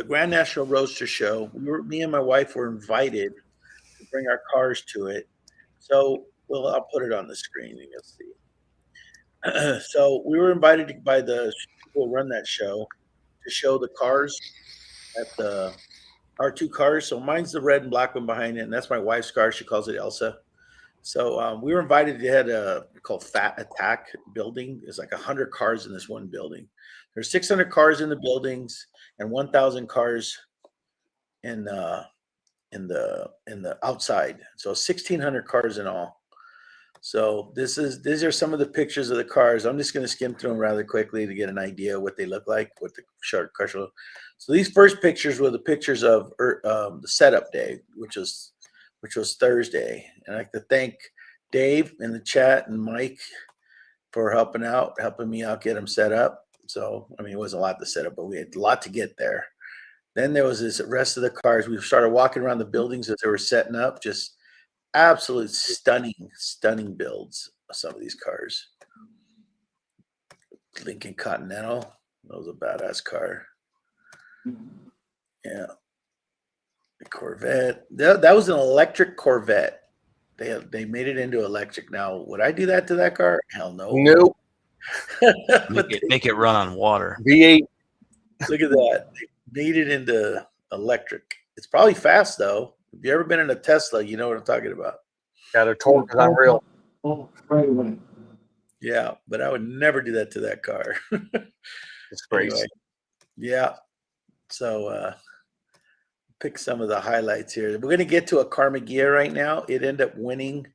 Speaker 1: Grand National Roadster Show. Me and my wife were invited to bring our cars to it. So, well, I'll put it on the screen and you'll see. So we were invited by the people who run that show to show the cars at our 2 cars. So mine's the red and black one behind it, and that's my wife's car. She calls it Elsa. So we were invited to head called Fat Attack building. There's like 100 cars in this one building. There's 600 cars in the buildings and 1,000 cars in the outside. So 1,600 cars in all. So these are some of the pictures of the cars. I'm just going to skim through them rather quickly to get an idea of what they look like, what the car show. So these first pictures were the pictures of the setup day, which was Thursday. And I'd like to thank Dave in the chat and Mike for helping me out, get them set up. So, I mean, it was a lot to set up, but we had a lot to get there. Then there was this rest of the cars. We started walking around the buildings as they were setting up, just absolute stunning builds of some of these cars. Lincoln Continental, that was a badass car. Yeah. The Corvette. That was an electric Corvette. They made it into electric. Now, would I do that to that car? Hell no.
Speaker 3: Nope.
Speaker 1: But
Speaker 2: Make it run on water.
Speaker 3: V8.
Speaker 1: look at that. They made it into electric. It's probably fast though. If you ever been in a Tesla, you know what I'm talking about.
Speaker 3: Yeah, their torque is unreal.
Speaker 4: Oh, right away.
Speaker 1: Yeah, but I would never do that to that car.
Speaker 3: It's crazy.
Speaker 1: Anyway, yeah. So pick some of the highlights here. We're gonna get to a Carmageia right now. It ended up winning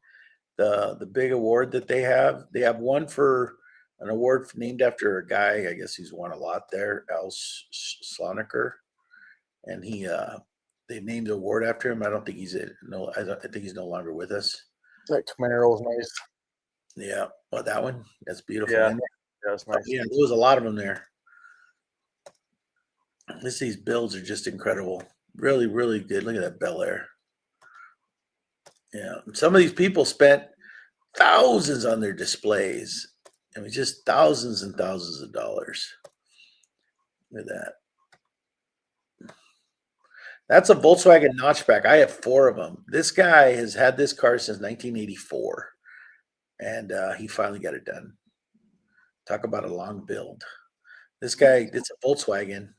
Speaker 1: the big award that they have. They have one for an award named after a guy. I guess he's won a lot there, Al Sloniker, and they named the award after him. I don't think he's I think he's no longer with us.
Speaker 3: That Camaro is nice.
Speaker 1: Yeah, well, that one, that's beautiful.
Speaker 3: Yeah.
Speaker 1: isn't it?
Speaker 3: Yeah, it's nice.
Speaker 1: Yeah, there was a lot of them there. These builds are just incredible. Really, really good. Look at that Bel Air. Yeah, some of these people spent thousands on their displays. I mean, just thousands and thousands of dollars. Look at that. That's a Volkswagen notchback. I have 4 of them. This guy has had this car since 1984, and he finally got it done. Talk about a long build. This guy, it's a Volkswagen,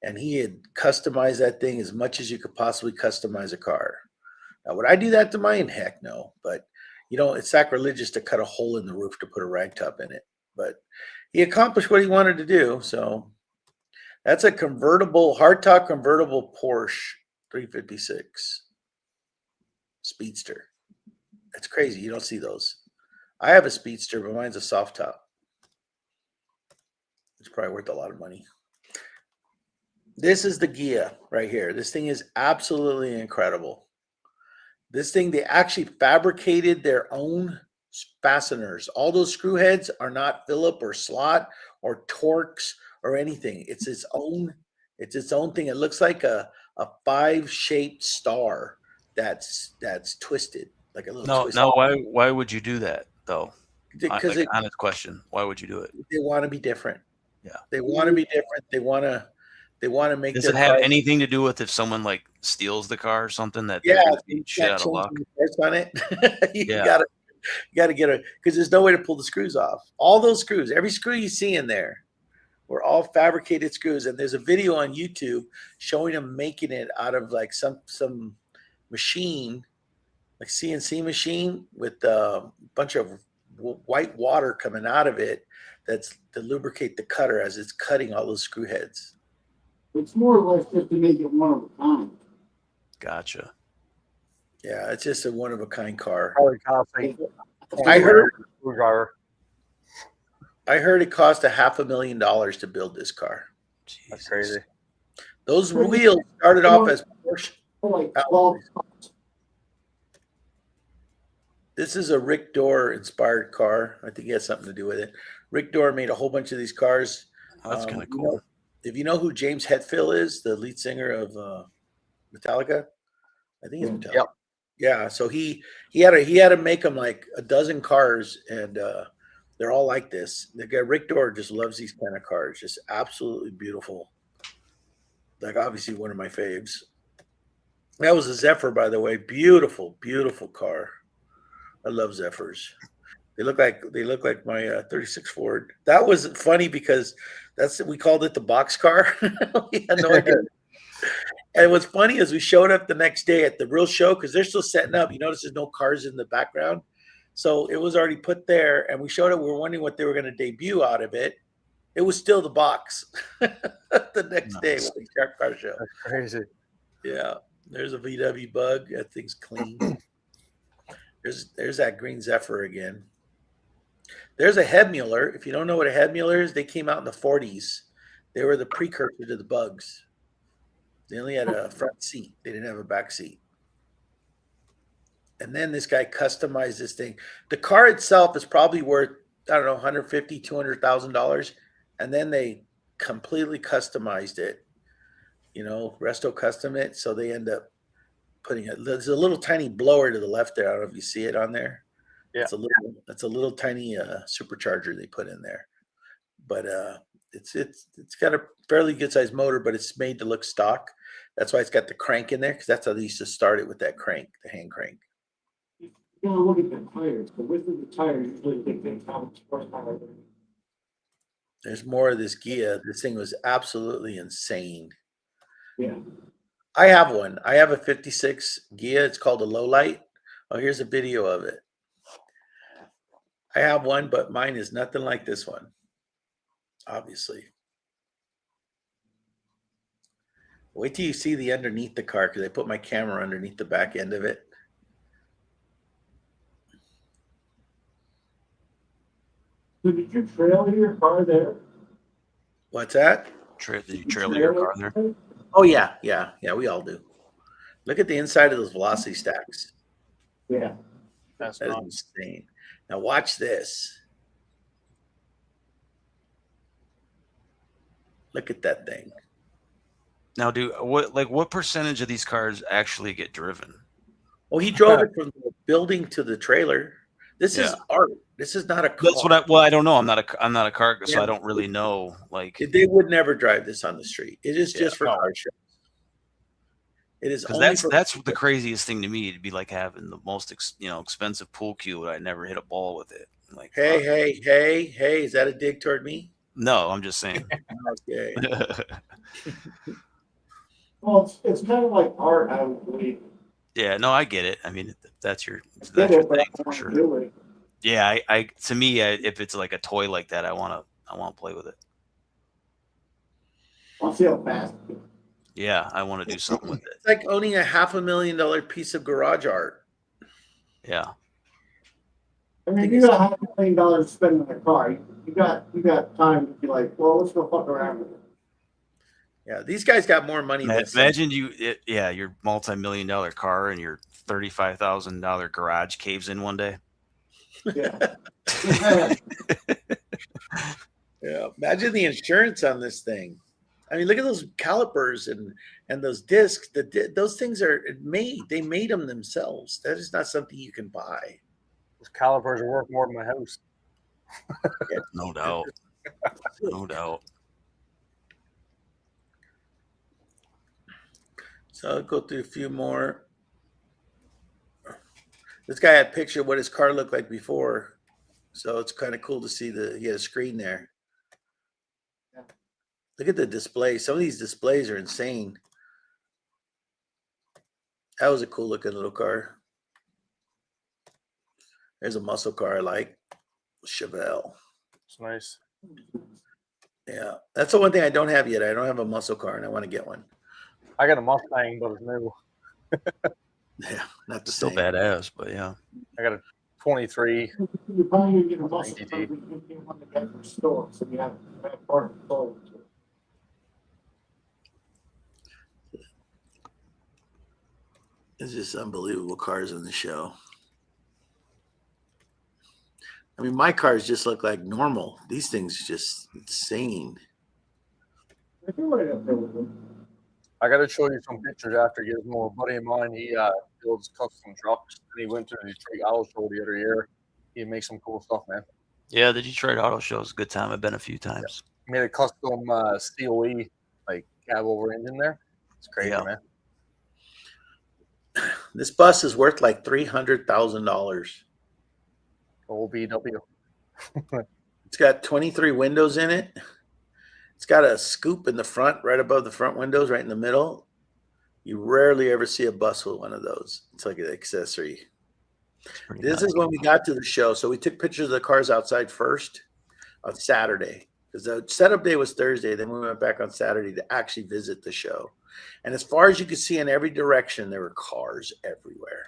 Speaker 1: and he had customized that thing as much as you could possibly customize a car. Now, would I do that to mine? Heck no. But, you know, it's sacrilegious to cut a hole in the roof to put a ragtop in it. But he accomplished what he wanted to do. So that's a convertible, hardtop convertible Porsche 356 Speedster. That's crazy. You don't see those. I have a Speedster, but mine's a soft top. It's probably worth a lot of money. This is the Ghia right here. This thing is absolutely incredible. This thing, they actually fabricated their own fasteners. All those screw heads are not Phillip or slot or Torx or anything. It's its own thing. It looks like a 5-shaped star that's twisted, like a little twist.
Speaker 2: No, why would you do that though?
Speaker 1: Because
Speaker 2: like, honest question. Why would you do it?
Speaker 1: they want to be different.
Speaker 2: Yeah.
Speaker 1: They want to be different. They want to make.
Speaker 2: Does it have anything to do with if someone like steals the car or something that they're gonna beat shit out of luck?
Speaker 1: On it. you
Speaker 2: Yeah.
Speaker 1: gotta get it, because there's no way to pull the screws off. All those screws, every screw you see in there, were all fabricated screws. And there's a video on YouTube showing them making it out of like some machine, like CNC machine with a bunch of white water coming out of it. That's to lubricate the cutter as it's cutting all those screw heads.
Speaker 4: It's more or less just to make it one of a kind.
Speaker 2: Gotcha.
Speaker 1: Yeah, it's just a one of a kind car.
Speaker 3: Probably costing.
Speaker 1: I heard it cost $500,000 to build this car.
Speaker 3: That's crazy.
Speaker 1: Those wheels started off as Porsche.
Speaker 4: Like 12
Speaker 1: This is a Rick Dorr inspired car. I think he has something to do with it. Rick Dorr made a whole bunch of these cars.
Speaker 2: That's kind of
Speaker 1: You
Speaker 2: cool.
Speaker 1: know, if you know who James Hetfield is, the lead singer of Metallica, I think he's Metallica.
Speaker 3: Yep.
Speaker 1: Yeah, so he had to make them like a dozen cars, and they're all like this. The guy Rick Dorr just loves these kind of cars, just absolutely beautiful. Like obviously one of my faves. That was a Zephyr, by the way. Beautiful, beautiful car. I love Zephyrs. They look like my 36 Ford. That was funny because we called it the box car. We had no idea. And what's funny is we showed up the next day at the real show because they're still setting up. You notice there's no cars in the background. So it was already put there, and we showed up. We were wondering what they were going to debut out of it. It was still the box the next day with the Shark Car Show.
Speaker 3: That's crazy.
Speaker 1: Yeah, there's a VW Bug. That thing's clean. There's that green Zephyr again. There's a Hebmuller. If you don't know what a Hebmuller is, they came out in the 40s. They were the precursor to the Bugs. They only had a front seat. They didn't have a back seat. And then this guy customized this thing. The car itself is probably worth, I don't know, $150,000, $200,000. And then they completely customized it. You know, Resto custom it. So they end up putting it. There's a little tiny blower to the left there. I don't know if you see it on there.
Speaker 3: Yeah.
Speaker 1: It's a little tiny supercharger they put in there. But it's got a fairly good sized motor, but it's made to look stock. That's why it's got the crank in there, because that's how they used to start it, with that crank, the hand crank.
Speaker 4: You know, look at the tires. The width of the tires usually dictates how much horsepower.
Speaker 1: There's more of this Gia. This thing was absolutely insane.
Speaker 4: Yeah.
Speaker 1: I have one. I have a 56 Gia. It's called a low light. Oh, here's a video of it. I have one, but mine is nothing like this one, obviously. Wait till you see the underneath the car, because I put my camera underneath the back end of it.
Speaker 4: So did you trail your car there?
Speaker 1: What's that?
Speaker 2: Did you trailer your car there?
Speaker 1: Oh, yeah. We all do. Look at the inside of those velocity stacks.
Speaker 4: Yeah.
Speaker 3: That's
Speaker 1: That is
Speaker 3: not.
Speaker 1: insane. Now watch this. Look at that thing.
Speaker 2: Now, what percentage of these cars actually get driven?
Speaker 1: Oh, he drove it from the building to the trailer. This is art. This is not a car.
Speaker 2: That's what I don't know. I'm not a car guy, so
Speaker 1: Yeah.
Speaker 2: I don't really know. Like,
Speaker 1: They would never drive this on the street. It is just for
Speaker 3: no.
Speaker 1: car shows. It is
Speaker 2: because
Speaker 1: only
Speaker 2: that's the craziest thing to me. It'd be like having the most expensive pool cue, but I never hit a ball with it. Like,
Speaker 1: hey, is that a dig toward me?
Speaker 2: no, I'm just saying.
Speaker 1: Okay.
Speaker 4: Well, it's kind of like art, I would believe.
Speaker 2: Yeah, no, I get it. I mean, that's your
Speaker 4: Get
Speaker 2: thing
Speaker 4: it, but I
Speaker 2: for
Speaker 4: want
Speaker 2: sure.
Speaker 4: to do it.
Speaker 2: Yeah, I to me, if it's like a toy like that, I want to play with it.
Speaker 4: I'll see how fast.
Speaker 2: Yeah, I want to do something with it.
Speaker 1: It's like owning a $500,000 piece of garage art.
Speaker 2: Yeah.
Speaker 4: I mean, you got $500,000 to spend on a car. You got time to be like, well, let's go fuck around with it.
Speaker 1: Yeah, these guys got more money than some-
Speaker 2: Imagine your multi-million-dollar car and your $35,000 garage caves in one day.
Speaker 4: Yeah.
Speaker 1: Yeah, imagine the insurance on this thing. I mean, look at those calipers and those discs. Those things are made. They made them themselves. That is not something you can buy.
Speaker 3: Those calipers are worth more than my house.
Speaker 2: No doubt. No doubt.
Speaker 1: So I'll go through a few more. This guy had a picture of what his car looked like before. So it's kind of cool to see he had a screen there. Look at the display. Some of these displays are insane. That was a cool looking little car. There's a muscle car I like. Chevelle.
Speaker 3: It's nice.
Speaker 1: Yeah. That's the one thing I don't have yet. I don't have a muscle car and I want to get one.
Speaker 3: I got a Mustang, but it's new.
Speaker 1: Yeah. Not the
Speaker 2: Still
Speaker 1: same.
Speaker 2: badass, but yeah.
Speaker 3: I got a 23.
Speaker 4: You're probably going to get a muscle
Speaker 3: DD.
Speaker 4: car, but you can get one to get from store, so you have part of the soul.
Speaker 1: It's just unbelievable cars in the show. I mean, my cars just look like normal. These things just insane.
Speaker 4: I feel right up there with them.
Speaker 3: I got to show you some pictures after Gizmo. A buddy of mine, he builds custom trucks. And he went to the Detroit Auto Show the other year. He makes some cool stuff, man.
Speaker 2: Yeah, the Detroit Auto Show is a good time. I've been a few times.
Speaker 3: He made a custom COE, like cab over engine there. It's crazy,
Speaker 2: Yeah.
Speaker 3: man.
Speaker 1: This bus is worth like $300,000.
Speaker 3: Old VW.
Speaker 1: It's got 23 windows in it. It's got a scoop in the front, right above the front windows, right in the middle. You rarely ever see a bus with one of those. It's like an accessory. This is when we got to the show. So we took pictures of the cars outside first on Saturday, because the setup day was Thursday. Then we went back on Saturday to actually visit the show. And as far as you could see in every direction, there were cars everywhere.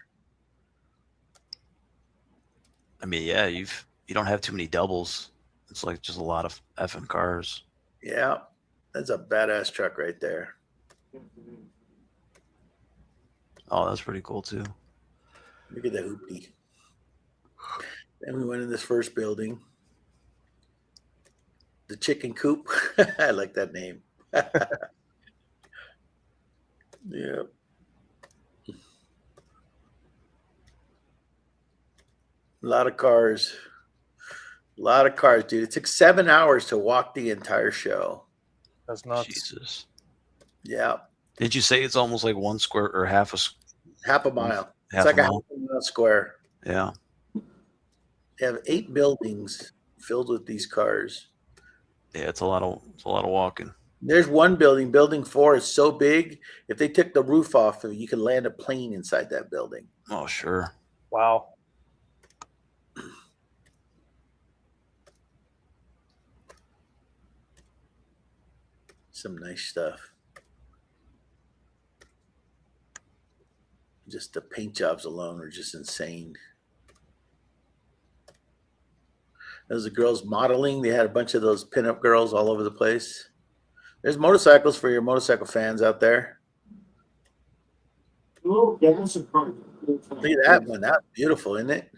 Speaker 2: I mean, yeah, you don't have too many doubles. It's like just a lot of effing cars.
Speaker 1: Yeah, that's a badass truck right there.
Speaker 2: Oh, that's pretty cool too.
Speaker 1: Look at the hoopty. Then we went in this first building. The chicken coop. I like that name. Yeah. A lot of cars. A lot of cars, dude. It took 7 hours to walk the entire show.
Speaker 3: That's nuts.
Speaker 2: Jesus.
Speaker 1: Yeah.
Speaker 2: Did you say it's almost like one square or half a
Speaker 1: Half a mile.
Speaker 2: half
Speaker 1: It's like
Speaker 2: a
Speaker 1: a
Speaker 2: mile?
Speaker 1: half a mile square.
Speaker 2: Yeah.
Speaker 1: They have 8 buildings filled with these cars.
Speaker 2: Yeah, it's a lot of walking.
Speaker 1: There's one building, building 4 is so big, if they took the roof off, you could land a plane inside that building.
Speaker 2: Oh, sure.
Speaker 3: Wow.
Speaker 1: Some nice stuff. Just the paint jobs alone are just insane. Those are girls modeling. They had a bunch of those pinup girls all over the place. There's motorcycles for your motorcycle fans out there.
Speaker 4: Oh, yeah, that's a car.
Speaker 1: Look at that one. That's beautiful, isn't it?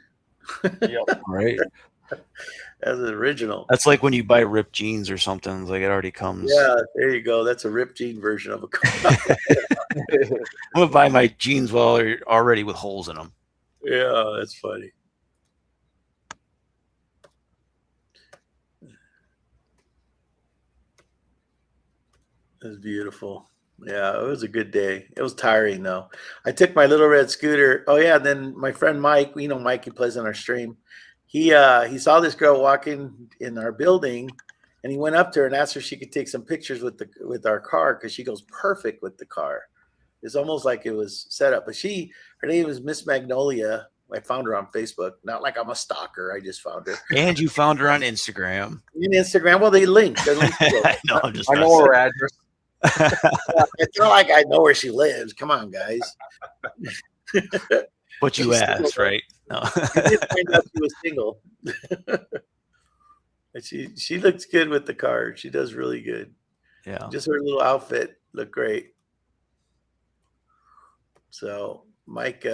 Speaker 3: Yep.
Speaker 2: Right.
Speaker 1: That's original.
Speaker 2: That's like when you buy ripped jeans or something. It's like it already comes.
Speaker 1: Yeah, there you go. That's a ripped jean version of a car.
Speaker 2: I'm gonna buy my jeans while they're already with holes in them.
Speaker 1: Yeah, that's funny. It was beautiful. Yeah, it was a good day. It was tiring though. I took my little red scooter. Oh yeah, then my friend Mike, you know Mike, he plays on our stream. He saw this girl walking in our building, and he went up to her and asked her if she could take some pictures with our car because she goes perfect with the car. It's almost like it was set up. But her name was Miss Magnolia. I found her on Facebook. Not like I'm a stalker. I just found her.
Speaker 2: And you found her on Instagram.
Speaker 1: In Instagram, well, they linked. They're linked
Speaker 2: I know. I'm just.
Speaker 3: I know her address.
Speaker 1: It's not like I know where she lives. Come on, guys.
Speaker 2: But you
Speaker 1: She's
Speaker 2: asked,
Speaker 1: single.
Speaker 2: right? No.
Speaker 1: I did find out she was single. And she looks good with the car. She does really good.
Speaker 2: Yeah.
Speaker 1: Just her little outfit looked great. So Mike,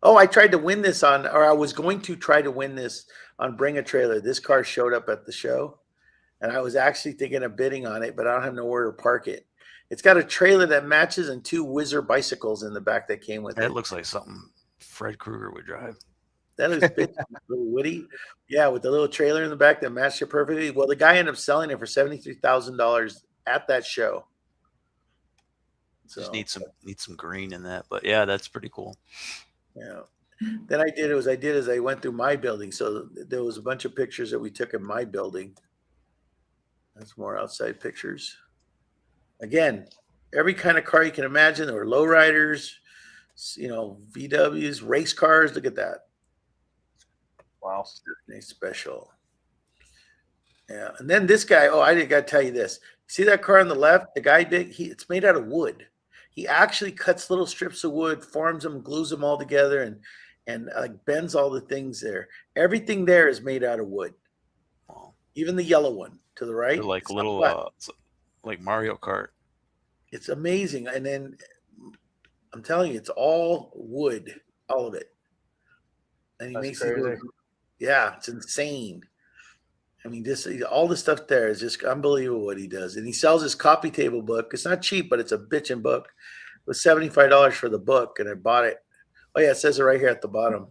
Speaker 1: I tried to win this or I was going to try to win this on Bring a Trailer. This car showed up at the show, and I was actually thinking of bidding on it, but I don't have nowhere to park it. It's got a trailer that matches and 2 Whizzer bicycles in the back that came with it.
Speaker 2: That looks like something Fred Krueger would drive.
Speaker 1: That looks big, little Woody. Yeah, with the little trailer in the back that matched it perfectly. Well, the guy ended up selling it for $73,000 at that show. So,
Speaker 2: Just need some green in that, but yeah, that's pretty cool.
Speaker 1: yeah. Then I did as I went through my building. So there was a bunch of pictures that we took in my building. That's more outside pictures. Again, every kind of car you can imagine. There were lowriders, VWs, race cars. Look at that.
Speaker 3: Wow.
Speaker 1: Nice special. Yeah. And then this guy, I got to tell you this. See that car on the left? The guy it's made out of wood. He actually cuts little strips of wood, forms them, glues them all together, and bends all the things there. Everything there is made out of wood.
Speaker 2: Wow.
Speaker 1: Even the yellow one to the right.
Speaker 2: They're like
Speaker 1: it's
Speaker 2: little, like Mario Kart.
Speaker 1: It's amazing. And then I'm telling you, it's all wood, all of it. And he makes it. Yeah, it's insane. I mean, all the stuff there is just unbelievable what he does. And he sells his coffee table book. It's not cheap, but it's a bitchin' book. It was $75 for the book, and I bought it. Oh yeah, it says it right here at the bottom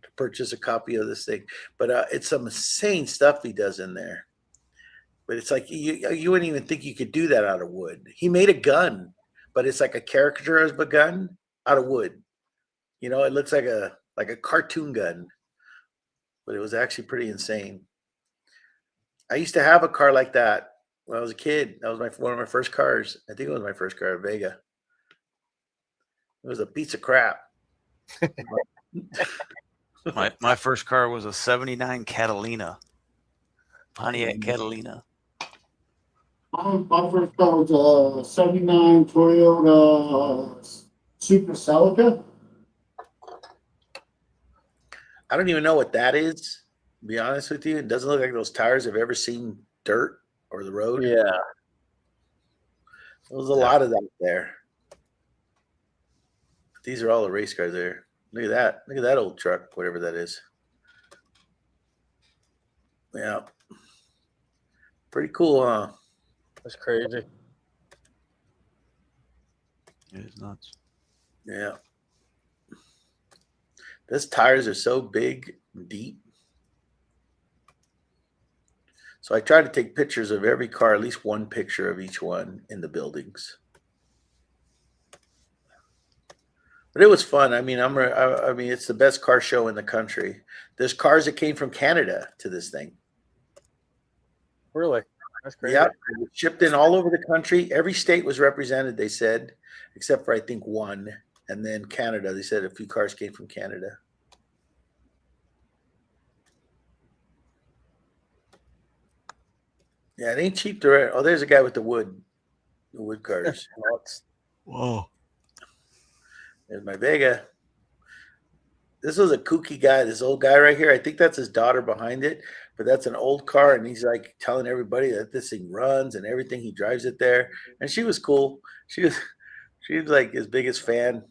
Speaker 1: to purchase a copy of this thing. But it's some insane stuff he does in there. But it's like you wouldn't even think you could do that out of wood. He made a gun, but it's like a caricature of a gun out of wood. It looks like a cartoon gun, but it was actually pretty insane. I used to have a car like that when I was a kid. That was one of my first cars. I think it was my first car, a Vega. It was a piece of crap.
Speaker 2: My first car was a '79 Catalina, Pontiac Catalina.
Speaker 4: My first car was a 79 Toyota Super Celica.
Speaker 1: I don't even know what that is, to be honest with you. It doesn't look like those tires have ever seen dirt or the road.
Speaker 3: Yeah.
Speaker 1: There's a lot of that there. These are all the race cars there. Look at that. Look at that old truck, whatever that is. Yeah. Pretty cool, huh?
Speaker 3: That's crazy.
Speaker 2: It is nuts.
Speaker 1: Yeah. Those tires are so big and deep. So I try to take pictures of every car, at least one picture of each one in the buildings. But it was fun. I mean, I mean, it's the best car show in the country. There's cars that came from Canada to this thing.
Speaker 3: Really? That's crazy.
Speaker 1: Yeah, shipped in all over the country. Every state was represented, they said, except for I think one. And then Canada, they said a few cars came from Canada. Yeah, it ain't cheap to rent. Oh, there's a guy with the wood cars.
Speaker 2: Whoa.
Speaker 1: There's my Vega. This was a kooky guy, this old guy right here. I think that's his daughter behind it, but that's an old car, and he's like telling everybody that this thing runs and everything. He drives it there, and she was cool. She was like his biggest fan.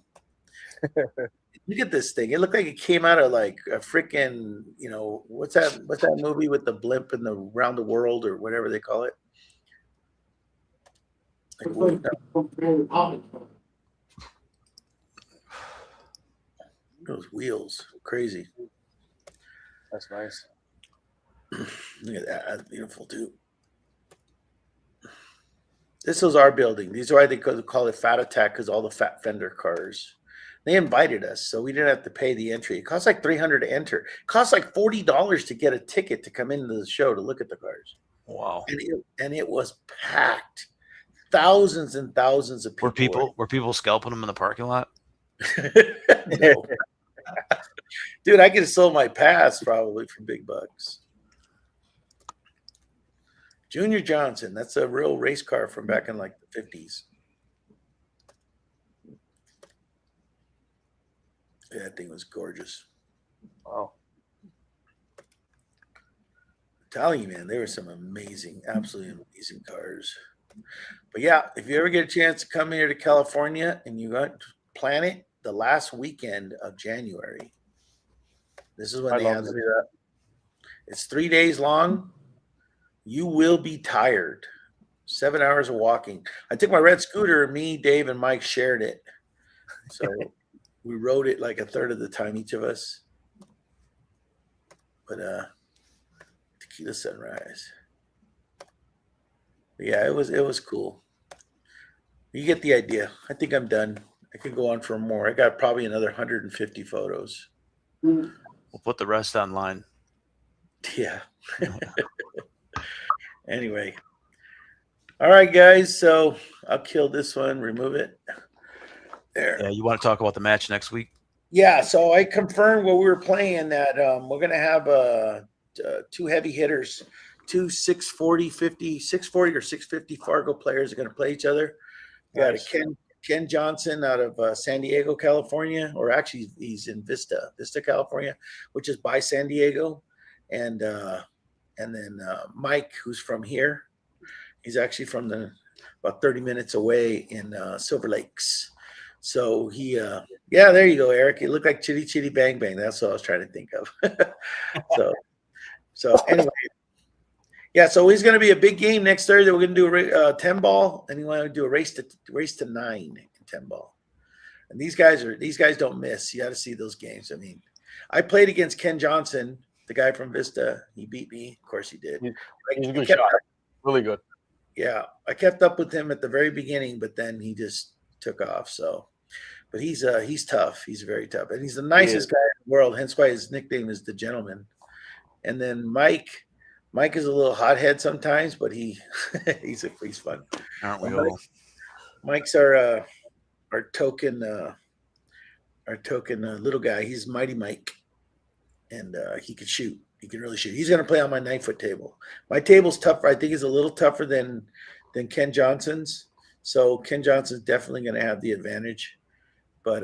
Speaker 1: Look at this thing. It looked like it came out of like a freaking, you know, what's that movie with the blimp and the around the world or whatever they call it? Like, those wheels, crazy.
Speaker 3: That's nice.
Speaker 1: Look at that. That's beautiful too. This was our building. These are why they call it Fat Attack, because all the fat fender cars. They invited us, so we didn't have to pay the entry. It costs like $300 to enter. It costs like $40 to get a ticket to come into the show to look at the cars.
Speaker 2: Wow.
Speaker 1: And it was packed. Thousands and thousands of people.
Speaker 2: Were people scalping them in the parking lot?
Speaker 1: No. Dude, I could have sold my pass probably for big bucks. Junior Johnson, that's a real race car from back in like the 50s. Yeah, that thing was gorgeous.
Speaker 3: Wow.
Speaker 1: I'm telling you, man, there were some amazing, absolutely amazing cars. But yeah, if you ever get a chance to come here to California and you got to plan it the last weekend of January, this is when
Speaker 3: I'd
Speaker 1: they
Speaker 3: love
Speaker 1: have
Speaker 3: to see that.
Speaker 1: It's 3 days long. You will be tired. 7 hours of walking. I took my red scooter. Me, Dave, and Mike shared it. So we rode it like a third of the time, each of us. But tequila sunrise. But yeah, it was cool. You get the idea. I think I'm done. I could go on for more. I got probably another 150 photos.
Speaker 2: We'll put the rest online.
Speaker 1: Yeah. Anyway. All right, guys. So I'll kill this one, remove it. There.
Speaker 2: Yeah, you want to talk about the match next week?
Speaker 1: Yeah, so I confirmed what we were playing that we're going to have two heavy hitters, two 640 or 650 Fargo players are going to play each other. We got
Speaker 3: Nice.
Speaker 1: Ken Johnson out of San Diego, California, or actually he's in Vista, California, which is by San Diego. And then Mike, who's from here. He's actually from about 30 minutes away in Silver Lakes. So he, yeah, there you go, Eric. It looked like Chitty Chitty Bang Bang. That's what I was trying to think of. so anyway, yeah. So he's going to be a big game next Thursday. We're going to do a 10 ball, and we want to do a race to 9 in 10 ball. And these guys don't miss. You got to see those games. I mean, I played against Ken Johnson, the guy from Vista. He beat me. Of course he did.
Speaker 3: He's a good shot. Really good.
Speaker 1: Yeah, I kept up with him at the very beginning, but then he just took off. So, but he's tough. He's very tough, and he's the nicest guy in the world. Hence why his nickname is the Gentleman. And then Mike is a little hothead sometimes, but he's fun.
Speaker 2: Aren't we all?
Speaker 1: Mike's our token little guy. He's Mighty Mike, and he can shoot. He can really shoot. He's going to play on my 9-foot table. My table's tougher. I think it's a little tougher than Ken Johnson's. So Ken Johnson's definitely going to have the advantage. But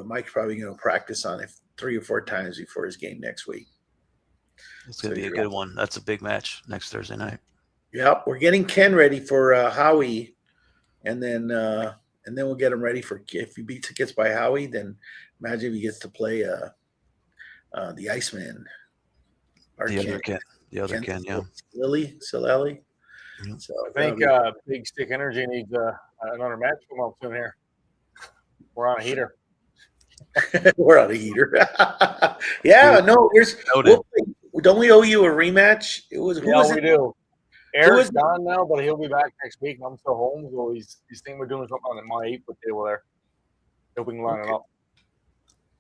Speaker 1: Mike's probably going to practice on it 3 or 4 times before his game next week.
Speaker 2: It's going to be a good one. That's a big match next Thursday night.
Speaker 1: Yeah, we're getting Ken ready for Howie, and then we'll get him ready for if he gets by Howie. Then imagine if he gets to play the Iceman.
Speaker 3: The
Speaker 2: other Ken, yeah.
Speaker 1: Silelli.
Speaker 2: Yeah.
Speaker 1: So
Speaker 3: I think Big Stick Energy needs another match come up soon here. We're on a heater.
Speaker 1: we're on a heater. Yeah, no, don't we owe you a rematch?
Speaker 3: We do. Eric's gone now, but he'll be back next week, and I'm still home. So he's thinking we're doing something on my 8-foot table there. Hoping to line it up.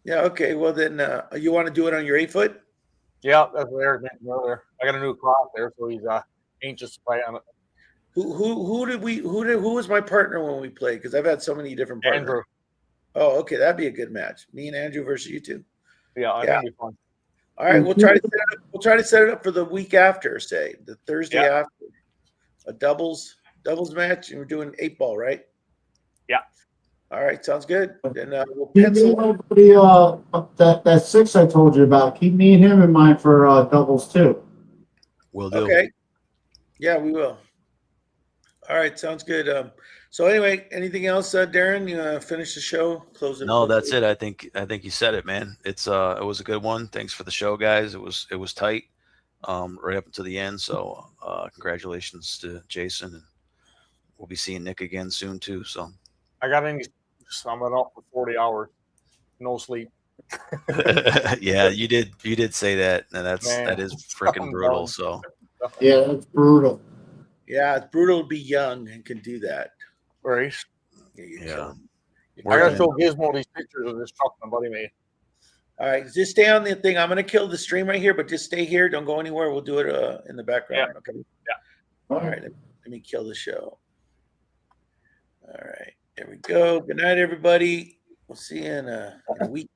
Speaker 1: Yeah. Okay. Well, then you want to do it on your 8-foot?
Speaker 3: Yeah, that's what Eric mentioned earlier. I got a new clock there, so he's anxious to play on it.
Speaker 1: Who was my partner when we played? Because I've had so many different partners.
Speaker 3: Andrew.
Speaker 1: Oh, okay, that'd be a good match. Me and Andrew versus you two.
Speaker 3: Yeah, I
Speaker 1: Yeah.
Speaker 3: think it'd be fun.
Speaker 1: All right, we'll try to set it up. We'll try to set it up for the week after, say the Thursday
Speaker 3: Yeah.
Speaker 1: after, a doubles match, and we're doing 8-ball, right?
Speaker 3: Yeah.
Speaker 1: All right, sounds good. Then we'll
Speaker 4: Keep me
Speaker 1: pencil.
Speaker 4: in for the that 6 I told you about. Keep me and him in mind for doubles too.
Speaker 2: Will do.
Speaker 1: Okay. Yeah, we will. All right, sounds good. So anyway, anything else, Darren? You finish the show, close it.
Speaker 2: No, that's it. I think you said it, man. It was a good one. Thanks for the show, guys. It was tight, right up until the end. So congratulations to Jason, and we'll be seeing Nick again soon too. So
Speaker 3: I got any summing up for 40 hours, no sleep.
Speaker 2: yeah, you did say that, and that is freaking
Speaker 3: I'm
Speaker 2: brutal.
Speaker 3: done.
Speaker 2: So
Speaker 4: Yeah, that's brutal.
Speaker 1: Yeah, it's brutal to be young and can do that.
Speaker 3: Right.
Speaker 2: yeah.
Speaker 3: I gotta show Gizmo these pictures of this truck my buddy made.
Speaker 1: All right, just stay on the thing. I'm gonna kill the stream right here, but just stay here. Don't go anywhere. We'll do it in the background.
Speaker 3: Yeah.
Speaker 1: Okay.
Speaker 3: Yeah.
Speaker 1: All right. Let me kill the show. All right. There we go. Good night, everybody. We'll see you in a week.